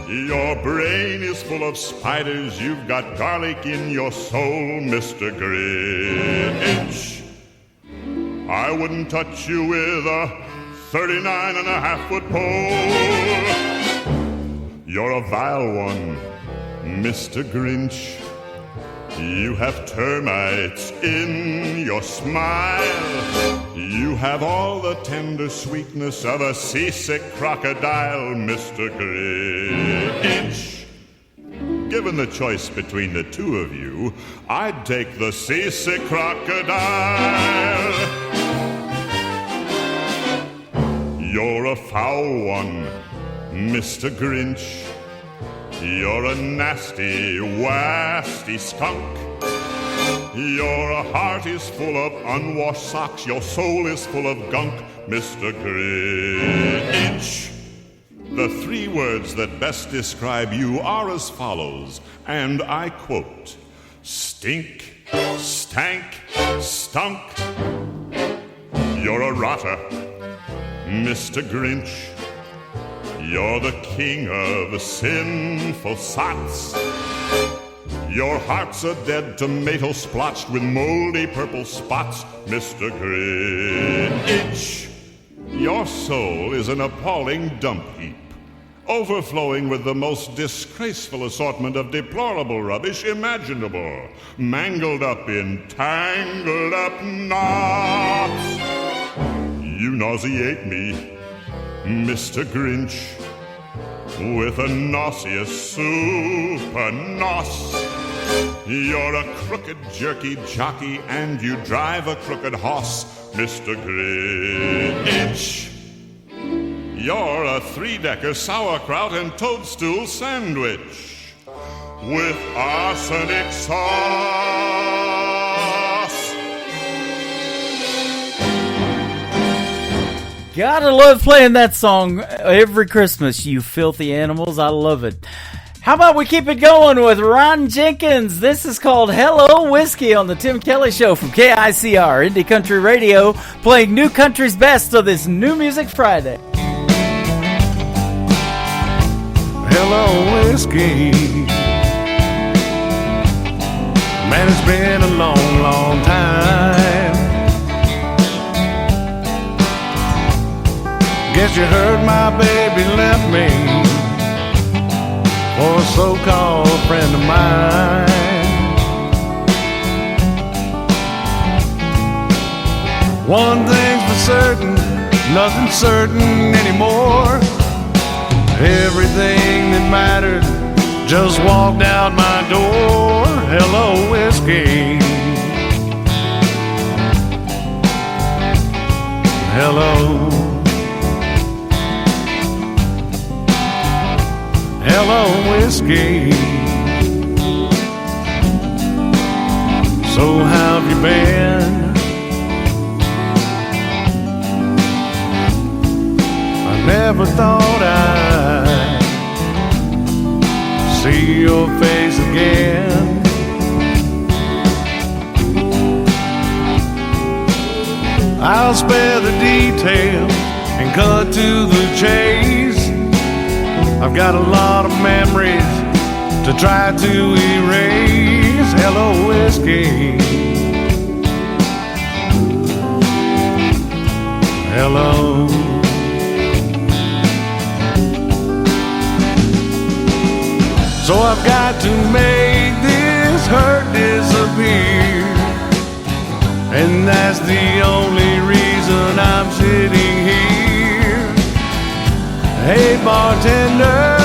M: Your brain is full of spiders. You've got garlic in your soul, Mr. Grinch. I wouldn't touch you with a 39.5-foot pole. You're a vile one, Mr. Grinch. You have termites in your smile. You have all the tender sweetness of a seasick crocodile, Mr. Grinch. Given the choice between the two of you, I'd take the seasick crocodile. You're a foul one, Mr. Grinch. You're a nasty, wasty skunk. Your heart is full of unwashed socks. Your soul is full of gunk, Mr. Grinch. The three words that best describe you are as follows, and I quote: stink, stank, stunk. You're a rotter, Mr. Grinch. You're the king of sinful sots. Your heart's a dead tomato splotched with moldy purple spots, Mr. Grinch. Your soul is an appalling dump heap, overflowing with the most disgraceful assortment of deplorable rubbish imaginable, mangled up in tangled up knots. You nauseate me, Mr. Grinch, with a nauseous super nos. You're a crooked jerky jockey and you drive a crooked hoss, Mr. Grinch. You're a three-decker sauerkraut and toadstool sandwich with arsenic sauce.
D: Gotta love playing that song every Christmas, you filthy animals. I love it. How about we keep it going with Ron Jenkins? This is called Hello Whiskey on the Tim Kelly Show from KICR Indie Country Radio, playing New Country's best of this New Music Friday.
A: Hello whiskey. Man, it's been a long, long time. Guess you heard my baby left me for a so-called friend of mine. One thing's for certain, nothing's certain anymore. Everything that mattered just walked out my door. Hello, whiskey. Hello. Hello, whiskey. So how have you been? I never thought I'd see your face again. I'll spare the details and cut to the chase. I've got a lot of memories to try to erase. Hello, whiskey. Hello. So I've got to make this hurt disappear, and that's the only reason I'm sitting here. Hey bartender,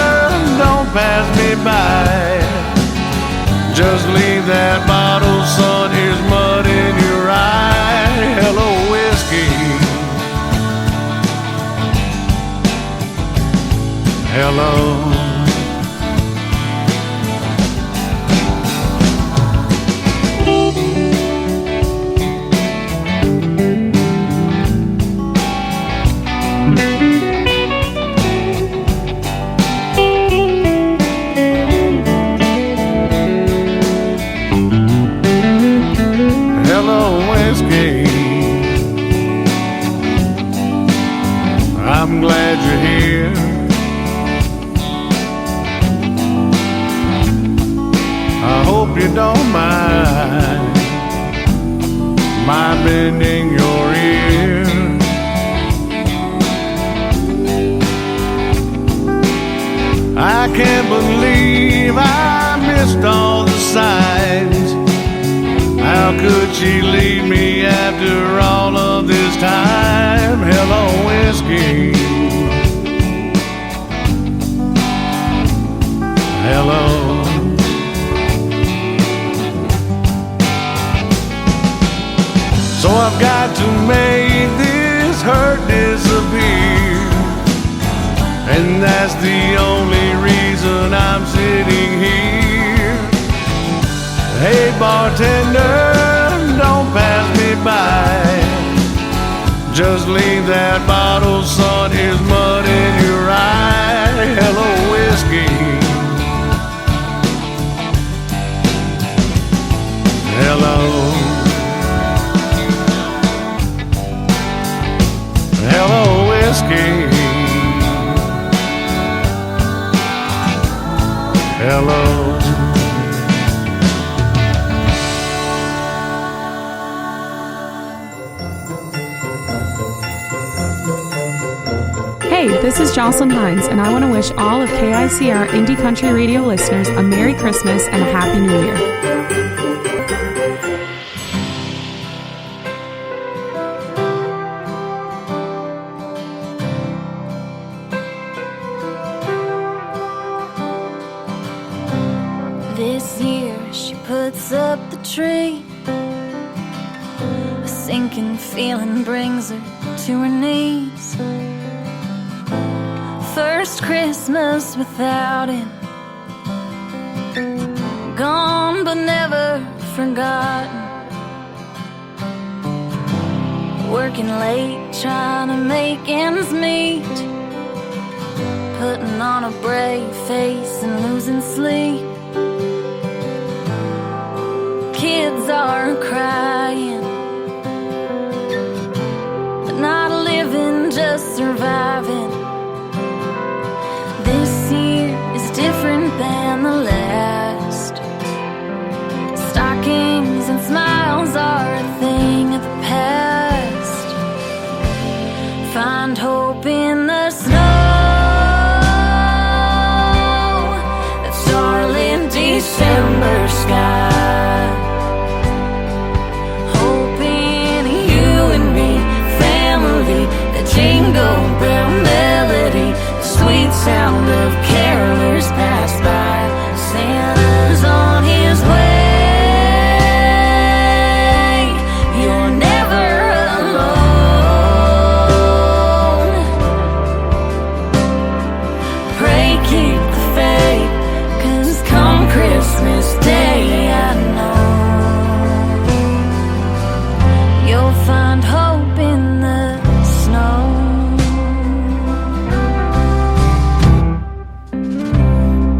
A: don't pass me by. Just leave that bottle, son, here's mud in your eye. Hello, whiskey. Hello. I'm glad you're here. I hope you don't mind my bending your ear. I can't believe I missed all the signs. How could she leave me after all of this time? time. Hello, whiskey. Hello. So I've got to make this hurt disappear, and that's the only reason I'm sitting here. Hey bartender, don't pass me by. Just leave that bottle, son, here's mud in your eye. Hello, whiskey. Hello. Hello, whiskey. Hello.
F: Hey, this is Jocelyn Hines, and I want to wish all of KICR Indie Country Radio listeners a Merry Christmas and a Happy New Year.
C: This year she puts up the tree. A sinking feeling brings her to her knees. First Christmas without him, gone but never forgotten. Working late, trying to make ends meet, putting on a brave face and losing sleep. Kids are crying, but not living, just surviving. This year is different than the last. Stockings and smiles are a thing of the past. Find hope in the snow, that starlit December sky. Hope in you and me, family, the jingle bell melody, sweet sound of carolers pass by. Santa's on his way. You're never alone. Pray keep the faith, 'cause come Christmas Day, I know you'll find hope in the snow.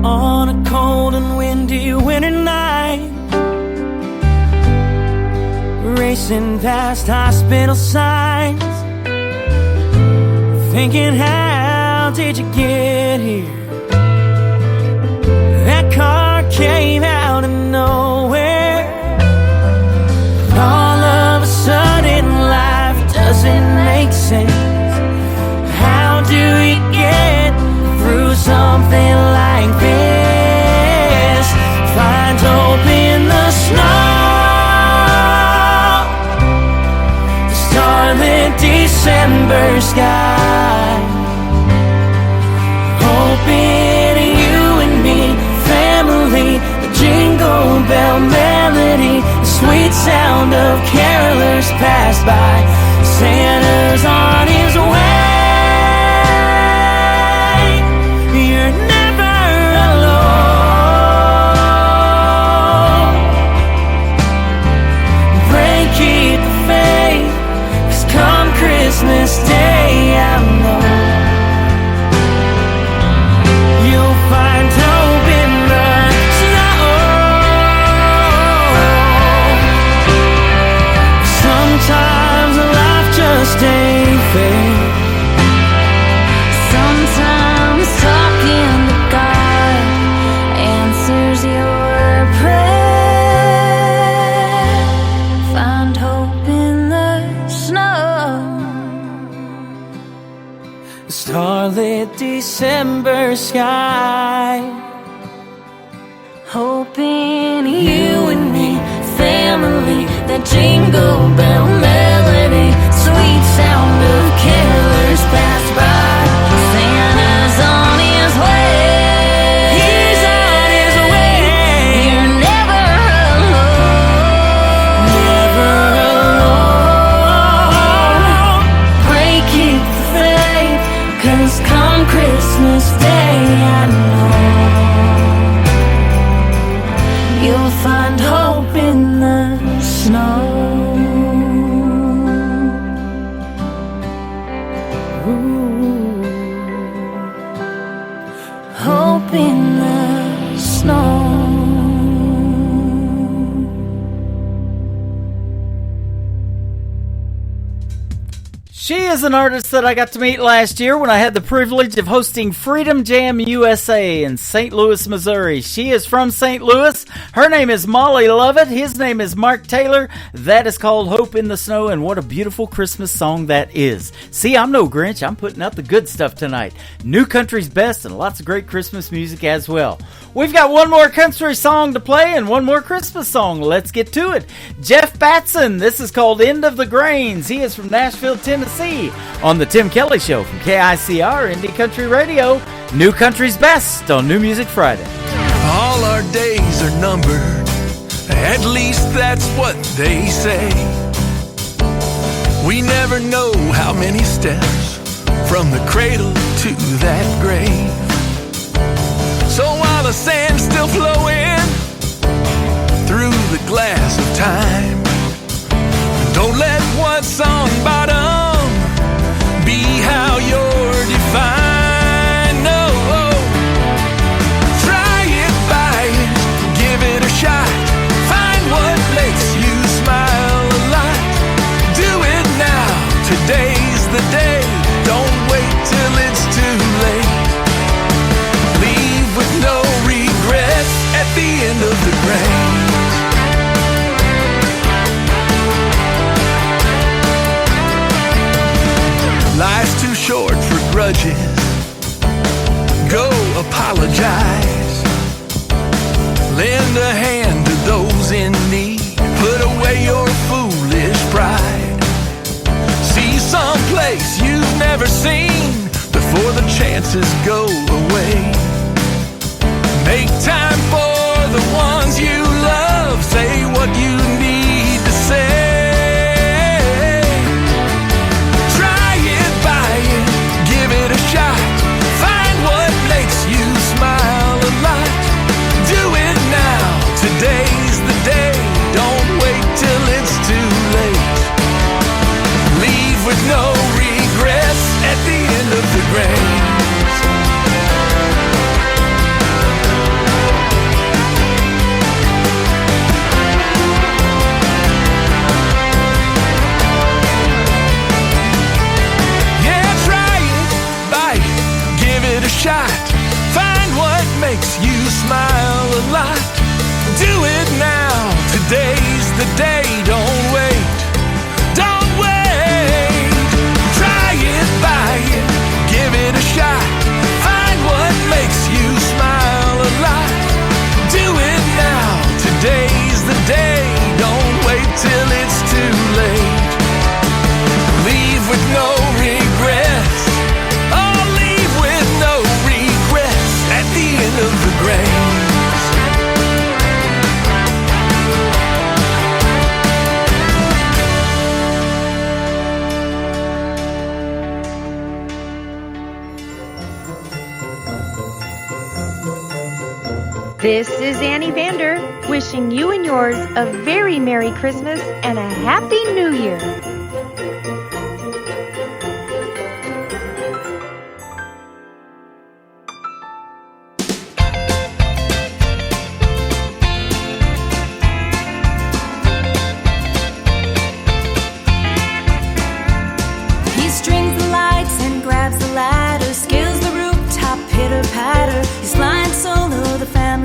Q: On a cold and windy winter night, racing past hospital signs, thinking how did you get here? That car came out of nowhere. All of a sudden life doesn't make sense. How do you get through something like this? Find hope in the snow, the starlit December sky. Hope in you and me, family, the jingle bell melody, the sweet sound of carolers pass by. Santa's on his way. You're never alone. Pray keep the faith, 'cause come Christmas Day, I know you'll find hope in the snow. Sometimes life just ain't fair.
C: Sometimes talking to God answers your prayer. Find hope in the snow,
Q: starlit December sky.
C: hope in you and me, family, that jingle bell melody, sweet sound
D: She is an artist that I got to meet last year when I had the privilege of hosting Freedom Jam USA in St. Louis, Missouri. She is from St. Louis. Her name is Molly Lovett. His name is Mark Taylor. That is called Hope in the Snow, and what a beautiful Christmas song that is. See, I'm no Grinch. I'm putting out the good stuff tonight. New country's best and lots of great Christmas music as well. We've got one more country song to play and one more Christmas song. Let's get to it. Jeff Batson. This is called End of the Grains. He is from Nashville, Tennessee, on the Tim Kelly Show from KICR Indie Country Radio. New country's best on New Music Friday.
K: All our days are numbered, at least that's what they say. We never know how many steps from the cradle to that grave. So while the sand's still flowing through the glass of time, don't let what's on bottom be how you're defined. No, try it, buy it, give it a shot. Find what makes you smile a lot. Do it now, today's the day. Don't wait till it's too late. Leave with no regrets at the end of the grain. Life's too short for grudges. Go apologize. Lend a hand to those in need. Put away your foolish pride. See someplace you've never seen before the chances go away. Make time for the ones you love. Say what you need to say. Shot. Find what makes you smile a lot. Do it now, today's the day. Don't wait till it's too late. Leave with no regrets at the end of the grains. Shot. Find what makes you smile a lot. Do it now. Today's the day. Don't wait. Don't wait. Try it, buy it, give it a shot. Find what makes you smile a lot. Do it now. Today's the day. Don't wait till it's too late. Leave with no regrets. Of the grains.
L: This is Annie Vander, wishing you and yours a very Merry Christmas and a Happy New Year.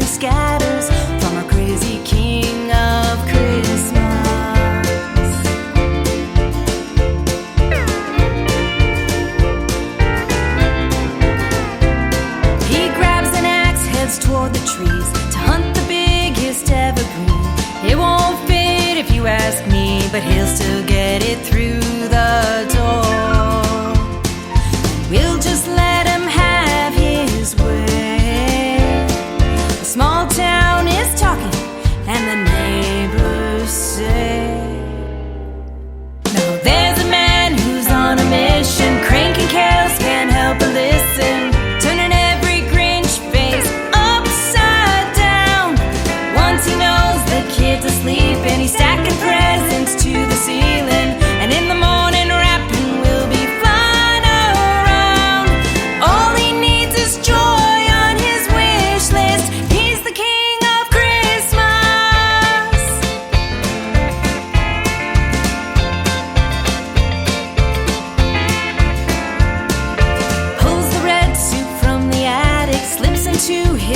U: Scatters from our crazy king of Christmas. He grabs an axe, heads toward the trees to hunt the biggest evergreen. It won't fit if you ask me, but he'll still get it through the door. We'll just let him have his way. Small town is talking, and the neighbors say, now there's a man who's on a mission, cranking carols, can't help but listen, turning every Grinch face upside down. Once he knows the kid's asleep, and he's stacking presents to the ceiling.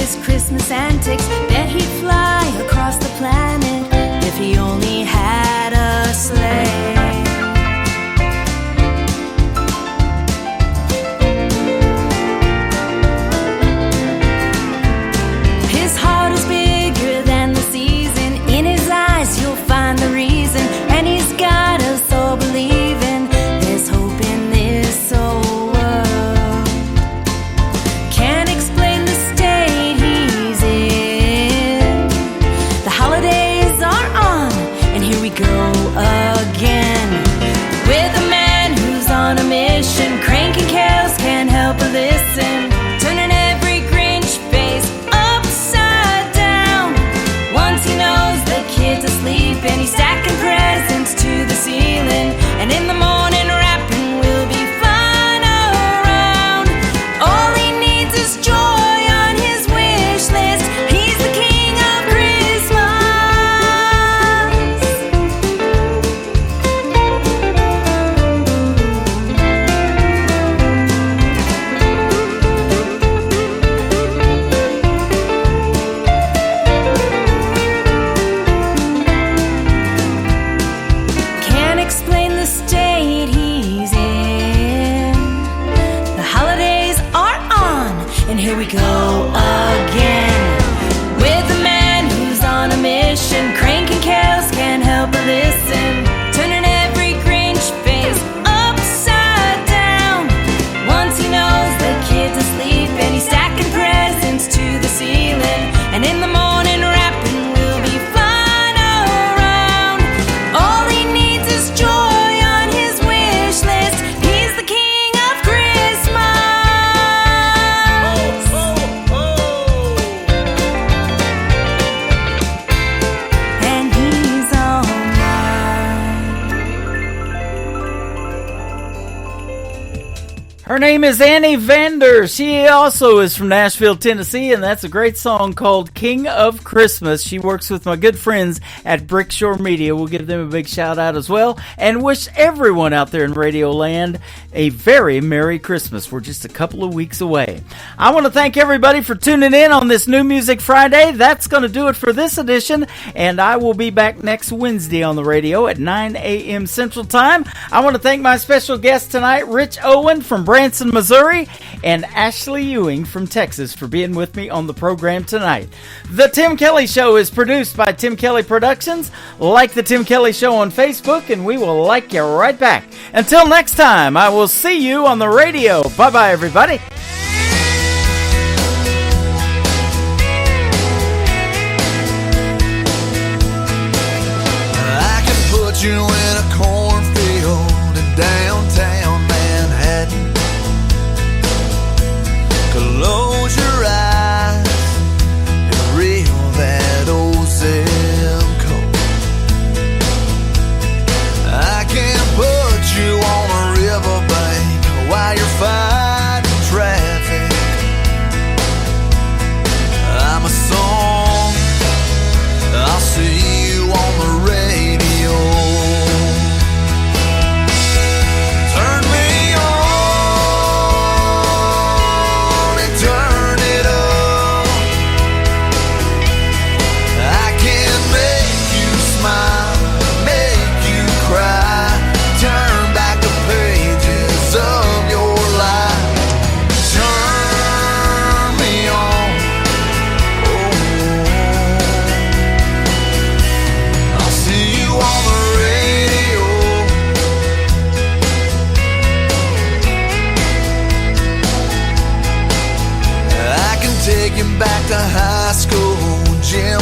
U: his Christmas antics. Bet he'd fly across the planet if he only had a sleigh. His heart is bigger than the season. In his eyes you'll find the reason, and he's got us all believing there's hope in this old world. Can't explain the state he's in. The holidays are on, and here we go again. With a man who's on a mission, cranking carols, can't help but listen, turning every Grinch face upside down. Once he knows the kids asleep, and he's stacking presents to the ceiling, and in the morning rapping will be flying around. All he needs is joy on his wish list. He's the king of Christmas. Can't explain the state he's in. The holidays are on, and here we go again. With a man who's on a mission, cranking carols, can't help but listen, turning every Grinch face upside down. Once he knows the kids asleep, and he's stacking presents to the ceiling, and in the morning rapping will be flying around. All he needs is joy on his wish list. He's the king of Christmas. And he's all
D: Her name is Annie Vander. She also is from Nashville, Tennessee, and that's a great song called King of Christmas. She works with my good friends at Brickshore Media. We'll give them a big shout out as well, and wish everyone out there in Radio Land a very Merry Christmas. We're just a couple of weeks away. I want to thank everybody for tuning in on this New Music Friday. That's going to do it for this edition, and I will be back next Wednesday on the radio at 9 a.m. Central Time. I want to thank my special guest tonight, Rich Owen from Branson, Missouri, and Ashley Ewing from Texas, for being with me on the program tonight. The Tim Kelly Show is produced by Tim Kelly Productions. Like the Tim Kelly Show on Facebook, and we will like you right back. Until next time, I will see you on the radio. Bye-bye, everybody.
G: I can put you in a cornfield in downtown Manhattan. Close your eyes and reel that old zip code. I can put you on a riverbank while you're fighting traffic. I'm a song, I'll see you on the radio. Turn me on and turn it up. I can make you smile, make you cry, turn back the pages of your life. Turn me on, I'll see you on the radio. I can take you back to high school, gym